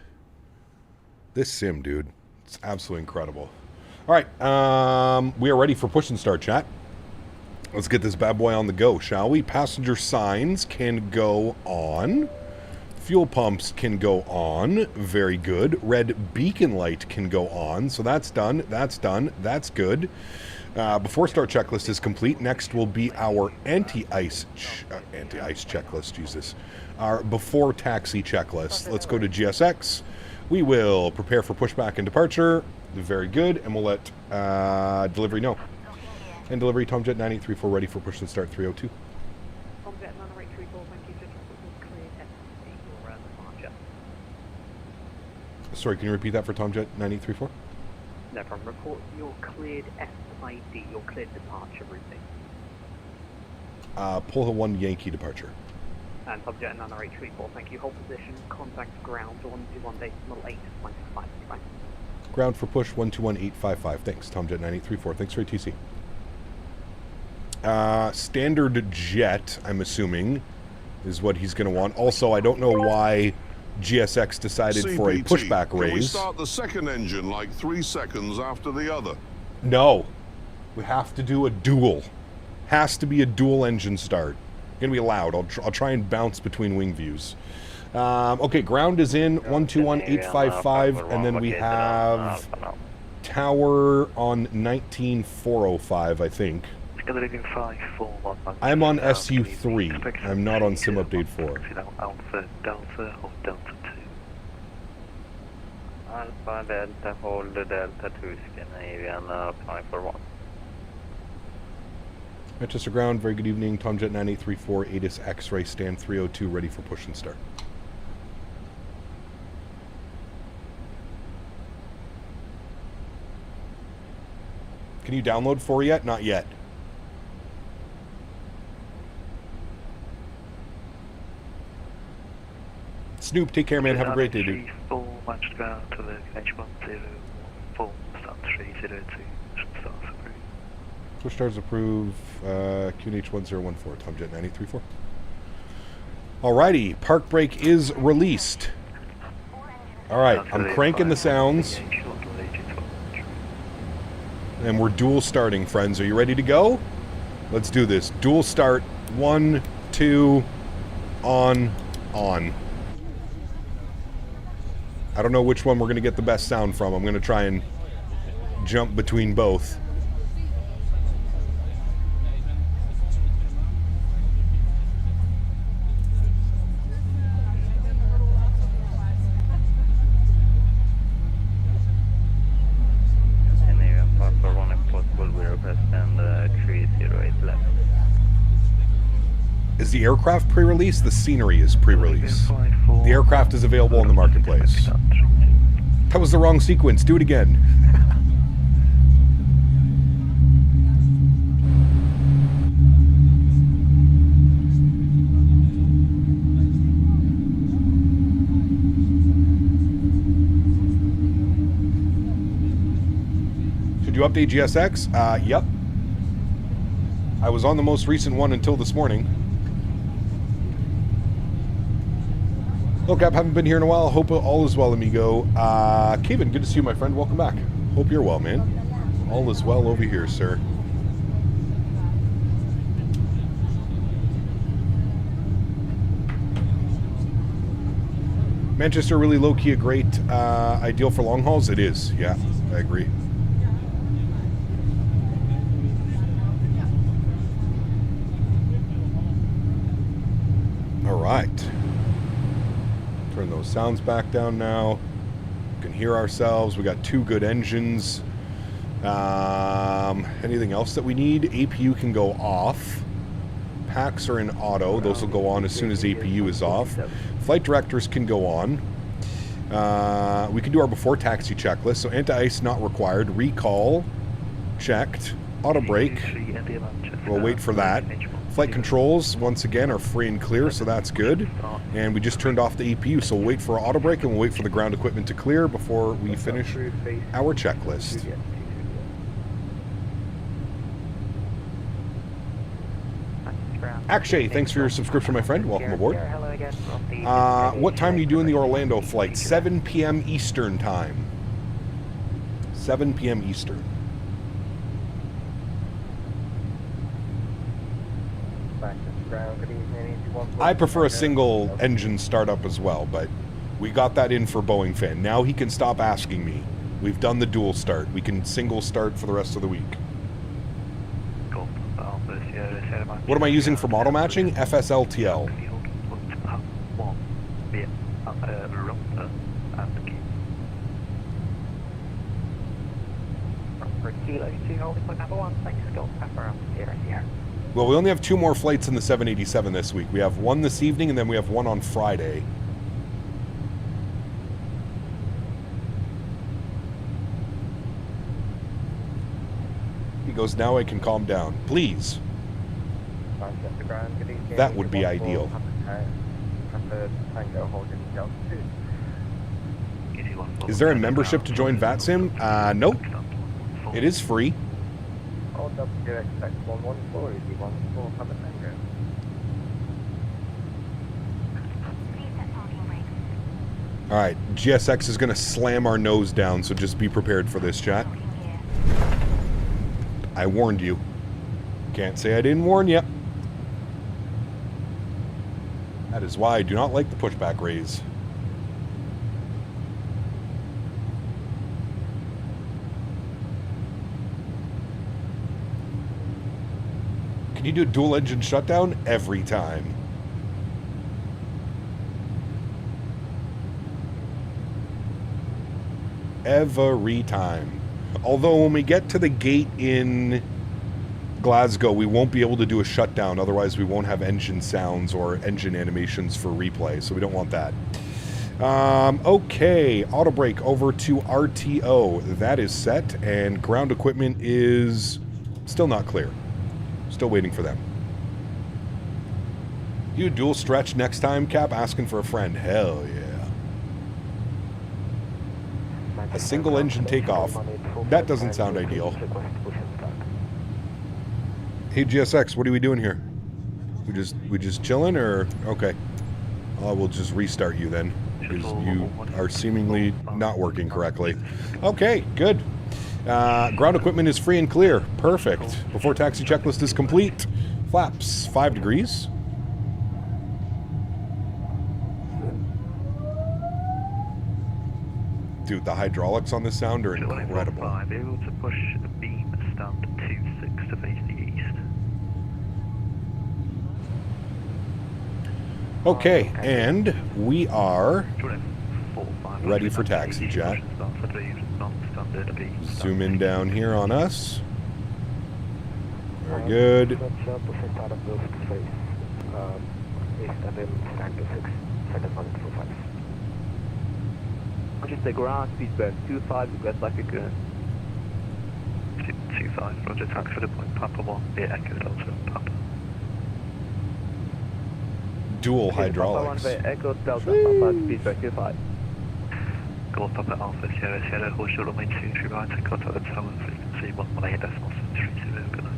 This sim, dude. It's absolutely incredible. All right, we are ready for push and start, chat. Let's get this bad boy on the go, shall we? Passenger signs can go on. Fuel pumps can go on. Very good. Red beacon light can go on. So that's done. That's done. That's good. Before start checklist is complete, next will be our anti-ice checklist. Jesus. Our before taxi checklist. Let's go to GSX. We will prepare for pushback and departure. Very good. And we'll let delivery know. And delivery, Tomjet 9834 ready for push and start 302. Tomjet 9834, thank you. Just cleared SID or departure. Sorry, can you repeat that for Tomjet 9834? No problem. Report your cleared SID, your cleared departure routing. Pull Hill 1 Yankee departure. And Tomjet 9834, thank you. Hold position, contact ground 121.855. Bye. Ground for push 121.855. Thanks, Tomjet 9834. Thanks for ATC. Standard jet, I'm assuming, is what he's going to want. Also, I don't know why GSX decided for a pushback raise. Can we start the second engine like 3 seconds after the other? No. We have to do a dual. Has to be a dual engine start. Going to be loud. I'll try and bounce between wing views. Okay, ground is in 121.855, and then we have tower on 19405, I think. I'm on SU3. I'm not on Sim Update 4. Alpha, Delta, or Delta 2. Alpha, Delta, hold the Delta 2, Scandinavian, apply for 1. Manchester ground, very good evening. Tomjet 9834, ATIS X-ray, stand 302, ready for push and start. Can you download 4 yet? Not yet. Snoop, take care, man. Have a great day, dude. Full match ground to the H1014, stand 302, starts approved. Push stars approve, QNH 1014, Tomjet 9834. Alrighty, park brake is released. Alright, I'm cranking the sounds. And we're dual starting, friends. Are you ready to go? Let's do this. Dual start. 1, 2, on. I don't know which one we're going to get the best sound from. I'm going to try and jump between both. Is the aircraft pre-release? The scenery is pre-release. The aircraft is available in the marketplace. That was the wrong sequence. Do it again. Should you update GSX? Yep. I was on the most recent one until this morning. Look, I haven't been here in a while. Hope all is well, amigo. Kevin, good to see you, my friend. Welcome back. Hope you're well, man. All is well over here, sir. Manchester, really low-key a great ideal for long hauls? It is, yeah, I agree. All right. Turn those sounds back down now. We can hear ourselves. We got 2 good engines. Anything else that we need? APU can go off. Hacks are in auto. Those will go on as soon as APU is off. Flight directors can go on. We can do our before taxi checklist. So anti-ice not required. Recall checked. Auto brake. We'll wait for that. Flight controls, once again, are free and clear, so that's good. And we just turned off the APU, so we'll wait for auto brake and we'll wait for the ground equipment to clear before we finish our checklist. Akshay, thanks for your subscription, my friend. Welcome aboard. What time are you doing the Orlando flight? 7 p.m. Eastern time. 7 p.m. Eastern. I prefer a single engine startup as well, but we got that in for Boeing fan. Now he can stop asking me. We've done the dual start. We can single start for the rest of the week. What am I using for model matching? FSLTL. Well, we only have 2 more flights in the 787 this week. We have one this evening, and then we have one on Friday. He goes, now I can calm down. Please. That would be ideal. Is there a membership to join VATSIM? Nope. It is free. Alright, GSX is going to slam our nose down, so just be prepared for this, chat. I warned you. Can't say I didn't warn you. That is why I do not like the pushback raise. Can you do a dual engine shutdown? Every time. Every time. Although when we get to the gate in Glasgow, we won't be able to do a shutdown. Otherwise, we won't have engine sounds or engine animations for replay. So we don't want that. Okay. Auto brake over to RTO. That is set. And ground equipment is still not clear. Still waiting for them. You dual stretch next time, Cap? Asking for a friend. Hell yeah. A single engine takeoff. That doesn't sound ideal. Hey GSX, what are we doing here? We just chilling, or okay? We'll just restart you then, because you are seemingly not working correctly. Okay, good. Ground equipment is free and clear. Perfect. Before taxi checklist is complete. Flaps 5 degrees. Dude, the hydraulics on this sound are incredible. Be able to push the beam stand 26 to face the east. Okay, and we are ready for taxi, chat. Zoom in down here on us. Very good. Roger, the ground speed burn 25, request like a gun. 25, Roger, thanks for the point, Papa 1, the Echo Delta, Papa. Dual hydraulics. Papa 1, Echo Delta, Papa, speed burn 25. Go Papa Alpha, Sierra, Sierra, hold your runway 23 right, and contact the tower, frequency 118.30, good night.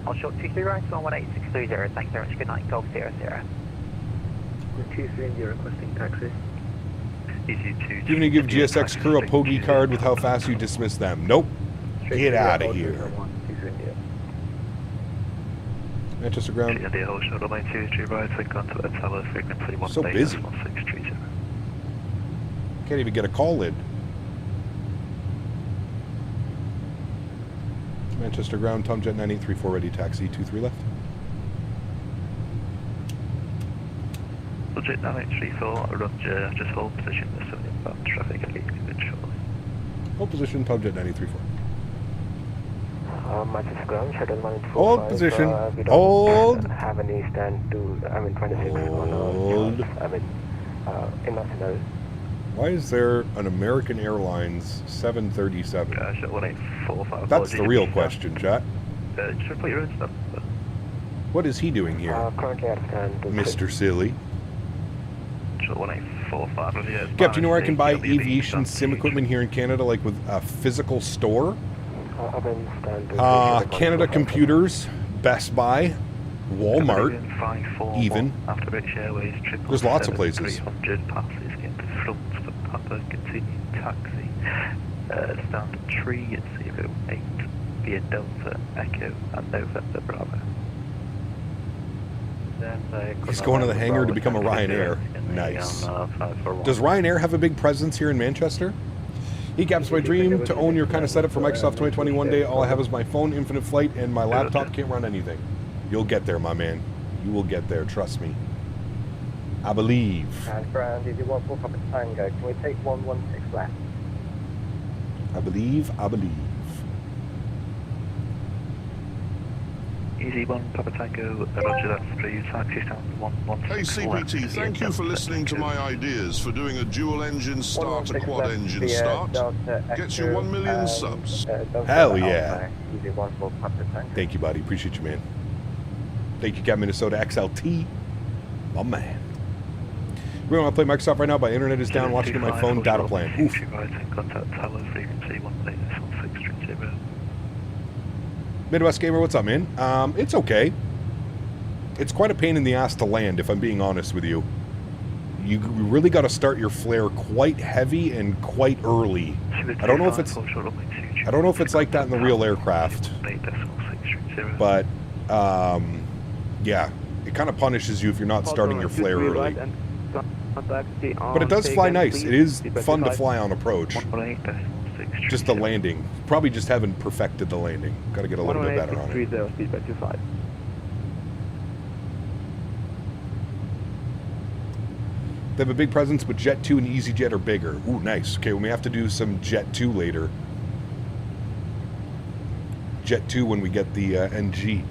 I'll short 23 right, 118.630, thanks very much, good night, Golf 00. 230, requesting taxi. You're going to give GSX crew a Pogi card with how fast you dismiss them. Nope. Get out of here. Manchester ground. So busy. Can't even get a call in. Manchester ground, Tomjet 9834 ready, taxi 23 left. Budget 9834, Roger, just hold position, there's some inbound traffic, leaving a bit shortly. Hold position, Tomjet 9834. Manchester ground, Childerz 145. Hold position. We don't Hold. have any stand to, 26 on Hold. international. Why is there an American Airlines 737? Gosh, 1845. That's the real question, chat. Just put your own stuff. What is he doing here? Currently at stand to Mr. Silly. 1845. Captain, you know where I can buy aviation sim equipment here in Canada, like with a physical store? Canada Computers, Best Buy, Walmart, even. There's lots of places. 300 passes into front for Papa, continue taxi. Stand 308 via Delta, Echo and November Bravo. He's going to the hangar to become a Ryanair. Nice. Does Ryanair have a big presence here in Manchester? Ecaps my dream to own your kind of setup for Microsoft 2021 day. All I have is my phone, infinite flight, and my laptop can't run anything. You'll get there, my man. You will get there, trust me. I believe. And ground, if you want for Papa Tango, can we take 116 left? I believe, I believe. Easy 1, Papa Tango, roger that, please, taxi stand 116. Hey CPT, thank you for listening to my ideas for doing a dual engine start, a quad engine start. Gets you 1 million subs. Hell yeah. Thank you, buddy. Appreciate you, man. Thank you, Cat Minnesota XLT. My man. We want to play Microsoft right now, but internet is down. Watching on my phone data plan. Oof. Midwest Gamer, what's up, man? It's okay. It's quite a pain in the ass to land, if I'm being honest with you. You really got to start your flare quite heavy and quite early. I don't know if it's like that in the real aircraft, but yeah, it kind of punishes you if you're not starting your flare early. But it does fly nice. It is fun to fly on approach. Just the landing. Probably just haven't perfected the landing. Got to get a little bit better on it. They have a big presence, but Jet 2 and EasyJet are bigger. Ooh, nice. Okay, we may have to do some Jet 2 later. Jet 2 when we get the NG.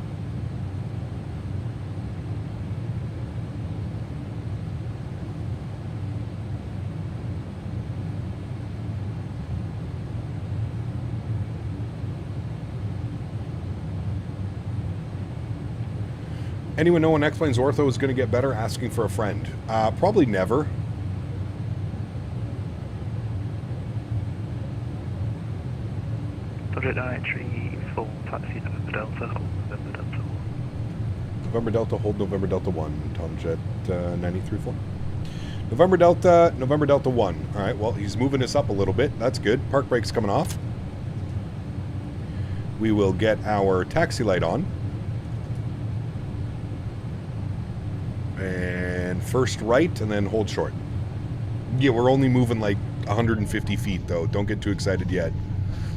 Anyone know when X-Plane's ortho is going to get better? Asking for a friend. Probably never. November Delta, hold November Delta 1. Tom Jet 934. November Delta 1. All right, well, he's moving us up a little bit. That's good. Park brake's coming off. We will get our taxi light on. And first right, and then hold short. Yeah, we're only moving like 150 feet, though. Don't get too excited yet.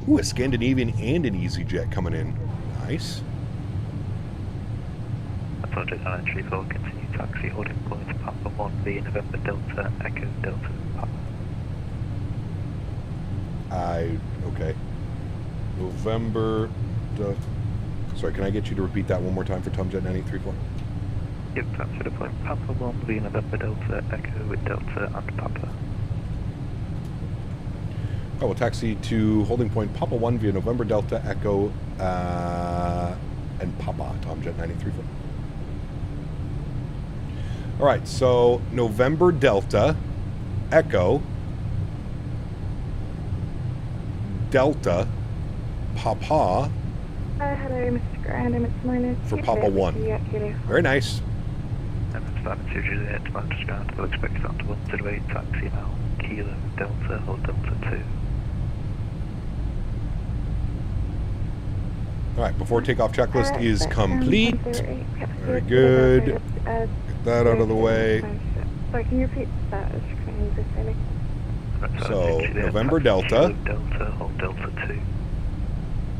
Ooh, a Scandinavian and an EasyJet coming in. Nice. Project 934, continue taxi, holding point Papa 1 via November Delta, Echo Delta, Papa. Okay. November... Sorry, can I get you to repeat that one more time for Tomjet 9834? Yep, transfer to point Papa 1 via November Delta, Echo with Delta and Papa. Oh, we'll taxi to holding point Papa 1 via November Delta, Echo, and Papa, Tomjet 9834. All right, so November Delta, Echo, Delta, Papa. Hello, Mr. Grandin, it's minus for Papa 1. Very nice. Juliet, Manchester ground, we'll expect stand to 108, taxi now, Kilo, Delta, hold Delta 2. All right, before takeoff checklist is complete. Very good. Get that out of the way. Sorry, can you repeat that? So, November Delta, hold Delta 2.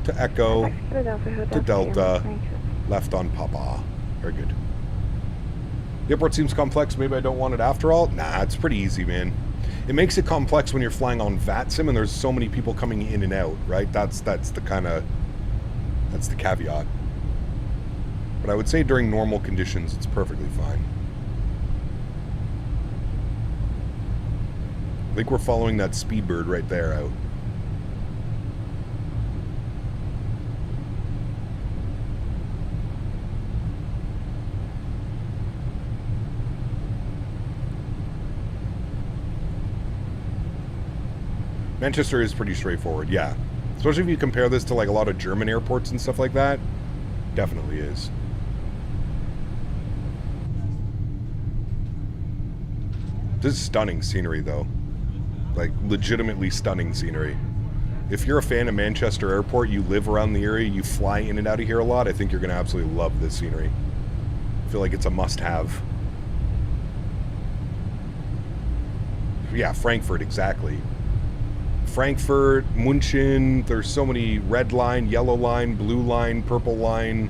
to Echo, to Delta, left on Papa. Very good. The airport seems complex. Maybe I don't want it after all. Nah, it's pretty easy, man. It makes it complex when you're flying on VATSIM and there's so many people coming in and out, right? That's the kind of That's the caveat. But I would say during normal conditions, it's perfectly fine. I think we're following that Speedbird right there out. Manchester is pretty straightforward, yeah. Especially if you compare this to like a lot of German airports and stuff like that. Definitely is. This is stunning scenery though. Like legitimately stunning scenery. If you're a fan of Manchester Airport, you live around the area, you fly in and out of here a lot, I think you're going to absolutely love this scenery. I feel like it's a must-have. Yeah, Frankfurt, exactly. Frankfurt, München, there's so many red line, yellow line, blue line, purple line.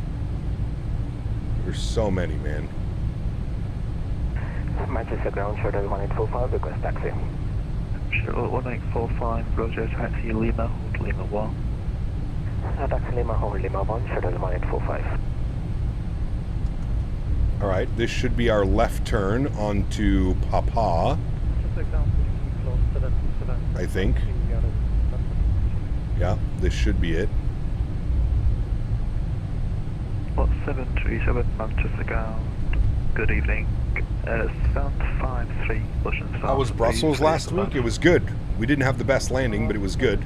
There's so many, man. Manchester ground, Childerz 1845, request taxi. Childerz 1845, Roger, taxi Lima, hold Lima 1. Taxi Lima, hold Lima 1, Childerz 1845. Alright, this should be our left turn onto Papa. I think. Yeah, this should be it. What 737 Manchester ground. Good evening. 753 Russian. How was Brussels last week? It was good. We didn't have the best landing, but it was good.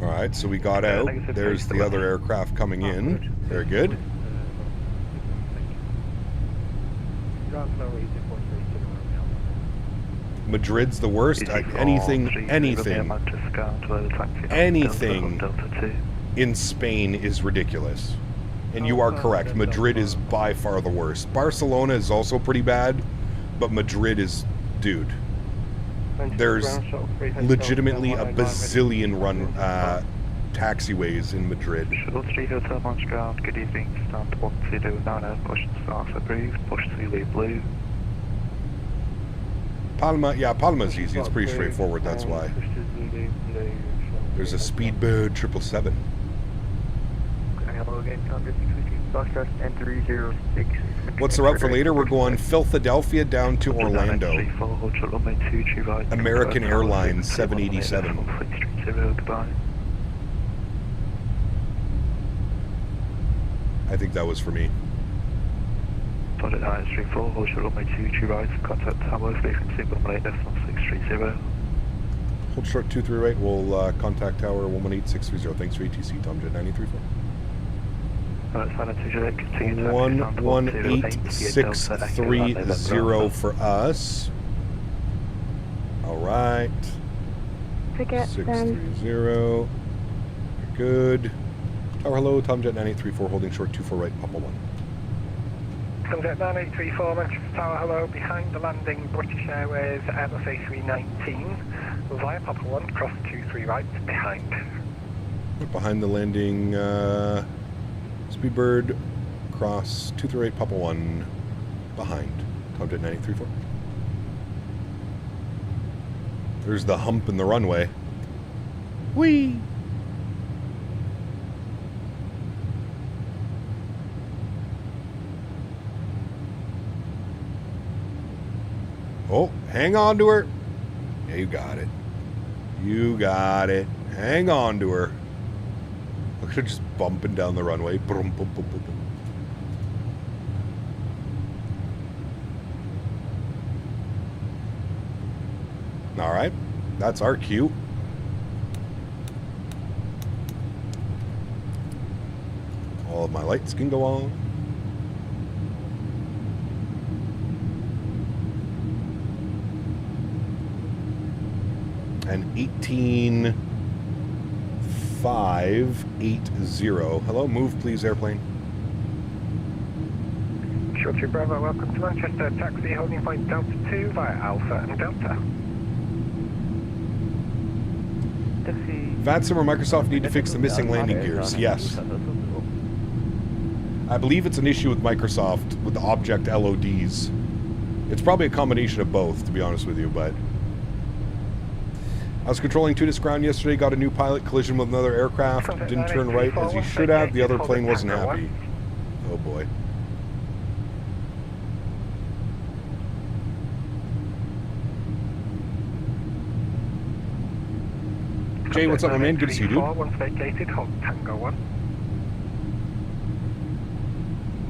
Alright, so we got out. There's the other aircraft coming in. Very good. Madrid's the worst. Anything in Spain is ridiculous. And you are correct. Madrid is by far the worst. Barcelona is also pretty bad, but Madrid is, dude. There's legitimately a bazillion run taxiways in Madrid. Shuttle 3 Hotel Launch Ground, good evening, stand 1090, push start approved, push Zulu Blue. Palma, yeah, Palma's easy, it's pretty straightforward, that's why. There's a Speedbird 777. What's the route for later? We're going Philadelphia down to Orlando. American Airlines 787. I think that was for me. Hold short 238, we'll contact tower 118-630. Thanks for ATC, Tomjet 934. 118-630 for us. Alright. 630. Good. Tower hello, Tomjet 9834, holding short 24 right, Papa 1. Tomjet 9834, Manchester Tower hello, behind the landing, British Airways, Airbus A319, via Papa 1, cross 23 right, behind. Behind the landing, Speedbird, cross 238 Papa 1, behind, Tomjet 9834. There's the hump in the runway. Whee! Oh, hang on to her. Yeah, you got it. You got it. Hang on to her. Look at her just bumping down the runway. Boom, boom, boom, boom, boom. All right. That's our cue. All of my lights can go on. And 18580. Hello, move please, airplane. Short 2 Bravo, welcome to Manchester. Taxi holding point Delta 2 via Alpha and Delta. VATSIM or Microsoft need to fix the missing landing gears. Yes. I believe it's an issue with Microsoft with the object LODs. It's probably a combination of both, to be honest with you, but... I was controlling Tunis ground yesterday, got a new pilot, collision with another aircraft, didn't turn right as he should have, the other plane wasn't happy. Oh boy. Jay, what's up, my man? Good to see you, dude. Once vacated, hold Tango 1.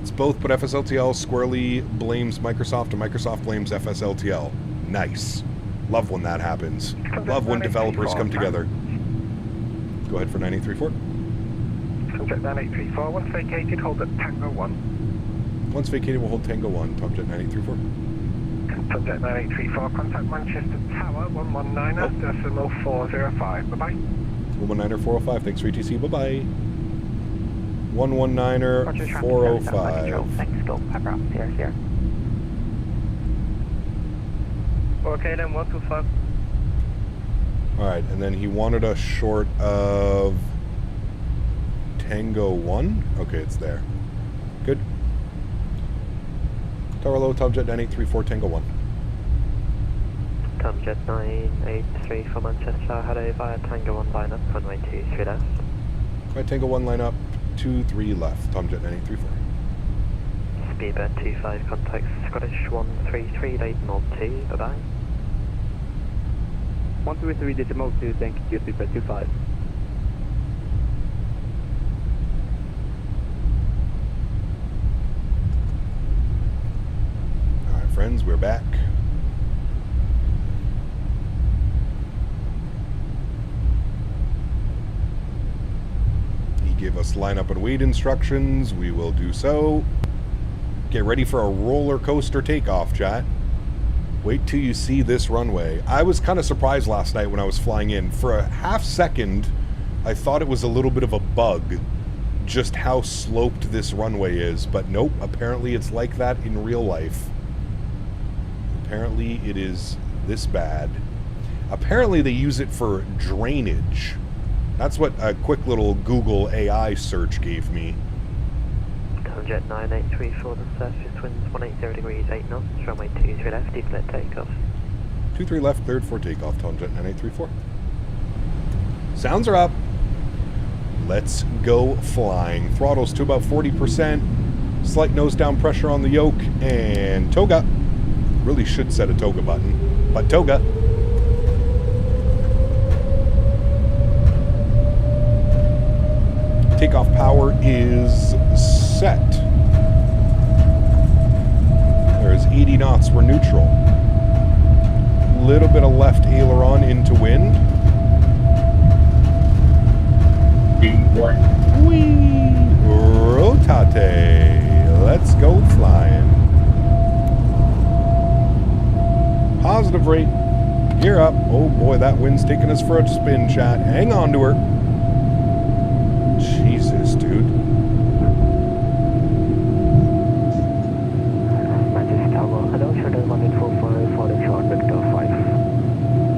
It's both, but FSLTL squarely blames Microsoft and Microsoft blames FSLTL. Nice. Love when that happens. Love when developers come together. Go ahead for 9834. Tomjet 9834, once vacated, hold at Tango 1. Once vacated, we'll hold Tango 1. Tomjet 9834. Tomjet 9834, contact Manchester Tower 119er.405. Bye-bye. 119er405, thanks for ETC, bye-bye. 119er405. Thanks, go. Pepper up, here. Okay, then 125. Alright, and then he wanted us short of Tango 1? Okay, it's there. Good. Tower low, Tomjet 9834, Tango 1. Tomjet 983 for Manchester, hello via Tango 1 line up, runway 23 left. Right, Tango 1 line up, 23 left, Tomjet 9834. Speedbird 25, contact Scottish 133, Leighton 2, bye-bye. 133.2, thank you, Speedbird 25. Alright, friends, we're back. He gave us lineup and wait instructions. We will do so. Get ready for a roller coaster takeoff, chat. Wait till you see this runway. I was kind of surprised last night when I was flying in. For a half second, I thought it was a little bit of a bug, just how sloped this runway is. But nope, apparently it's like that in real life. Apparently it is this bad. Apparently they use it for drainage. That's what a quick little Google AI search gave me. Tomjet 9834, the surface winds 180 degrees, 8 knots, runway 23 left, declare takeoff. 23 left, cleared for takeoff, Tomjet 9834. Sounds are up. Let's go flying. Throttles to about 40%. Slight nose down pressure on the yoke, and toga. Really should set a toga button, but toga. Takeoff power is set. There's 80 knots, we're neutral. Little bit of left aileron into wind. Whee! Rotate. Let's go flying. Positive rate. Gear up. Oh boy, that wind's taking us for a spin, chat. Hang on to her. Jesus, dude. Manchester Tower, hello, Childerz 1845, for the short Victor 5.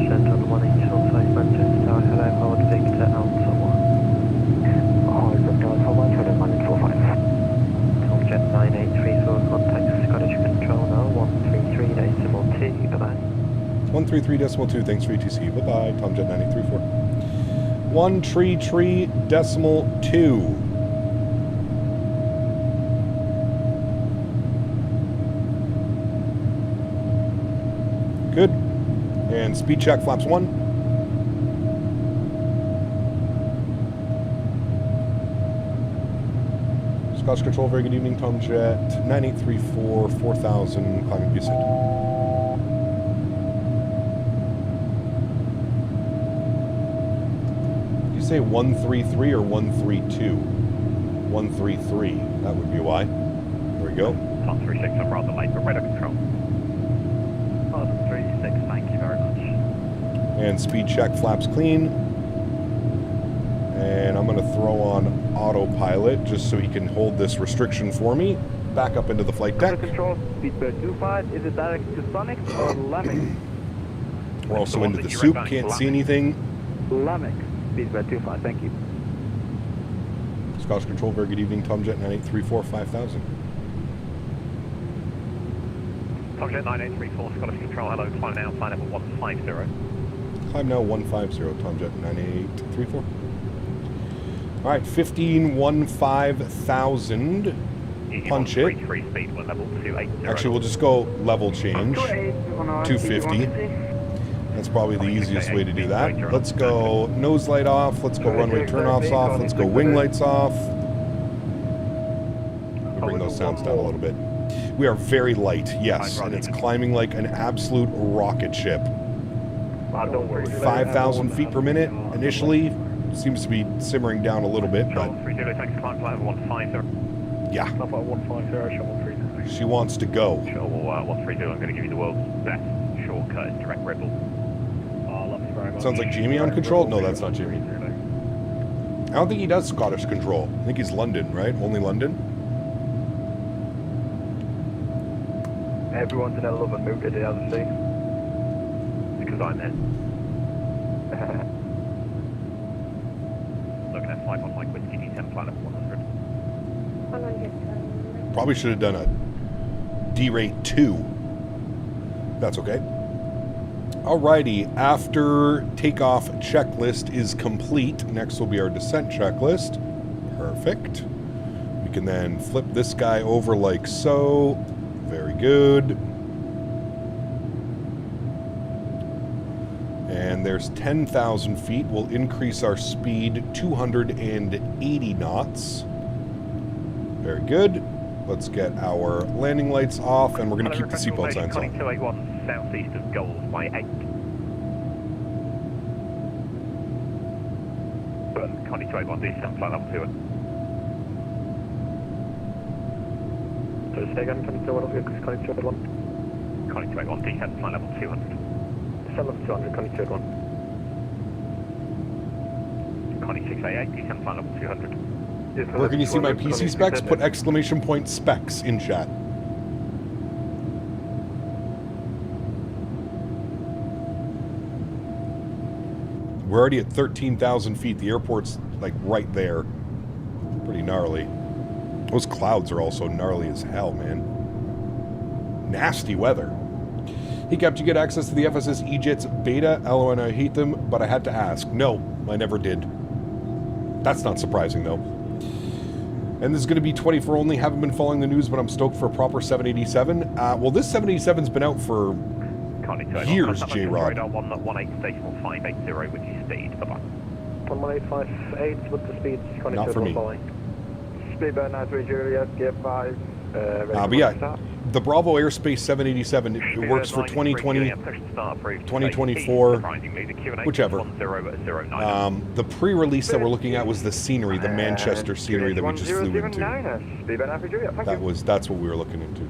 Childerz 1845, Manchester Tower, hello, hold Victor Alpha 1. Hold Victor Alpha 1, Childerz 1845. Tomjet 9834, contact Scottish Control now, 133.2, bye-bye. 133.2, thanks for ETC. Bye-bye, Tomjet 9834. 133.2. Good. And speed check, flaps 1. Scottish Control, very good evening, Tomjet 9834, 4000, climbing Busset. Say 133 or 132? 133. That would be why. There we go. 136, I'm rather late, but radar control. 136, thank you very much. And speed check, flaps clean. And I'm going to throw on autopilot just so he can hold this restriction for me. Back up into the flight deck. Control, Speedbird 25, is it direct to Sonic or Lamic? We're also into the soup, can't see anything. Lamic. Speedbird 25, thank you. Scottish Control, very good evening, Tomjet 9834, 5000. Tomjet 9834, Scottish Control, hello, climb now, flight level 150. Climb now 150, Tomjet 9834. All right, 15,000. Punch it. Speed, level 280. Actually, we'll just go level change. 250. That's probably the easiest way to do that. Let's go nose light off. Let's go runway turnoffs off. Let's go wing lights off. Bring those sounds down a little bit. We are very light, yes, and it's climbing like an absolute rocket ship. 5,000 feet per minute initially. Seems to be simmering down a little bit, but yeah. She wants to go. 130, I'm going to give you the world's best shortcut, direct rebel. Sounds like Jamie on control? No, that's not Jamie. I don't think he does Scottish control. I think he's London, right? Only London? Everyone's in a love and mood today, hasn't she? Because I'm in. Looking at 5 on Mike Whiskey D10 flight level 100. Probably should have done a D-rate 2. That's okay. Alrighty, after takeoff checklist is complete, next will be our descent checklist. Perfect. We can then flip this guy over like so. Very good. And there's 10,000 feet. We'll increase our speed 280 knots. Very good. Let's get our landing lights off, and we're going to keep the seatbelt signs on. 281 southeast of Gold by 8. Connie 281 descent flight level 2. So say again, Connie 281, Connie 281. Connie 281 descent flight level 200. Descent level 200, Connie 281. Connie 688 descent flight level 200. Where can you see my PC specs? Put exclamation point specs in chat. We're already at 13,000 feet. The airport's like right there. Pretty gnarly. Those clouds are also gnarly as hell, man. Nasty weather. Hey, Cap, did you get access to the FSS EJets beta? LON, I hate them, but I had to ask. No, I never did. That's not surprising, though. And this is going to be 24 only. Haven't been following the news, but I'm stoked for a proper 787. Well, this 787's been out for years, J-Rod. 118.580 with your speed. Bye-bye. 11858 with the speed. Not for me. Speed burn 93 Juliet, gear 5. But yeah, the BravoAirspace 787, it works for 2020, 2024, whichever. The pre-release that we're looking at was the scenery, the Manchester scenery that we just flew into. That's what we were looking into.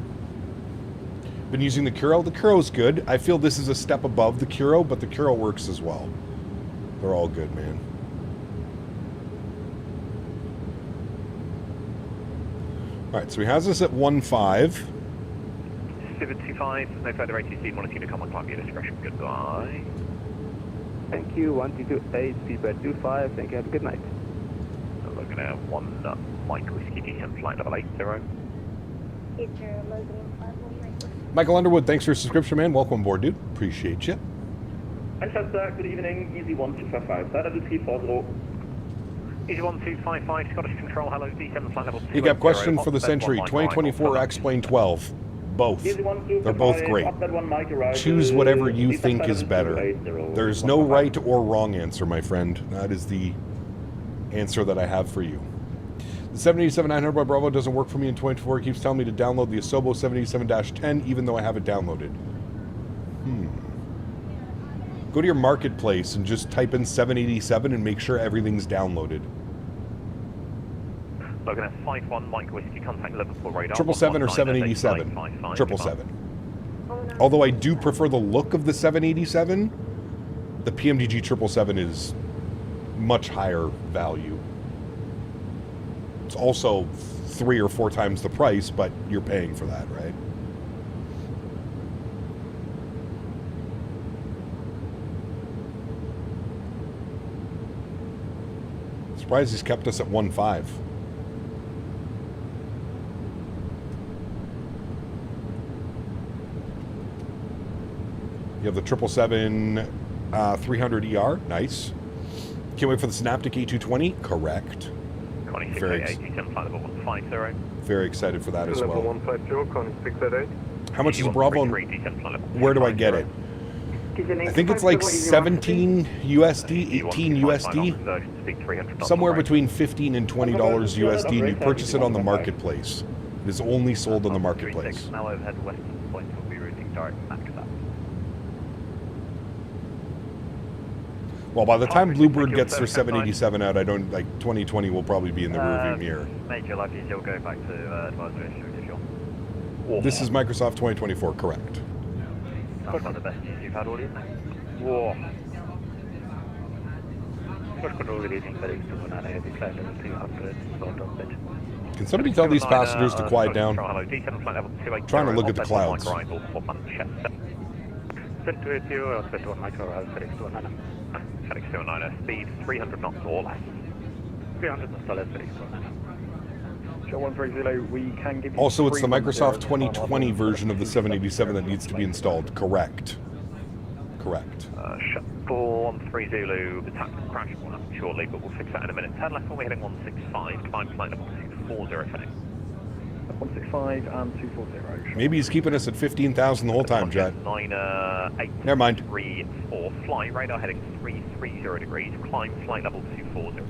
Been using the Kuro. The Kuro's good. I feel this is a step above the Kuro, but the Kuro works as well. They're all good, man. Alright, so he has us at 1.5. 725, no further ATC, want to keep the common climb, your discretion, goodbye. Thank you, 1228, speedbird 25, thank you, have a good night. Looking at 1 Mike Whiskey D10 flight level 80. Michael Underwood, thanks for your subscription, man. Welcome aboard, dude. Appreciate you. Manchester, good evening, Easy 1255, that is 340. Easy 1255, Scottish Control, hello, D7 flight level 2. You got a question for the Century, 2024 X-Plane 12. Both. They're both great. Choose whatever you think is better. There's no right or wrong answer, my friend. That is the answer that I have for you. The 787-900 by Bravo doesn't work for me in 2024. It keeps telling me to download the Asobo 787-10 even though I have it downloaded. Go to your marketplace and just type in 787 and make sure everything's downloaded. Looking at 5-1, Mike Whiskey, contact Liverpool radar. 777 or 787? 777. Although I do prefer the look of the 787, the PMDG 777 is much higher value. It's also 3 or 4 times the price, but you're paying for that, right? Surprised he's kept us at 1.5. You have the 777-300ER. Nice. Can't wait for the Synaptic A220. Correct. Connie 688, descent flight level 150. Very excited for that as Level well. 150, Connie 688. How much is a Bravo? Where do I get it? I think it's like 17 USD, 18 USD, somewhere between $15 and $20 USD, and you purchase it on the marketplace. It is only sold on the marketplace. Now overhead western point will be routing direct back to that. Well, by the time Bluebird gets their 787 out, I don't like 2020 will probably be in the rearview mirror. Major lucky, you'll go back to advisory issue if you're. This is Microsoft 2024, correct? That's not the best news you've had all evening. Whoa. Can somebody tell these passengers to quiet down? Hello, D7 flight level 280. Trying to look at the clouds. Felix 209, speed 300 knots or less. 300 knots or less, Felix 209. Show 130, we can give you. Also, it's the Microsoft 2020 version of the 787 that needs to be installed. Correct. Correct. Shuttle 13 Zulu, the tactical crash will happen shortly, but we'll fix that in a minute. 10 left when we're heading 165, climb flight level 240, Fenix. 165 and 240. Maybe he's keeping us at 15,000 the whole time, Jet. 9, 8, Never mind. 3, 4, fly, radar heading 330 degrees, climb flight level 240.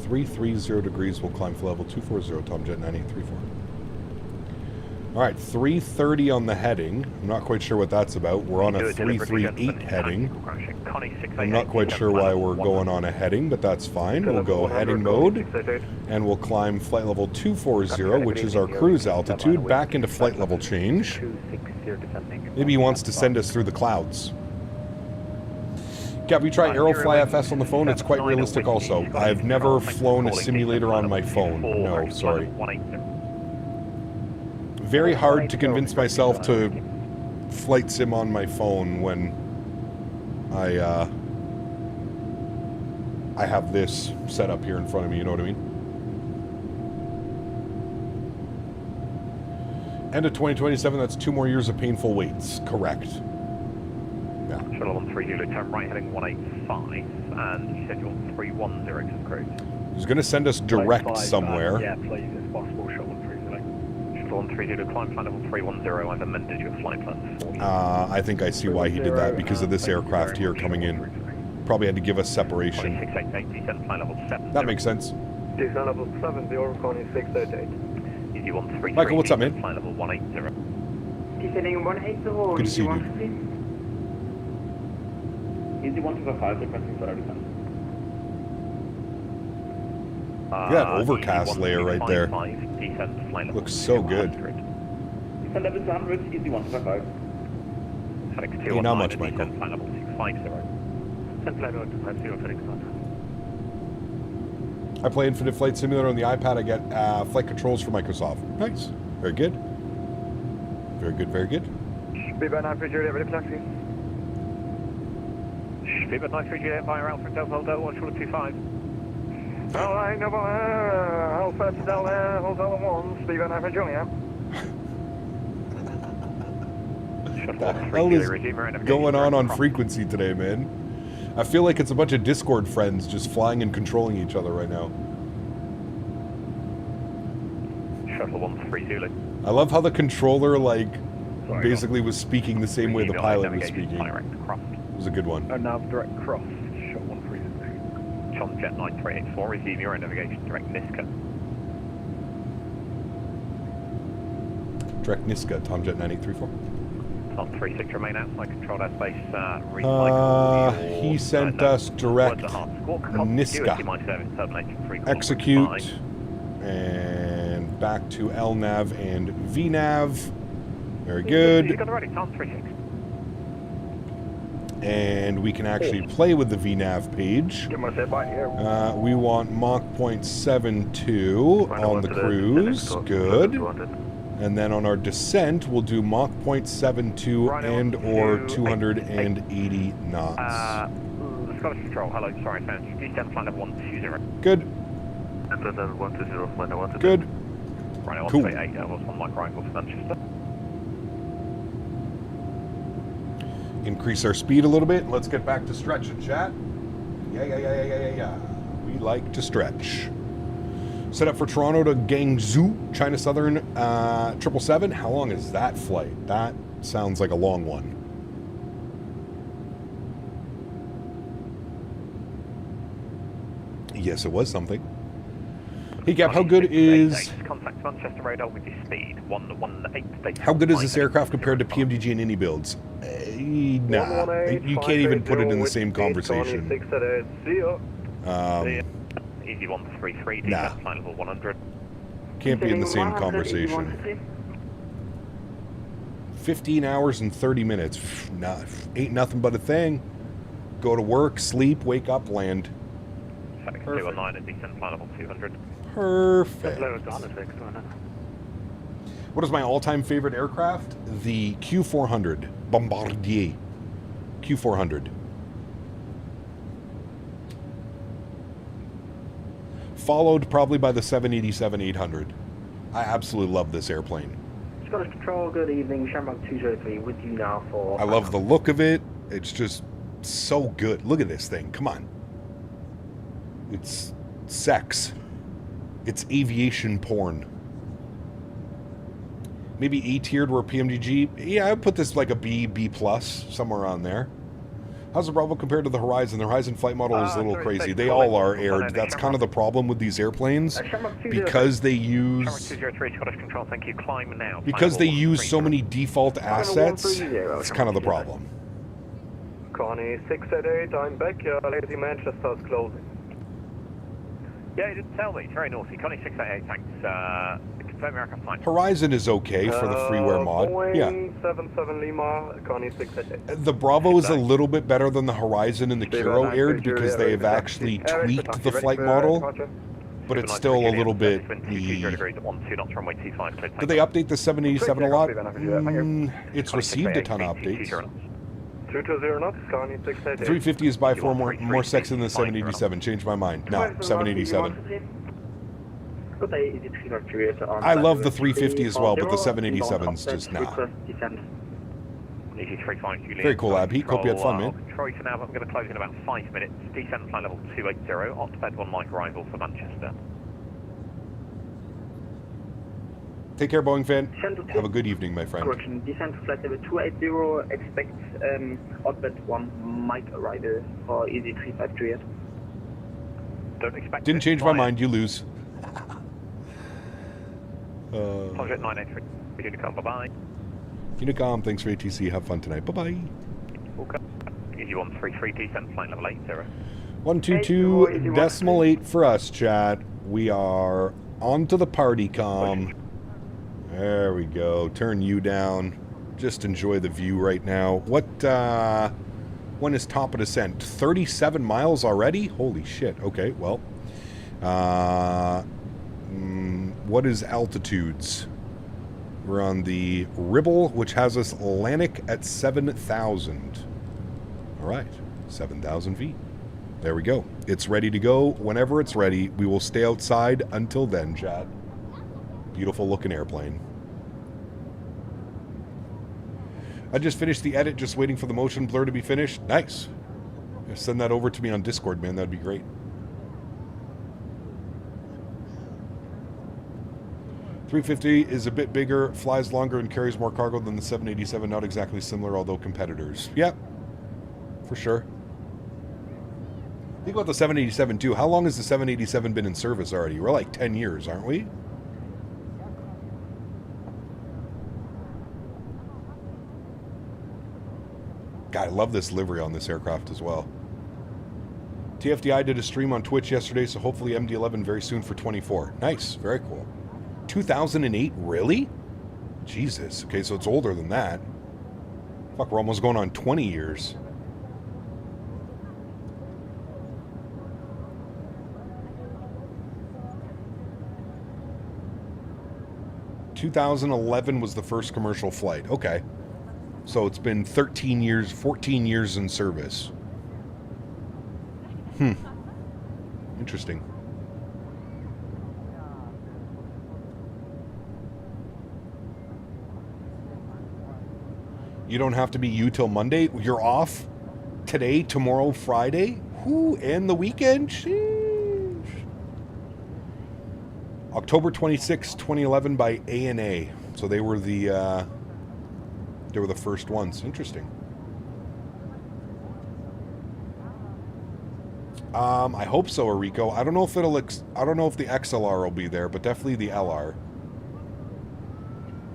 330 degrees, we'll climb for level 240, Tomjet 9834. All right, 330 on the heading. I'm not quite sure what that's about. We're on a 338 heading. I'm not quite sure why we're going on a heading, but that's fine. We'll go heading mode, and we'll climb flight level 240, which is our cruise altitude, back into flight level change. Maybe he wants to send us through the clouds. Have you tried Aerofly FS on the phone? It's quite realistic also. I've never flown a simulator on my phone. No, sorry. Very hard to convince myself to flight sim on my phone when I have this set up here in front of me, you know what I mean? End of 2027, that's 2 more years of painful waits. Correct. Yeah. Shuttle 13 Zulu, turn right heading 185, and you said you're 310 to the cruise. He's going to send us direct somewhere. Yeah, please, if possible, Shuttle 13 Zulu. Shuttle 13 Zulu, climb flight level 310, I've amended your flight plan for you. I think I see why he did that, because of this aircraft here coming in. Probably had to give us separation. 688, descent flight level 7. That makes sense. Descent level 70, Connie 688. You want 3 Michael, what's up, man? Flight level 180. Descending 180. Good to see you, dude. Easy 125, requesting for descent. Look at that overcast layer right there. Looks so good. Descent level 200, easy 125. Hey, not much, Michael. Flight level 250. Descent flight level 250, Felix 1. I play Infinite Flight Simulator on the iPad. I get flight controls for Microsoft. Nice. Very good. Very good, very good. Speedbird 93 Juliet, ready for taxi. Speedbird 93 Juliet via Alpha Delta Delta 125. Alright, no problem. Alpha Delta Hotel 1, Speedbird 93 Juliet. What the hell is going on frequency today, man? I feel like it's a bunch of Discord friends just flying and controlling each other right now. Shuttle 13 Zulu. I love how the controller, like, basically was speaking the same way the pilot was speaking. It was a good one. Oh, nav direct cross, shot 130. John Jet 9384, resume your navigation direct Niska. Direct Niska, Tomjet 9834. On 36, remain outside controlled airspace. He sent us direct Niska. Execute. And back to LNAV and VNAV. Very good. And we can actually play with the VNAV page. We want Mach 0.72 on the cruise. Good. And then on our descent, we'll do Mach 0.72 and or 280 knots. Scottish Control, hello, sorry, fans. Descent flight level 120. Good. Good. Right, Cool. 138, that was on my right for Manchester. increase our speed a little bit. Let's get back to stretching, chat. Yeah. We like to stretch. Set up for Toronto to Guangzhou, China Southern 777. How long is that flight? That sounds like a long one. Yes, it was something. Hey, Gap, how good is... Contact Manchester Road with your speed, 118. How good is this aircraft compared to PMDG and iniBuilds? Nah, you can't even put it in the same conversation. Easy 133, nah. flight level 100. Can't be in the same conversation. 15 hours and 30 minutes. Nah, ain't nothing but a thing. Go to work, sleep, wake up, land. 219 and descent flight level 200. Perfect. What is my all-time favorite aircraft? The Q400 Bombardier. Q400. Followed probably by the 787-800. I absolutely love this airplane. Scottish Patrol, good evening. Shamrock 203 with you now for... I love the look of it. It's just so good. Look at this thing. Come on. It's sex. It's aviation porn. Maybe A-tiered where PMDG. Yeah, I would put this like a B, B+, somewhere on there. How's the Bravo compared to the Horizon? The Horizon flight model is a little crazy. They all are aired. That's kind of the problem with these airplanes. Because they use... Because they use so many default assets, it's kind of the problem. Connie 688, I'm back. Lazy Manchester's closing. Yeah, you didn't tell me. It's very naughty. Connie 688, thanks. Confirm your aircraft fine. Horizon is okay for the freeware mod. Boeing Yeah. 77 Lima, Connie 688. The Bravo is a little bit better than the Horizon and the Kiro aired because they have actually tweaked the flight model, but it's still a little bit... Did they update the 787 a lot? It's received a ton of updates. 220 knots, Connie 688. 350 is by far more sexy than the 787. Changed my mind. No, 787. I love the 350 as well, but the 787's just not. Very cool, Abhi. Hope you had fun, man. Control for now, but I'm going to close in about 5 minutes. Descent flight level 280, Octoped 1 Mike arrival for Manchester. Take care, Boeing fan. Have a good evening, my friend. Correction, descent to flight level 280, expect Octoped 1 Mike arrival for EZ353. Don't expect Didn't change my mind, you lose. Project 983, Unicom, bye-bye. Unicom, thanks for ATC. Have fun tonight. Bye-bye. Okay. Easy 133, descent flight level 80. 122.8 for us, chat. We are on to the party com. There we go. Turn you down. Just enjoy the view right now. What, when is top of descent? 37 miles already? Holy shit. Okay, well. What is altitudes? We're on the Ribble, which has us Atlantic at 7,000. All right, 7,000 feet. There we go. It's ready to go whenever it's ready. We will stay outside until then, chat. Beautiful looking airplane. I just finished the edit, just waiting for the motion blur to be finished. Nice. Send that over to me on Discord, man. That'd be great. .350 is a bit bigger, flies longer, and carries more cargo than the 787. Not exactly similar, although competitors. Yep, for sure. Think about the 787 too. How long has the 787 been in service already? We're like 10 years, aren't we? God, I love this livery on this aircraft as well. TFDI did a stream on Twitch yesterday, so hopefully MD-11 very soon for 24. Nice, very cool. 2008, really? Jesus. Okay, so it's older than that. Fuck, we're almost going on 20 years. ...2011 was the first commercial flight. Okay. So it's been 13 years, 14 years in service. Interesting. You don't have to be you till Monday. You're off today, tomorrow, Friday. Whoo, and the weekend. Sheesh. October 26, 2011 by ANA. So they were the first ones. Interesting. I hope so, Arico. I don't know if the XLR will be there, but definitely the LR.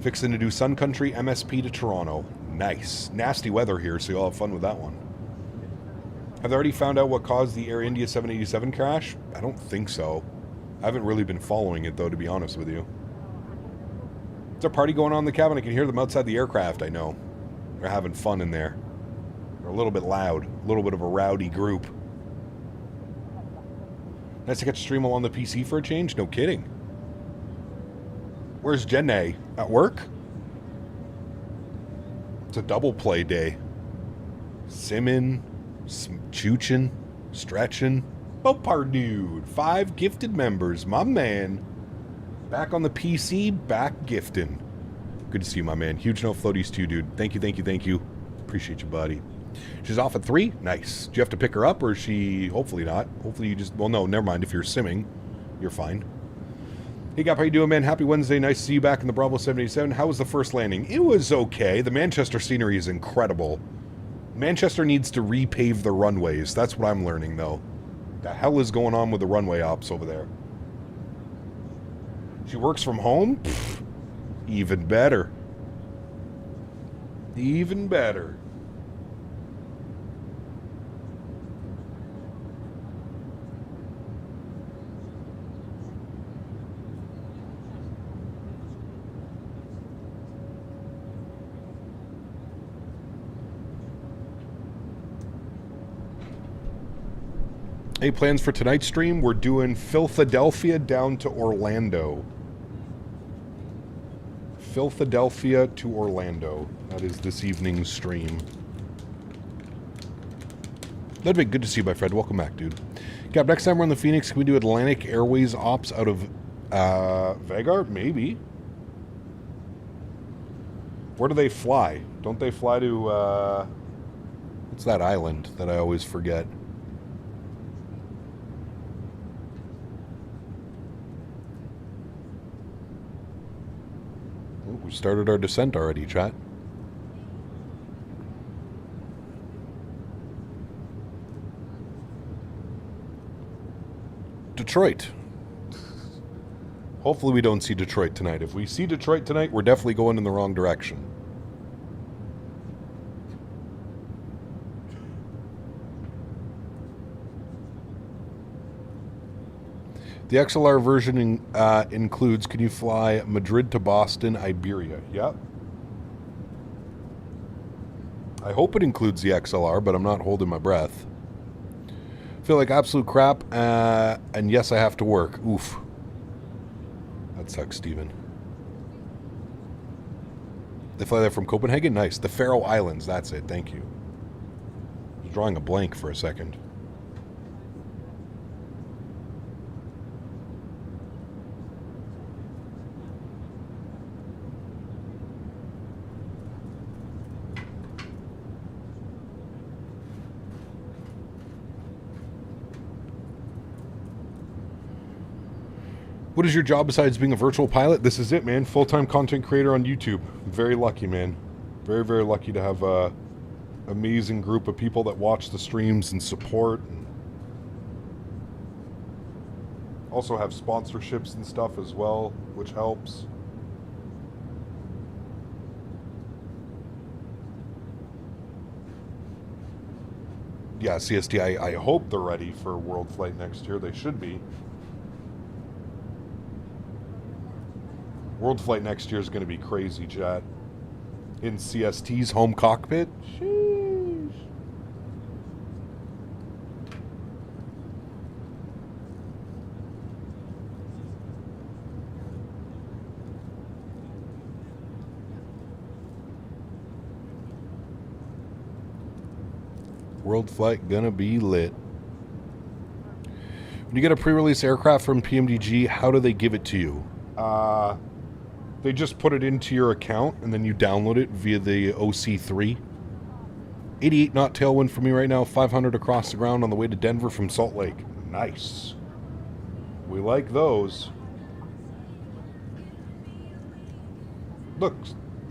Fixing to do Sun Country MSP to Toronto. Nice. Nasty weather here, so you'll have fun with that one. Have they already found out what caused the Air India 787 crash? I don't think so. I haven't really been following it, though, to be honest with you. There's a party going on in the cabin. I can hear them outside the aircraft, I know. They're having fun in there. They're a little bit loud. A little bit of a rowdy group. Nice to get to stream along the PC for a change? No kidding. Where's Jenna? At work? It's a double play day. Simming, choochin', stretching. Bopar dude. 5 gifted members. My man. Back on the PC, back gifting. Good to see you, my man. Huge no floaties too, dude. Thank you, thank you, thank you. Appreciate you, buddy. She's off at 3? Nice. Do you have to pick her up, or is she... Hopefully not. Hopefully you just... Well, no, never mind. If you're simming, you're fine. Hey, Gap, how you doing, man? Happy Wednesday. Nice to see you back in the Bravo 787. How was the first landing? It was okay. The Manchester scenery is incredible. Manchester needs to repave the runways. That's what I'm learning, though. The hell is going on with the runway ops over there? She works from home? Pfft, even better. Even better. Hey, plans for tonight's stream? We're doing Philadelphia down to Orlando. Philadelphia to Orlando. That is this evening's stream. That'd be good to see you, my friend. Welcome back, dude. Cap, next time we're on the Phoenix, can we do Atlantic Airways ops out of Vagar? Maybe. Where do they fly? Don't they fly to, what's that island that I always forget? We started our descent already, chat. Detroit. Hopefully we don't see Detroit tonight. If we see Detroit tonight, we're definitely going in the wrong direction. The XLR version includes, can you fly Madrid to Boston, Iberia? Yep. I hope it includes the XLR, but I'm not holding my breath. Feel like absolute crap, and yes, I have to work. Oof. That sucks, Steven. They fly that from Copenhagen? Nice. The Faroe Islands, that's it. Thank you. I was drawing a blank for a second. What is your job besides being a virtual pilot? This is it, man. Full-time content creator on YouTube. Very lucky, man. Very, very lucky to have a amazing group of people that watch the streams and support. And also have sponsorships and stuff as well, which helps. Yeah, CST, I hope they're ready for World Flight next year. They should be. World Flight next year is going to be crazy, chat. In CST's home cockpit. Sheesh. World Flight gonna be lit. When you get a pre-release aircraft from PMDG, how do they give it to you? They just put it into your account, and then you download it via the OC3. 88 knot tailwind for me right now, 500 across the ground on the way to Denver from Salt Lake. Nice. We like those. Look,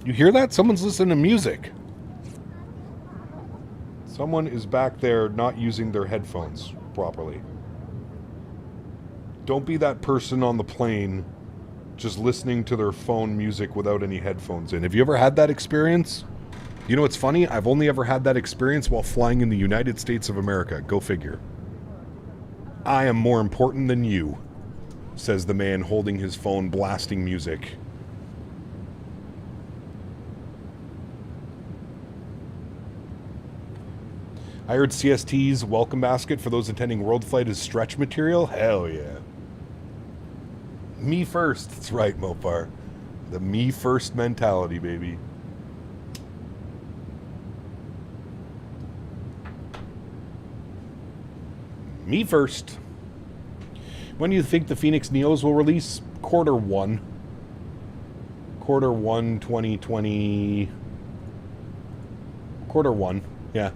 you hear that? Someone's listening to music. Someone is back there not using their headphones properly. Don't be that person on the plane just listening to their phone music without any headphones in. Have you ever had that experience? You know what's funny? I've only ever had that experience while flying in the United States of America. Go figure. I am more important than you, says the man holding his phone blasting music. I heard CST's welcome basket for those attending World Flight is stretch material. Hell yeah. Me first. That's right, Mopar. The me first mentality, baby. Me first. When do you think the Phoenix Neos will release? Quarter 1. Quarter 1, 2020. Quarter 1, yeah.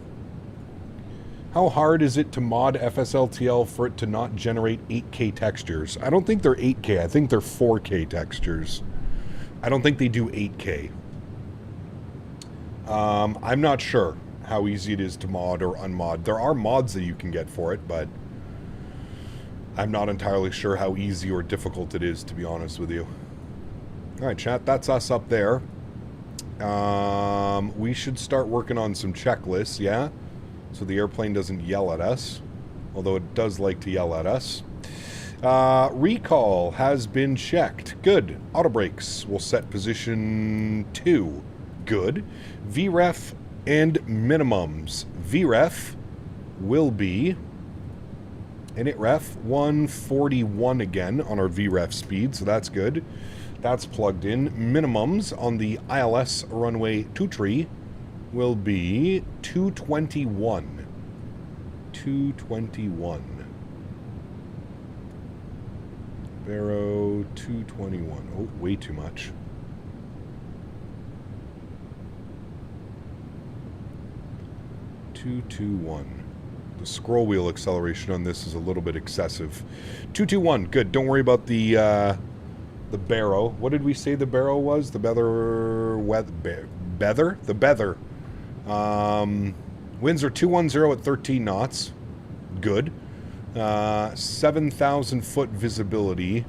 How hard is it to mod FSLTL for it to not generate 8K textures? I don't think they're 8K. I think they're 4K textures. I don't think they do 8K. I'm not sure how easy it is to mod or unmod. There are mods that you can get for it, but I'm not entirely sure how easy or difficult it is, to be honest with you. All right, chat, that's us up there. We should start working on some checklists, yeah? So the airplane doesn't yell at us, although it does like to yell at us. Recall has been checked. Good. Auto brakes will set position 2. Good. VREF and minimums. VREF will be init ref 141 again on our VREF speed, so that's good. That's plugged in. Minimums on the ILS runway 23 will be 221. 221. Barrow 221. Oh, way too much. The scroll wheel acceleration on this is a little bit excessive. 221. Good. Don't worry about the Barrow. What did we say the Barrow was? The Beather? The Beather. Winds are 210 at 13 knots. Good. 7,000 foot visibility.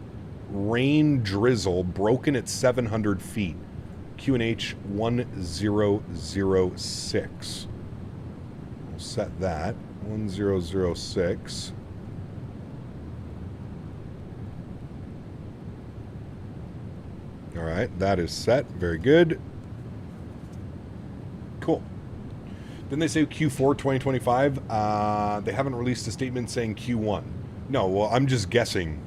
Rain drizzle broken at 700 feet. QNH 1006. We'll set that. 1006. All right, that is set. Very good. Cool. Didn't they say Q4 2025? They haven't released a statement saying Q1. No, well, I'm just guessing.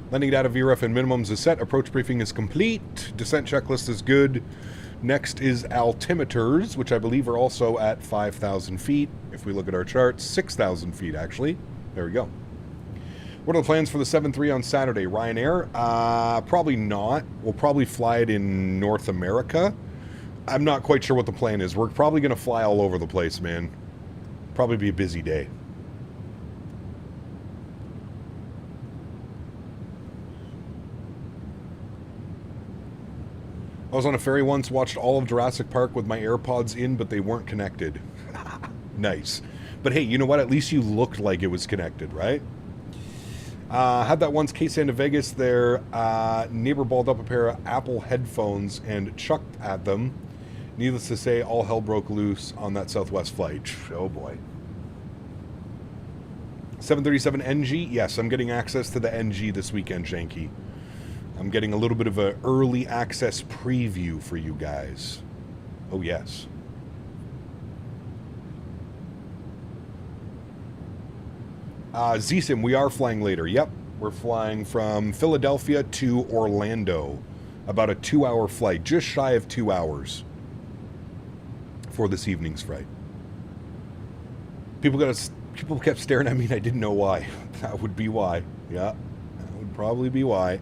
Landing data VREF and minimums is set. Approach briefing is complete. Descent checklist is good. Next is altimeters, which I believe are also at 5,000 feet. If we look at our charts, 6,000 feet actually. There we go. What are the plans for the 7-3 on Saturday? Ryanair? Probably not. We'll probably fly it in North America. I'm not quite sure what the plan is. We're probably going to fly all over the place, man. Probably be a busy day. I was on a ferry once, watched all of Jurassic Park with my AirPods in, but they weren't connected. Nice. But hey, you know what? At least you looked like it was connected, right? Had that once, case into Vegas. Their neighbor balled up a pair of Apple headphones and chucked at them. Needless to say, all hell broke loose on that Southwest flight. Oh boy. 737 NG? Yes, I'm getting access to the NG this weekend, Shanky. I'm getting a little bit of an early access preview for you guys. Oh, yes. ZSIM, we are flying later. Yep, we're flying from Philadelphia to Orlando. About a 2-hour flight, just shy of 2 hours for this evening's flight. People People kept staring at me and I didn't know why. That would be why. Yeah, that would probably be why.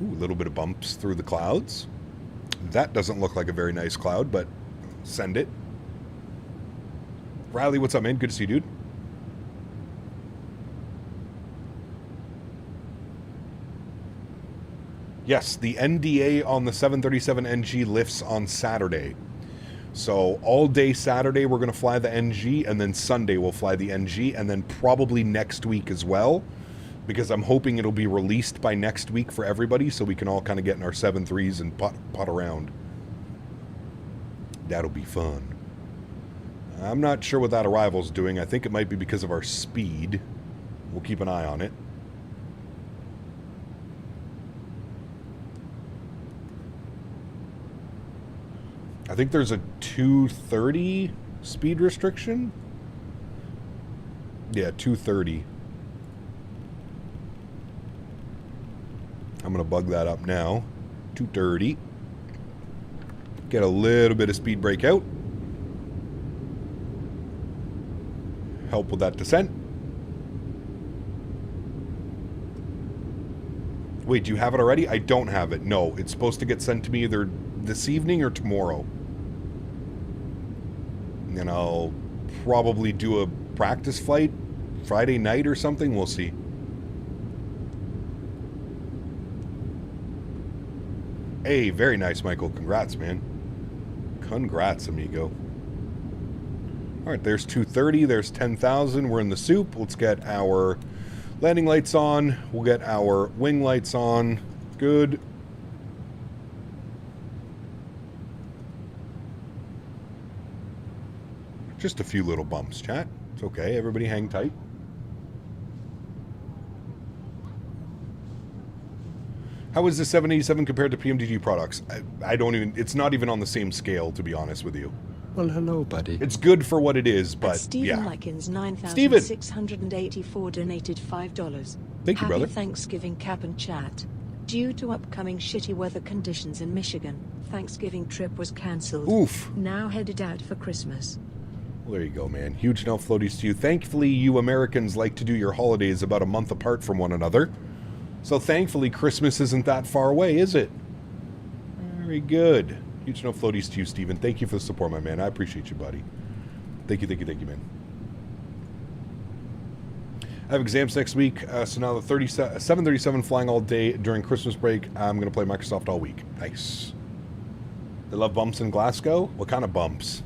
Ooh, a little bit of bumps through the clouds. That doesn't look like a very nice cloud, but send it. Riley, what's up, man? Good to see you, dude. Yes, the NDA on the 737NG lifts on Saturday. So all day Saturday we're going to fly the NG, and then Sunday we'll fly the NG, and then probably next week as well, because I'm hoping it'll be released by next week for everybody so we can all kind of get in our 7.3s and putt around. That'll be fun. I'm not sure what that arrival's doing. I think it might be because of our speed. We'll keep an eye on it. I think there's a 230 speed restriction. Yeah, 230. I'm going to bug that up now. 230. Get a little bit of speed brake out. Help with that descent. Wait, do you have it already? I don't have it. No, it's supposed to get sent to me either this evening or tomorrow. And then I'll probably do a practice flight Friday night or something. We'll see. Hey, very nice, Michael. Congrats, man. Congrats, amigo. All right, there's 230. There's 10,000. We're in the soup. Let's get our landing lights on. We'll get our wing lights on. Good. Just a few little bumps, chat. It's okay. Everybody hang tight. How is the 787 compared to PMDG products? I don't even... It's not even on the same scale, to be honest with you. Well, hello, buddy. It's good for what it is, but Stephen yeah. Likens 9,684 donated $5. Thank you, brother. Happy Thanksgiving, Cap and Chat. Due to upcoming shitty weather conditions in Michigan, Thanksgiving trip was cancelled. Oof. Now headed out for Christmas. Well, there you go, man. Huge enough floaties to you. Thankfully, you Americans like to do your holidays about a month apart from one another. So thankfully, Christmas isn't that far away, is it? Very good. Huge enough floaties to you, Stephen. Thank you for the support, my man. I appreciate you, buddy. Thank you, man. I have exams next week, so now the 737 flying all day during Christmas break. I'm going to play Microsoft all week. Nice. They love bumps in Glasgow? What kind of bumps?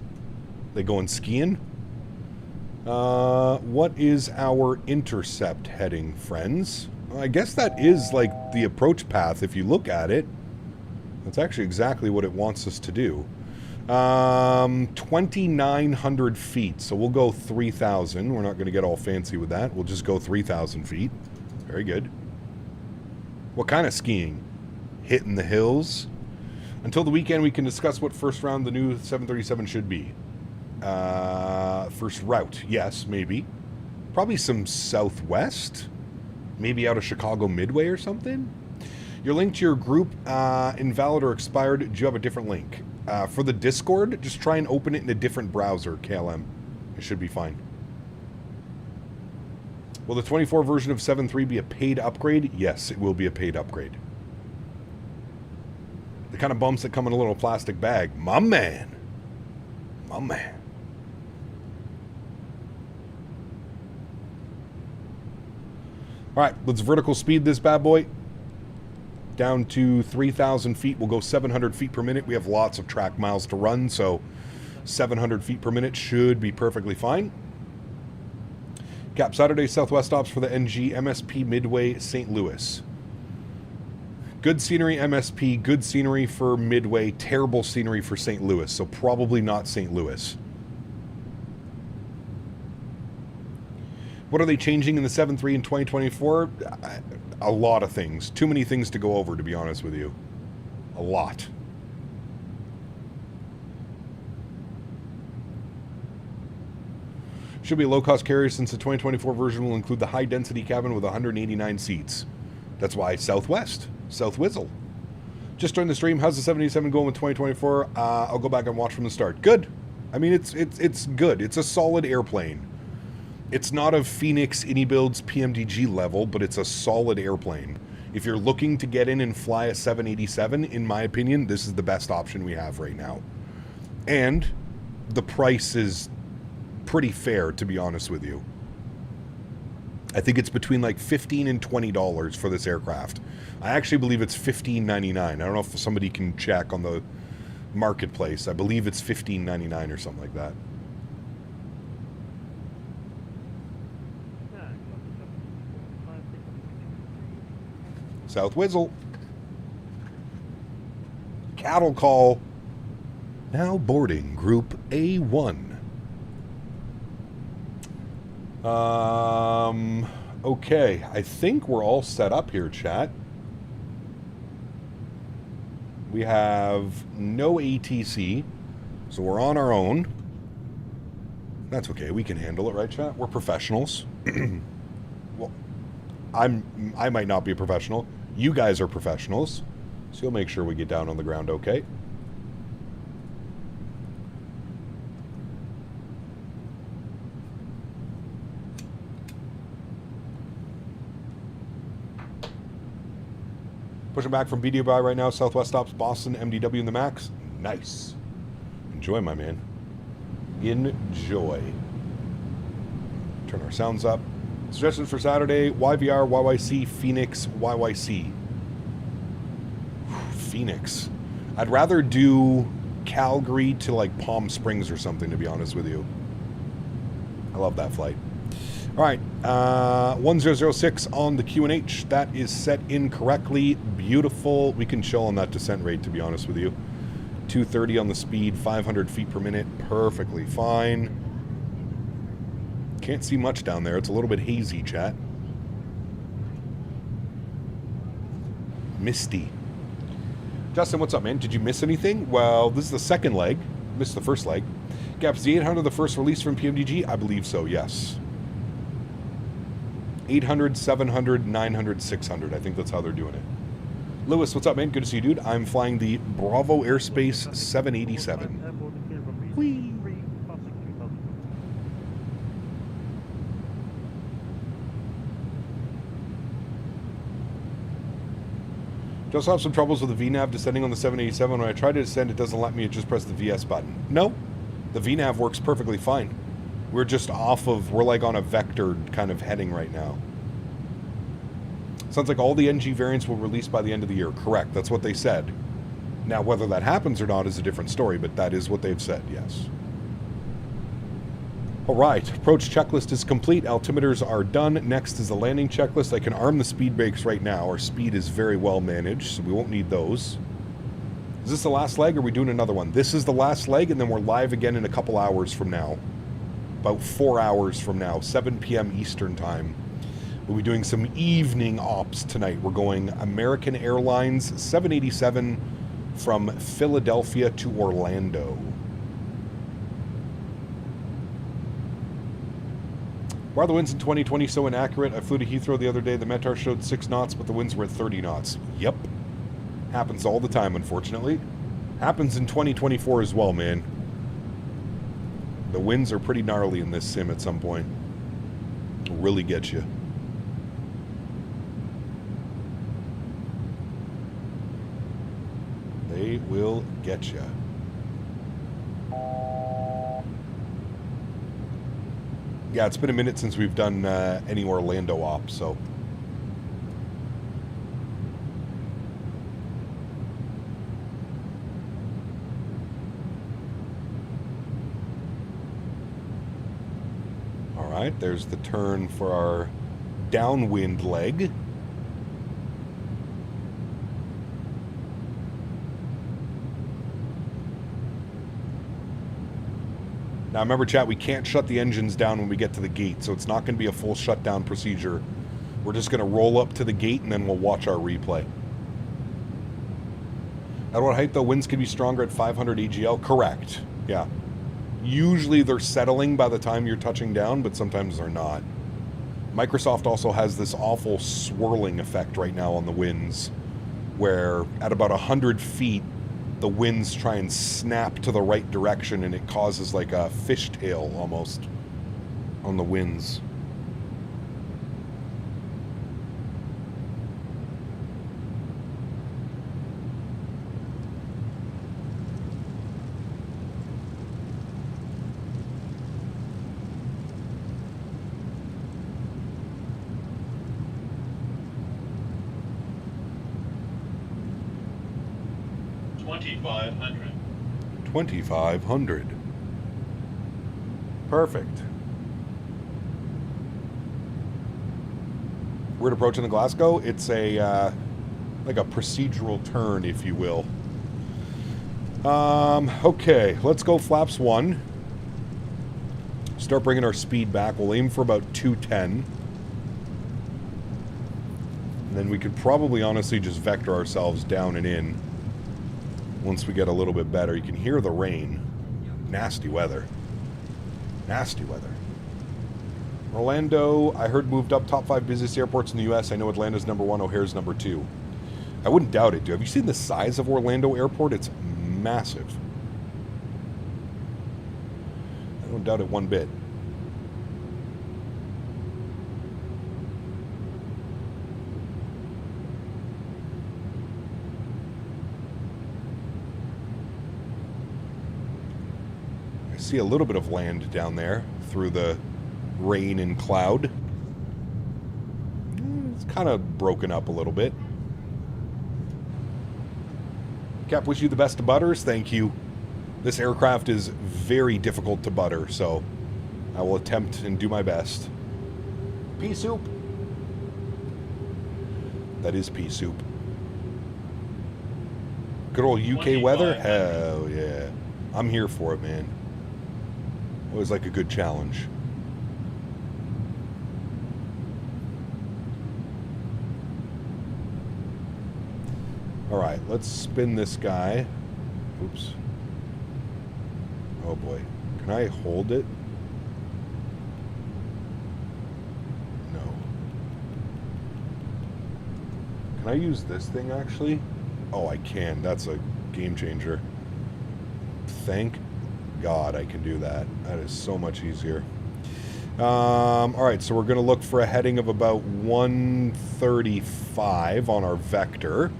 They going skiing? What is our intercept heading, friends? I guess that is like the approach path if you look at it. That's actually exactly what it wants us to do. 2,900 feet, so we'll go 3,000. We're not going to get all fancy with that. We'll just go 3,000 feet. Very good. What kind of skiing? Hitting the hills? Until the weekend, we can discuss what first round the new 737 should be. First route, yes, maybe. Probably some southwest. Maybe out of Chicago Midway or something. Your link to your group, invalid or expired. Do you have a different link? For the Discord, just try and open it in a different browser, KLM. It should be fine. Will the 24 version of 7.3 be a paid upgrade? Yes, it will be a paid upgrade. The kind of bumps that come in a little plastic bag. My man. My man. All right, let's vertical speed this bad boy. Down to 3,000 feet. We'll go 700 feet per minute. We have lots of track miles to run, so 700 feet per minute should be perfectly fine. Cap Saturday Southwest stops for the NG, MSP Midway, St. Louis. Good scenery, MSP. Good scenery for Midway. Terrible scenery for St. Louis, so probably not St. Louis. What are they changing in the 7.3 in 2024? A lot of things. Too many things to go over, to be honest with you. A lot. Should be a low-cost carrier since the 2024 version will include the high-density cabin with 189 seats. That's why Southwest. South Whizzle. Just joined the stream. How's the 787 going with 2024? I'll go back and watch from the start. Good. I mean, it's good. It's a solid airplane. It's not a Phoenix iniBuilds PMDG level, but it's a solid airplane. If you're looking to get in and fly a 787, in my opinion, this is the best option we have right now. And the price is pretty fair, to be honest with you. I think it's between like $15 and $20 for this aircraft. I actually believe it's $15.99. I don't know if somebody can check on the marketplace. I believe it's $15.99 or something like that. South Whizzle. Cattle call. Now boarding Group A1. Okay. I think we're all set up here, chat. We have no ATC, so we're on our own. That's okay. We can handle it, right, chat? We're professionals. Well, I might not be a professional. You guys are professionals, so you'll make sure we get down on the ground okay. Pushing back from BDI right now. Southwest stops Boston, MDW in the max. Nice. Enjoy, my man. Enjoy. Turn our sounds up. Suggestions for Saturday: YVR, YYC, Phoenix, YYC. Phoenix. I'd rather do Calgary to like Palm Springs or something, to be honest with you. I love that flight. All right, 1006 on the QNH. That is set in correctly. Beautiful. We can chill on that descent rate, to be honest with you. 230 on the speed, 500 feet per minute. Perfectly fine. Can't see much down there. It's a little bit hazy, chat. Misty. Justin, what's up, man? Did you miss anything? Well, this is the second leg. Missed the first leg. Gaps, the 800 the first release from PMDG? I believe so, yes. 800, 700, 900, 600. I think that's how they're doing it. Lewis, what's up, man? Good to see you, dude. I'm flying the BravoAirspace 787. Whee! Just have some troubles with the VNAV descending on the 787. When I try to descend, it doesn't let me. It just press the VS button. No, the VNAV works perfectly fine. We're just off of, we're like on a vector kind of heading right now. Sounds like all the NG variants will release by the end of the year. Correct, that's what they said. Now, whether that happens or not is a different story, but that is what they've said, yes. All right, approach checklist is complete. Altimeters are done. Next is the landing checklist. I can arm the speed brakes right now. Our speed is very well managed, so we won't need those. Is this the last leg, or are we doing another one? This is the last leg, and then we're live again in a couple hours from now. About 4 hours from now, 7 p.m. Eastern time. We'll be doing some evening ops tonight. We're going American Airlines 787 from Philadelphia to Orlando. Why are the winds in 2020 so inaccurate? I flew to Heathrow the other day. The Mentha showed 6 knots, but the winds were at 30 knots. Yep. Happens all the time, unfortunately. Happens in 2024 as well, man. The winds are pretty gnarly in this sim at some point. It'll really get you. They will get you. Yeah, it's been a minute since we've done any Orlando ops, so. All right, there's the turn for our downwind leg. Now remember, chat, we can't shut the engines down when we get to the gate, so it's not going to be a full shutdown procedure. We're just going to roll up to the gate and then we'll watch our replay. At what height, though, winds can be stronger at 500 AGL? Correct. Yeah. Usually they're settling by the time you're touching down, but sometimes they're not. Microsoft also has this awful swirling effect right now on the winds, where at about 100 feet, the winds try and snap to the right direction and it causes like a fishtail almost. on the winds. $2,500. Perfect. We're approaching the Glasgow. It's a like a procedural turn, if you will. Okay, let's go flaps 1. Start bringing our speed back. We'll aim for about 210. And then we could probably honestly just vector ourselves down and in. Once we get a little bit better. You can hear the rain. Nasty weather. Nasty weather. Orlando, I heard moved up top 5 busiest airports in the U.S. I know Atlanta's #1, O'Hare's #2. I wouldn't doubt it, dude. Have you seen the size of Orlando Airport? It's massive. I don't doubt it one bit. See a little bit of land down there through the rain and cloud. It's kind of broken up a little bit. Cap, wish you the best of butters. Thank you. This aircraft is very difficult to butter, so I will attempt and do my best. Pea soup. That is pea soup. Good old UK weather? Hell yeah. I'm here for it, man. Always like a good challenge. Alright, let's spin this guy. Oops. Oh boy. Can I hold it? No. Can I use this thing actually? Oh, I can. That's a game changer. Thank God I can do that. That is so much easier. Alright, so we're going to look for a heading of about 135 on our vector.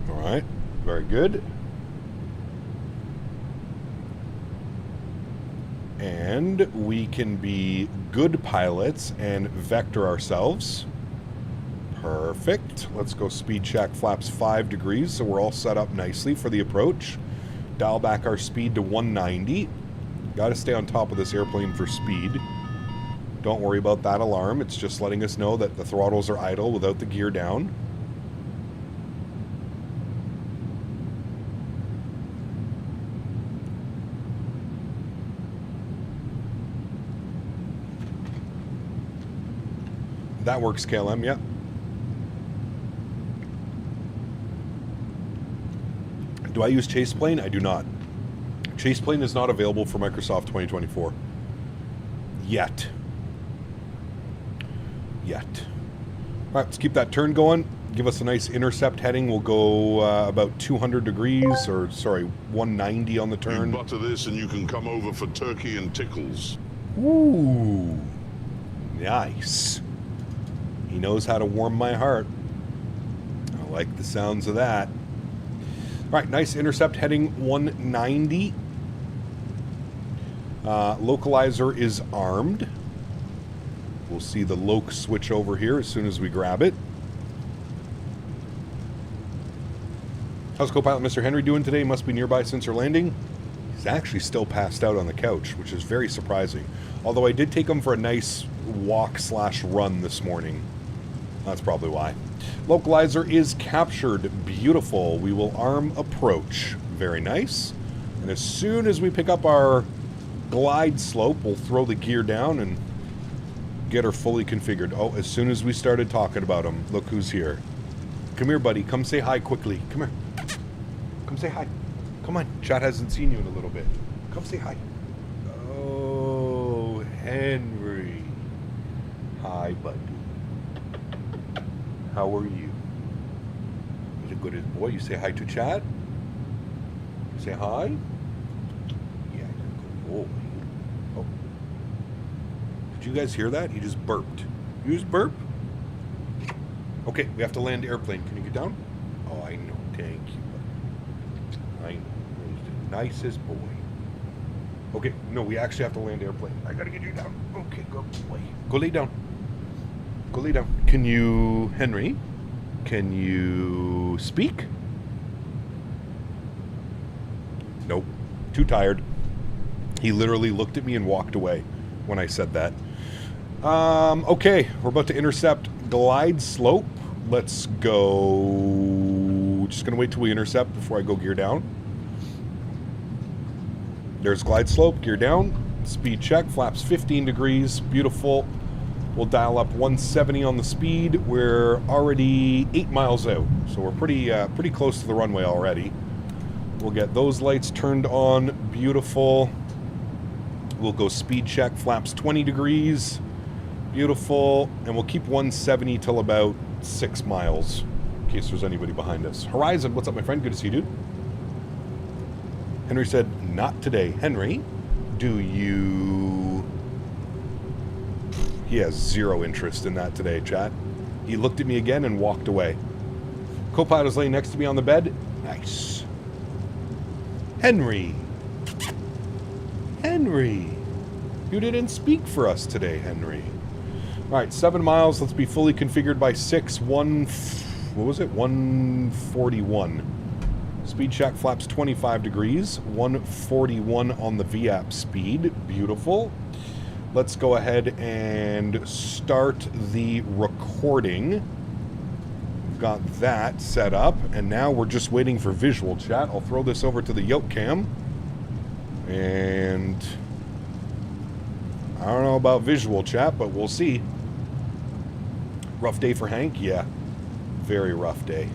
Alright, very good. And we can be good pilots and vector ourselves. Perfect. Let's go speed check flaps 5 degrees, so we're all set up nicely for the approach. Dial back our speed to 190. Got to stay on top of this airplane for speed. Don't worry about that alarm. It's just letting us know that the throttles are idle without the gear down. That works, KLM, yep. Do I use Chase Plane? I do not. Chase Plane is not available for Microsoft 2024. Yet. All right, let's keep that turn going. Give us a nice intercept heading. We'll go about 200 degrees, or sorry, 190 on the turn. You butter this and you can come over for turkey and tickles. Ooh. Nice. He knows how to warm my heart. I like the sounds of that. All right, nice intercept heading 190. Localizer is armed. We'll see the loc switch over here as soon as we grab it. How's co-pilot Mr. Henry doing today? Must be nearby since your landing. He's actually still passed out on the couch, which is very surprising. Although I did take him for a nice walk/run this morning. That's probably why. Localizer is captured. Beautiful. We will arm approach. Very nice. And as soon as we pick up our glide slope, we'll throw the gear down and get her fully configured. Oh, as soon as we started talking about him, look who's here. Come here, buddy. Come say hi quickly. Come here. Come say hi. Come on. Chat hasn't seen you in a little bit. Come say hi. Oh, Henry. Hi, buddy. How are you? He's a good as boy. You say hi to chat? You say hi? Yeah, you're a good boy. Oh. Did you guys hear that? He just burped. You just burp? Okay, we have to land airplane. Can you get down? Oh, I know. Thank you. I know. He's the nicest boy. Okay, no, we actually have to land airplane. I gotta get you down. Okay, go boy. Go lay down. Go lay down. Can you, Henry? Can you speak? Nope. Too tired. He literally looked at me and walked away when I said that. Okay, we're about to intercept glide slope. Let's go. Just gonna wait till we intercept before I go gear down. There's glide slope, gear down, speed check, flaps 15 degrees, beautiful. We'll dial up 170 on the speed. We're already 8 miles out, so we're pretty close to the runway already. We'll get those lights turned on, beautiful. We'll go speed check, flaps 20 degrees, beautiful, and we'll keep 170 till about 6 miles, in case there's anybody behind us. Horizon, what's up, my friend? Good to see you, dude. Henry said, not today. Henry, do you... He has zero interest in that today, chat. He looked at me again and walked away. Co-pilot is laying next to me on the bed. Nice. Henry. Henry. You didn't speak for us today, Henry. All right, 7 miles. Let's be fully configured by 141. Speed check, flaps 25 degrees, 141 on the VAP speed. Beautiful. Let's go ahead and start the recording. We've got that set up, and now we're just waiting for visual chat. I'll throw this over to the yoke cam. And I don't know about visual chat, but we'll see. Rough day for Hank? Yeah. Very rough day.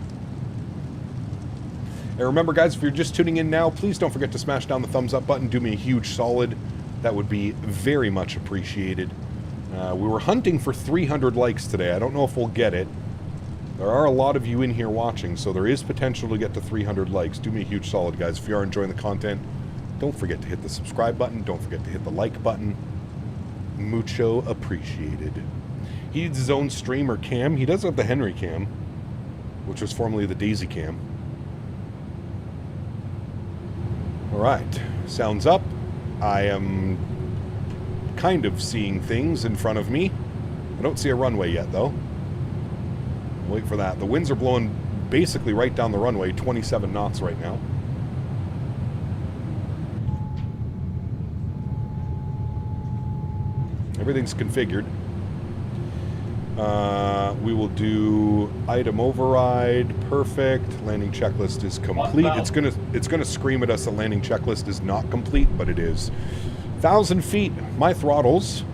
And remember, guys, if you're just tuning in now, please don't forget to smash down the thumbs up button. Do me a huge solid. That would be very much appreciated. We were hunting for 300 likes today. I don't know if we'll get it. There are a lot of you in here watching, so there is potential to get to 300 likes. Do me a huge solid, guys. If you are enjoying the content, don't forget to hit the subscribe button. Don't forget to hit the like button. Mucho appreciated. He needs his own stream or cam. He does have the Henry cam, which was formerly the Daisy cam. Alright, sounds up. I am kind of seeing things in front of me. I don't see a runway yet, though. Wait for that. The winds are blowing basically right down the runway, 27 knots right now. Everything's configured. We will do item override. Perfect. Landing checklist is complete. It's gonna scream at us that landing checklist is not complete, but it is. 1,000 feet. My throttles.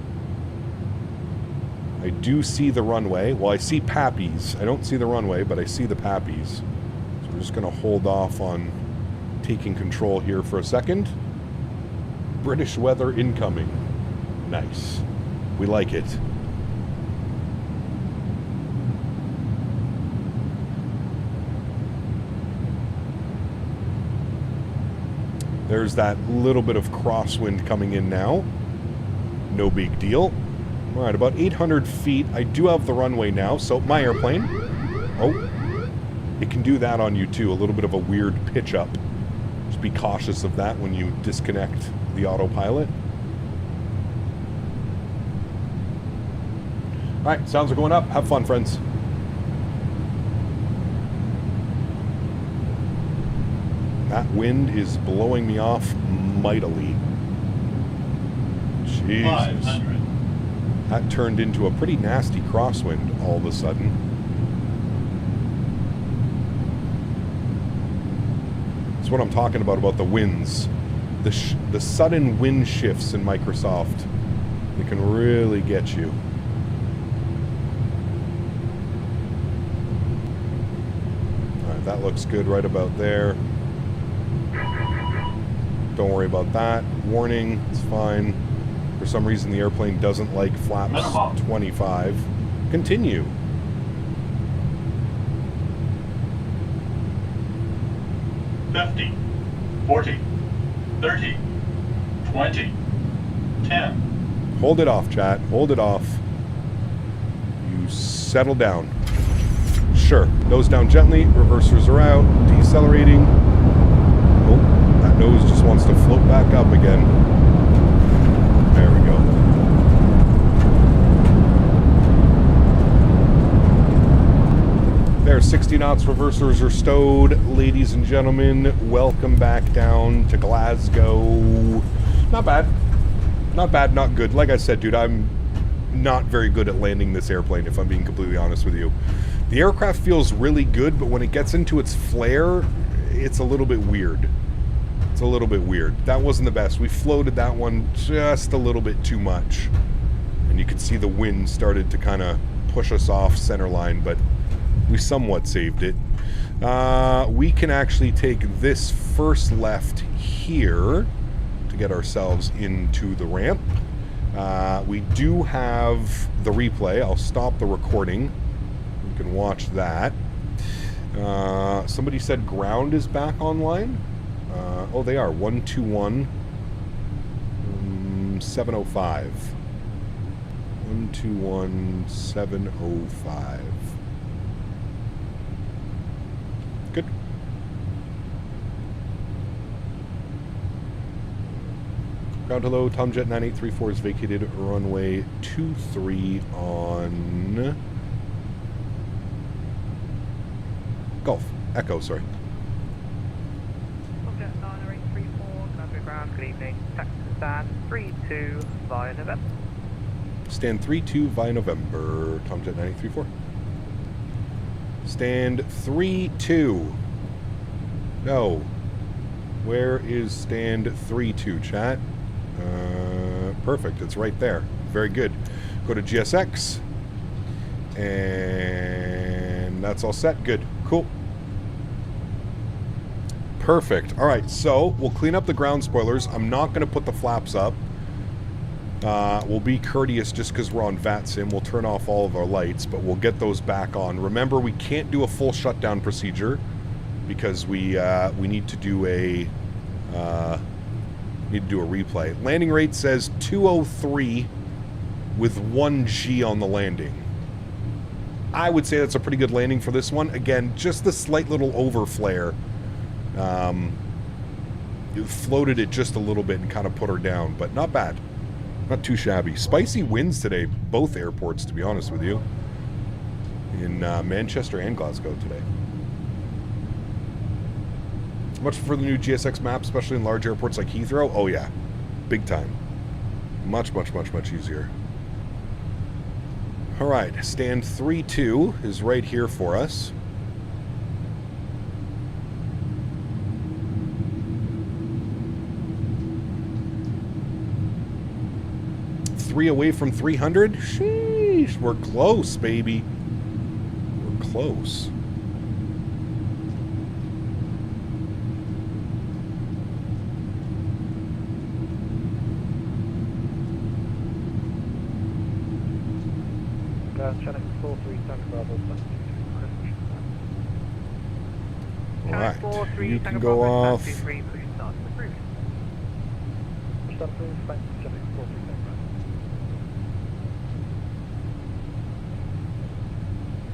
I do see the runway. Well, I see Pappies. I don't see the runway, but I see the Pappies. So we're just gonna hold off on taking control here for a second. British weather incoming. Nice. We like it. There's that little bit of crosswind coming in now. No big deal. All right, about 800 feet. I do have the runway now, so my airplane. Oh, it can do that on you too. A little bit of a weird pitch up. Just be cautious of that when you disconnect the autopilot. All right, sounds are going up. Have fun, friends. That wind is blowing me off mightily. Jesus. 500. That turned into a pretty nasty crosswind all of a sudden. That's what I'm talking about the winds. The sudden wind shifts in Microsoft. They can really get you. Alright, that looks good right about there. Don't worry about that. Warning, it's fine. For some reason the airplane doesn't like flaps 25. Continue. 50, 40, 30, 20, 10. Hold it off, chat. Hold it off. You settle down. Sure. Nose down gently. Reversers are out. Decelerating. Oh, that nose just wants to float back up again. There we go. There, 60 knots. Reversers are stowed. Ladies and gentlemen, welcome back down to Glasgow. Not bad. Not bad, not good. Like I said, dude, I'm not very good at landing this airplane, if I'm being completely honest with you. The aircraft feels really good, but when it gets into its flare, it's a little bit weird. It's a little bit weird. That wasn't the best. We floated that one just a little bit too much. And you could see the wind started to kind of push us off center line, but we somewhat saved it. We can actually take this first left here to get ourselves into the ramp. We do have the replay. I'll stop the recording. You can watch that. Somebody said ground is back online. Oh, they are. 121 705. 121 705. Good. Ground hello, Tomjet 9834 is vacated runway 23 on Golf. Echo, sorry. Tomjet 9834, Glasgow ground, good evening. Taxi stand 32 via November. Stand 32 via November, Tomjet 9834. Stand 32. No. Where is stand 32, chat? Perfect. It's right there. Very good. Go to GSX. And that's all set. Good. Cool. Perfect. All right. So we'll clean up the ground spoilers. I'm not going to put the flaps up. We'll be courteous just because we're on VATSIM. We'll turn off all of our lights, but we'll get those back on. Remember, we can't do a full shutdown procedure because we need to do a replay. Landing rate says 203 with 1 G on the landing. I would say that's a pretty good landing for this one. Again, just the slight little overflare. It floated it just a little bit and kind of put her down, but not bad. Not too shabby. Spicy winds today, both airports, to be honest with you. In Manchester and Glasgow today. Much for the new GSX map, especially in large airports like Heathrow. Oh yeah, big time. Much, much, much, much easier. All right, stand 32 is right here for us. Three away from 300. Sheesh, we're close, baby. We're close. Channel 43, Tango Bravo, Alright, you can go off.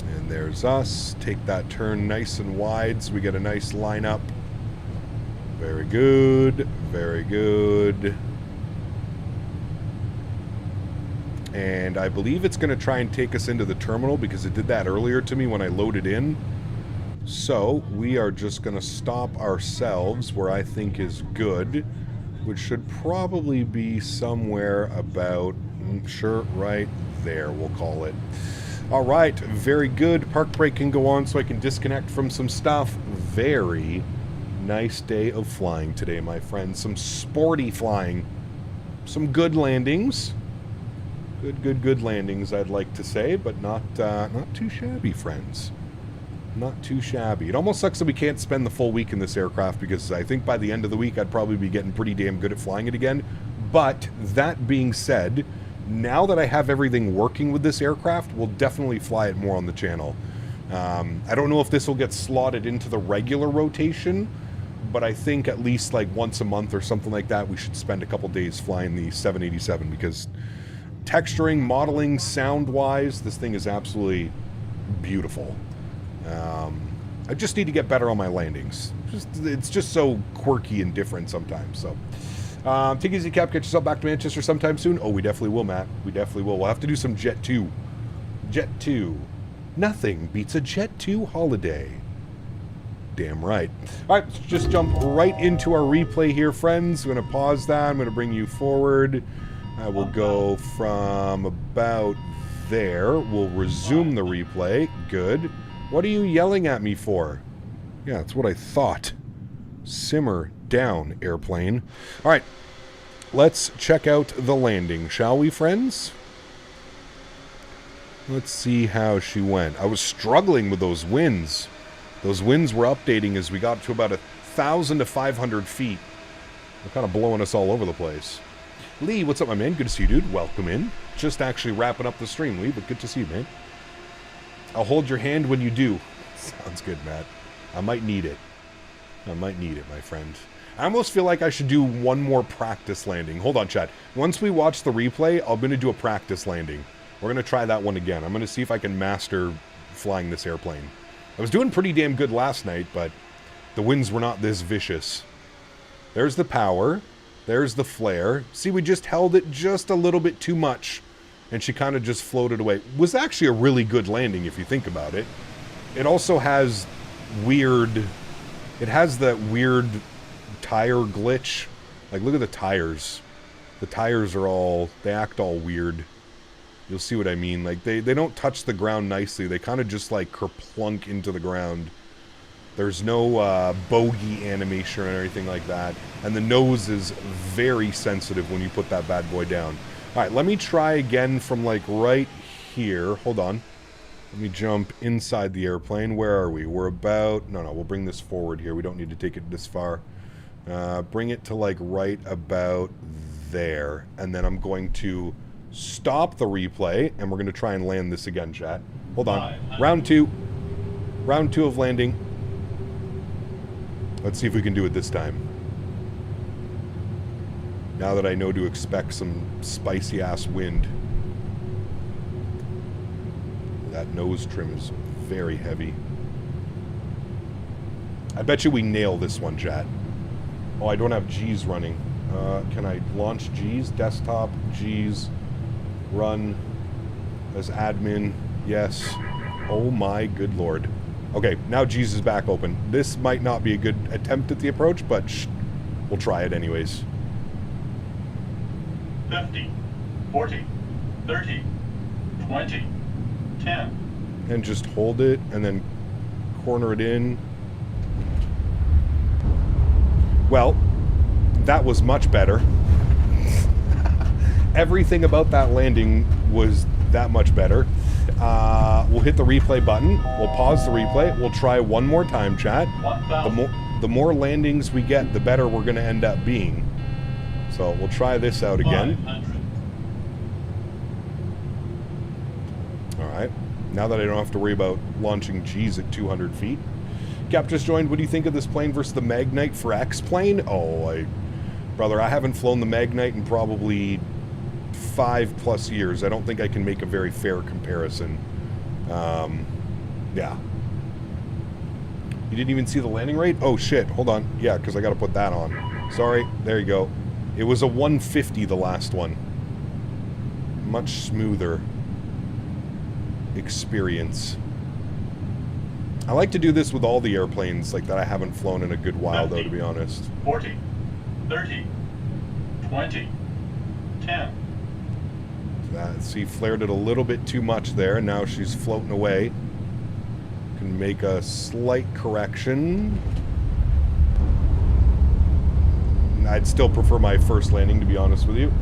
And there's us. Take that turn nice and wide so we get a nice lineup. Very good, very good. And I believe it's going to try and take us into the terminal because it did that earlier to me when I loaded in. So we are just going to stop ourselves where I think is good, which should probably be somewhere about, sure, right there, we'll call it. All right, very good. Park brake can go on so I can disconnect from some stuff. Very nice day of flying today, my friends. Some sporty flying. Some good landings. Good landings, I'd like to say, but not too shabby, friends. Not too shabby. It almost sucks that we can't spend the full week in this aircraft because I think by the end of the week I'd probably be getting pretty damn good at flying it again. But that being said, now that I have everything working with this aircraft, we'll definitely fly it more on the channel. I don't know if this will get slotted into the regular rotation, but I think at least like once a month or something like that, we should spend a couple days flying the 787 because texturing, modeling, sound-wise, this thing is absolutely beautiful. I just need to get better on my landings. It's just so quirky and different sometimes. So, take it easy, Cap. Get yourself back to Manchester sometime soon. Oh, we definitely will, Matt. We definitely will. We'll have to do some Jet 2. Jet 2. Nothing beats a Jet 2 holiday. Damn right. All right, let's just jump right into our replay here, friends. I'm going to pause that. I'm going to bring you forward. I will go from about there. We'll resume the replay. Good. What are you yelling at me for? Yeah, that's what I thought. Simmer down, airplane. All right, let's check out the landing, shall we, friends? Let's see how she went. I was struggling with those winds. Those winds were updating as we got to about 1,000 to 500 feet. They're kind of blowing us all over the place. Lee, what's up, my man? Good to see you, dude. Welcome in. Just actually wrapping up the stream, Lee, but good to see you, man. I'll hold your hand when you do. Sounds good, Matt. I might need it. I might need it, my friend. I almost feel like I should do one more practice landing. Hold on, chat. Once we watch the replay, I'm going to do a practice landing. We're going to try that one again. I'm going to see if I can master flying this airplane. I was doing pretty damn good last night, but the winds were not this vicious. There's the power. There's the flare. See, we just held it just a little bit too much, and she kind of just floated away. It was actually a really good landing if you think about it. It also has weird... It has that weird tire glitch. Like, look at the tires. The tires are all... They act all weird. You'll see what I mean. Like, they don't touch the ground nicely. They kind of just, like, kerplunk into the ground. There's no bogey animation or anything like that. And the nose is very sensitive when you put that bad boy down. Alright, let me try again from, like, right here. Hold on. Let me jump inside the airplane. Where are we? We're about... No, we'll bring this forward here. We don't need to take it this far. Bring it to, like, right about there. And then I'm going to stop the replay, and we're going to try and land this again, chat. Hold on. Round 2. Round 2 of landing. Let's see if we can do it this time. Now that I know to expect some spicy-ass wind. That nose trim is very heavy. I bet you we nail this one, chat. Oh, I don't have G's running. Can I launch G's? Desktop, G's, run as admin. Yes. Oh my good lord. Okay, now G's is back open. This might not be a good attempt at the approach, but we'll try it anyways. 50, 40, 30, 20, 10. And just hold it, and then corner it in. Well, that was much better. Everything about that landing was that much better. We'll hit the replay button. We'll pause the replay. We'll try one more time, chat. The more landings we get, the better we're going to end up being. So we'll try this out again. Alright. Now that I don't have to worry about launching G's at 200 feet. Cap just joined. What do you think of this plane versus the Magnite for X plane? Oh, brother, I haven't flown the Magnite in probably 5+ years. I don't think I can make a very fair comparison. Yeah. You didn't even see the landing rate? Oh, shit. Hold on. Yeah, because I got to put that on. Sorry. There you go. It was a 150, the last one. Much smoother experience. I like to do this with all the airplanes like that I haven't flown in a good while, 50, though, to be honest. 40, 30, 20, 10. See, flared it a little bit too much there, and now she's floating away. Can make a slight correction. I'd still prefer my first landing, to be honest with you.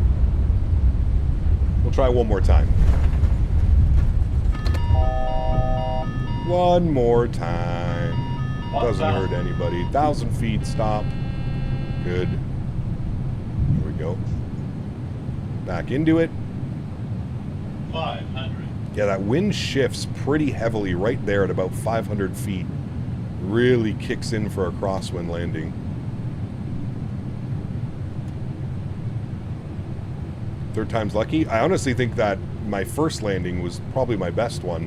We'll try one more time. One more time. Doesn't hurt anybody. 1,000 feet, stop. Good. There we go. Back into it. 500. Yeah, that wind shifts pretty heavily right there at about 500 feet. Really kicks in for a crosswind landing. Third time's lucky. I honestly think that my first landing was probably my best one.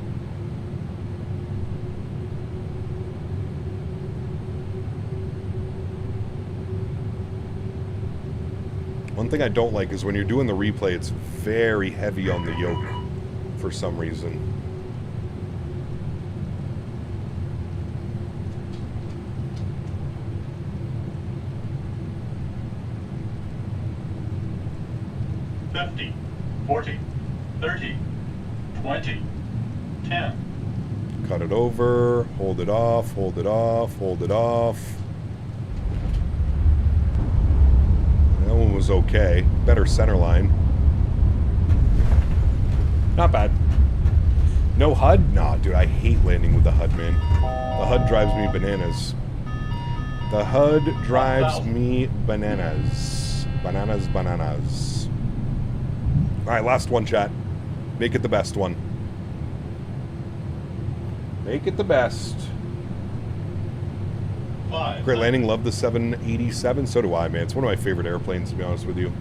One thing I don't like is when you're doing the replay, it's very heavy on the yoke for some reason. $50, $40, $30, $20, $10. Cut it over, hold it off, hold it off, hold it off. That one was okay. Better center line. Not bad. No HUD? Nah, dude, I hate landing with the HUD, man. The HUD drives me bananas. The HUD drives me bananas. Bananas, bananas. Alright, last one, chat. Make it the best one. Make it the best. Great landing. Love the 787. So do I, man. It's one of my favorite airplanes, to be honest with you.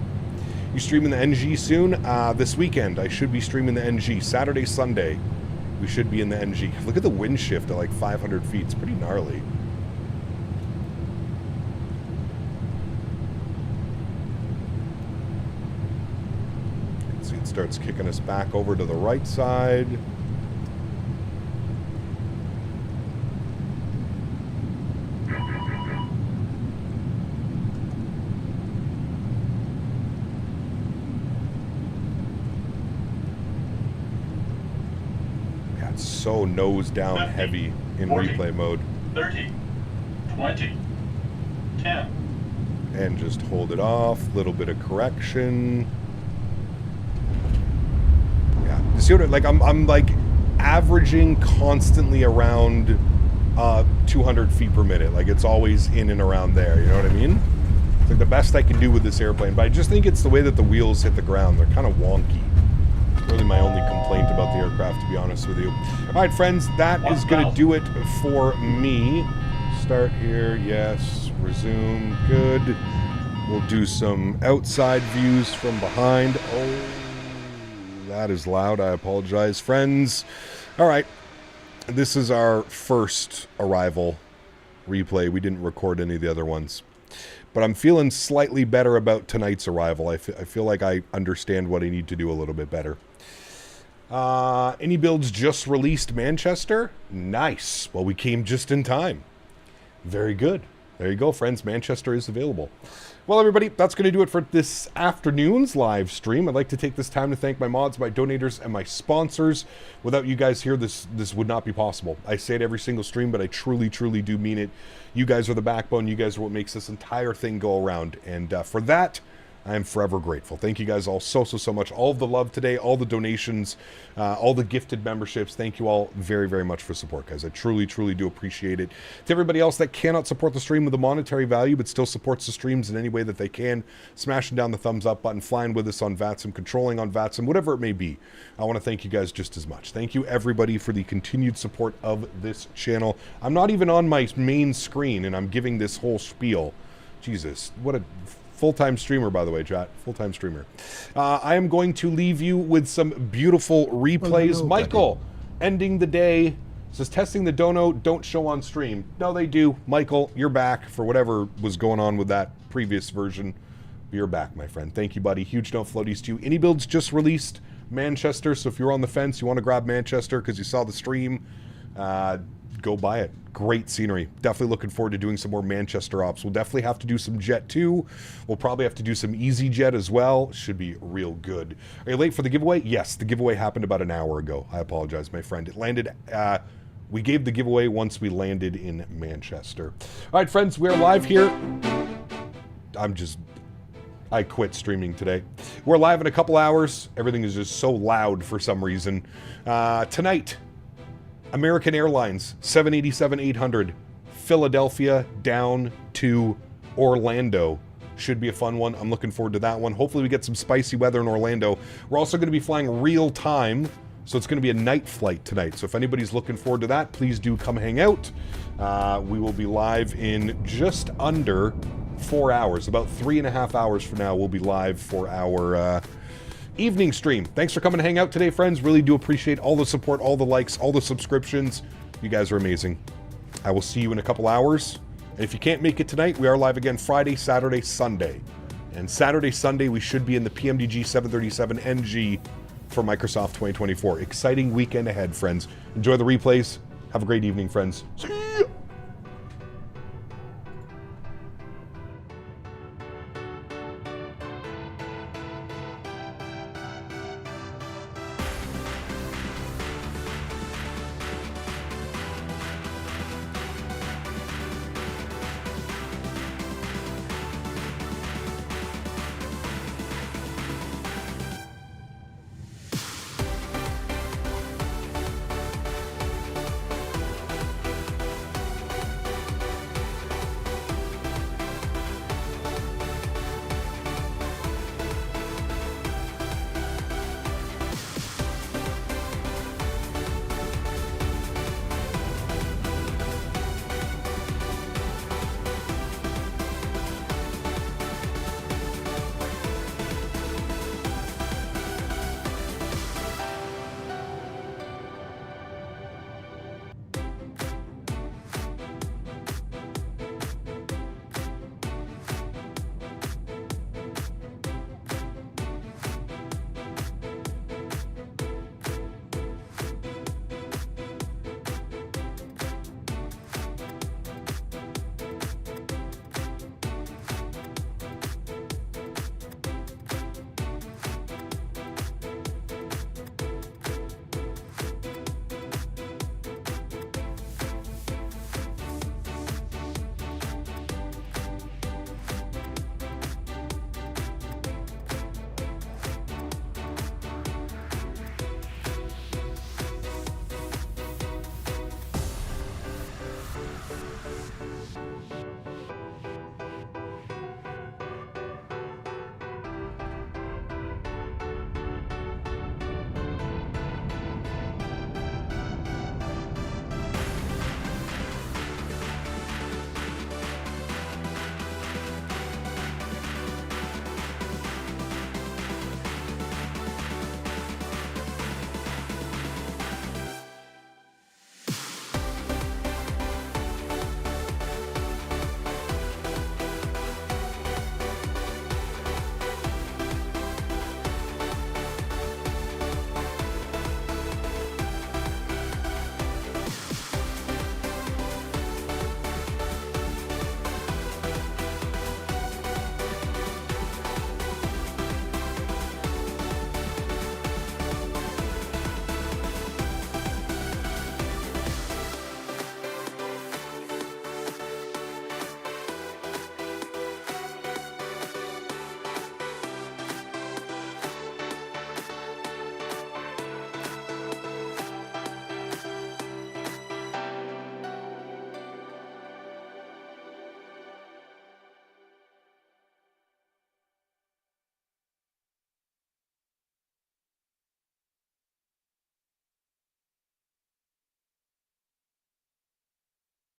You streaming the NG soon? This weekend, I should be streaming the NG. Saturday, Sunday, we should be in the NG. Look at the wind shift at like 500 feet. It's pretty gnarly. See, it starts kicking us back over to the right side. So nose down 50, heavy in 40, replay mode. 30, 20, 10. And just hold it off. Little bit of correction. Yeah. You see what like I'm like averaging constantly around 200 feet per minute. Like it's always in and around there. You know what I mean? It's like the best I can do with this airplane. But I just think it's the way that the wheels hit the ground. They're kind of wonky. Really my only complaint about the aircraft, to be honest with you. All right, friends, that is going to do it for me. Start here, yes. Resume, good. We'll do some outside views from behind. Oh, that is loud. I apologize, friends. All right, this is our first arrival replay. We didn't record any of the other ones. But I'm feeling slightly better about tonight's arrival. I feel like I understand what I need to do a little bit better. iniBuilds just released Manchester. Nice. Well, we came just in time. Very good. There you go, friends. Manchester is available. Well, everybody, that's going to do it for this afternoon's live stream. I'd like to take this time to thank my mods, my donators, and my sponsors. Without you guys here, this would not be possible. I say it every single stream, but I truly, truly do mean it. You guys are the backbone. You guys are what makes this entire thing go around. And for that, I am forever grateful. Thank you guys all so much. All of the love today, all the donations, all the gifted memberships. Thank you all very, very much for support, guys. I truly, truly do appreciate it. To everybody else that cannot support the stream with a monetary value, but still supports the streams in any way that they can, smashing down the thumbs up button, flying with us on VATSIM, controlling on VATSIM, whatever it may be. I want to thank you guys just as much. Thank you, everybody, for the continued support of this channel. I'm not even on my main screen, and I'm giving this whole spiel. Jesus, what a... full-time streamer, by the way, chat. Full-time streamer. I am going to leave you with some beautiful replays. Hello, Michael, buddy. ending the day, says testing the dono, don't show on stream. No, they do. Michael, you're back for whatever was going on with that previous version. You're back, my friend. Thank you, buddy. Huge note floaties to you. iniBuilds just released Manchester, so if you're on the fence, you want to grab Manchester because you saw the stream, go buy it. Great scenery. Definitely looking forward to doing some more Manchester ops. We'll definitely have to do some Jet 2. We'll probably have to do some EasyJet as well. Should be real good. Are you late for the giveaway? Yes, the giveaway happened about an hour ago. I apologize, my friend. It landed, we gave the giveaway once we landed in Manchester. All right, friends, we're live here. I quit streaming today. We're live in a couple hours. Everything is just so loud for some reason. Tonight, American Airlines 787-800 Philadelphia down to Orlando. Should be a fun one. I'm looking forward to that one. Hopefully we get some spicy weather in Orlando. We're also going to be flying real time, so it's going to be a night flight tonight. So if anybody's looking forward to that, please do come hang out. We will be live in just under 4 hours. About 3.5 hours from now, we'll be live for our evening stream. Thanks for coming to hang out today, friends. Really do appreciate all the support, all the likes, all the subscriptions. You guys are amazing. I will see you in a couple hours. And if you can't make it tonight, we are live again Friday, Saturday, Sunday. And Saturday, Sunday, we should be in the PMDG 737 NG for Microsoft 2024. Exciting weekend ahead, friends. Enjoy the replays. Have a great evening, friends. See ya!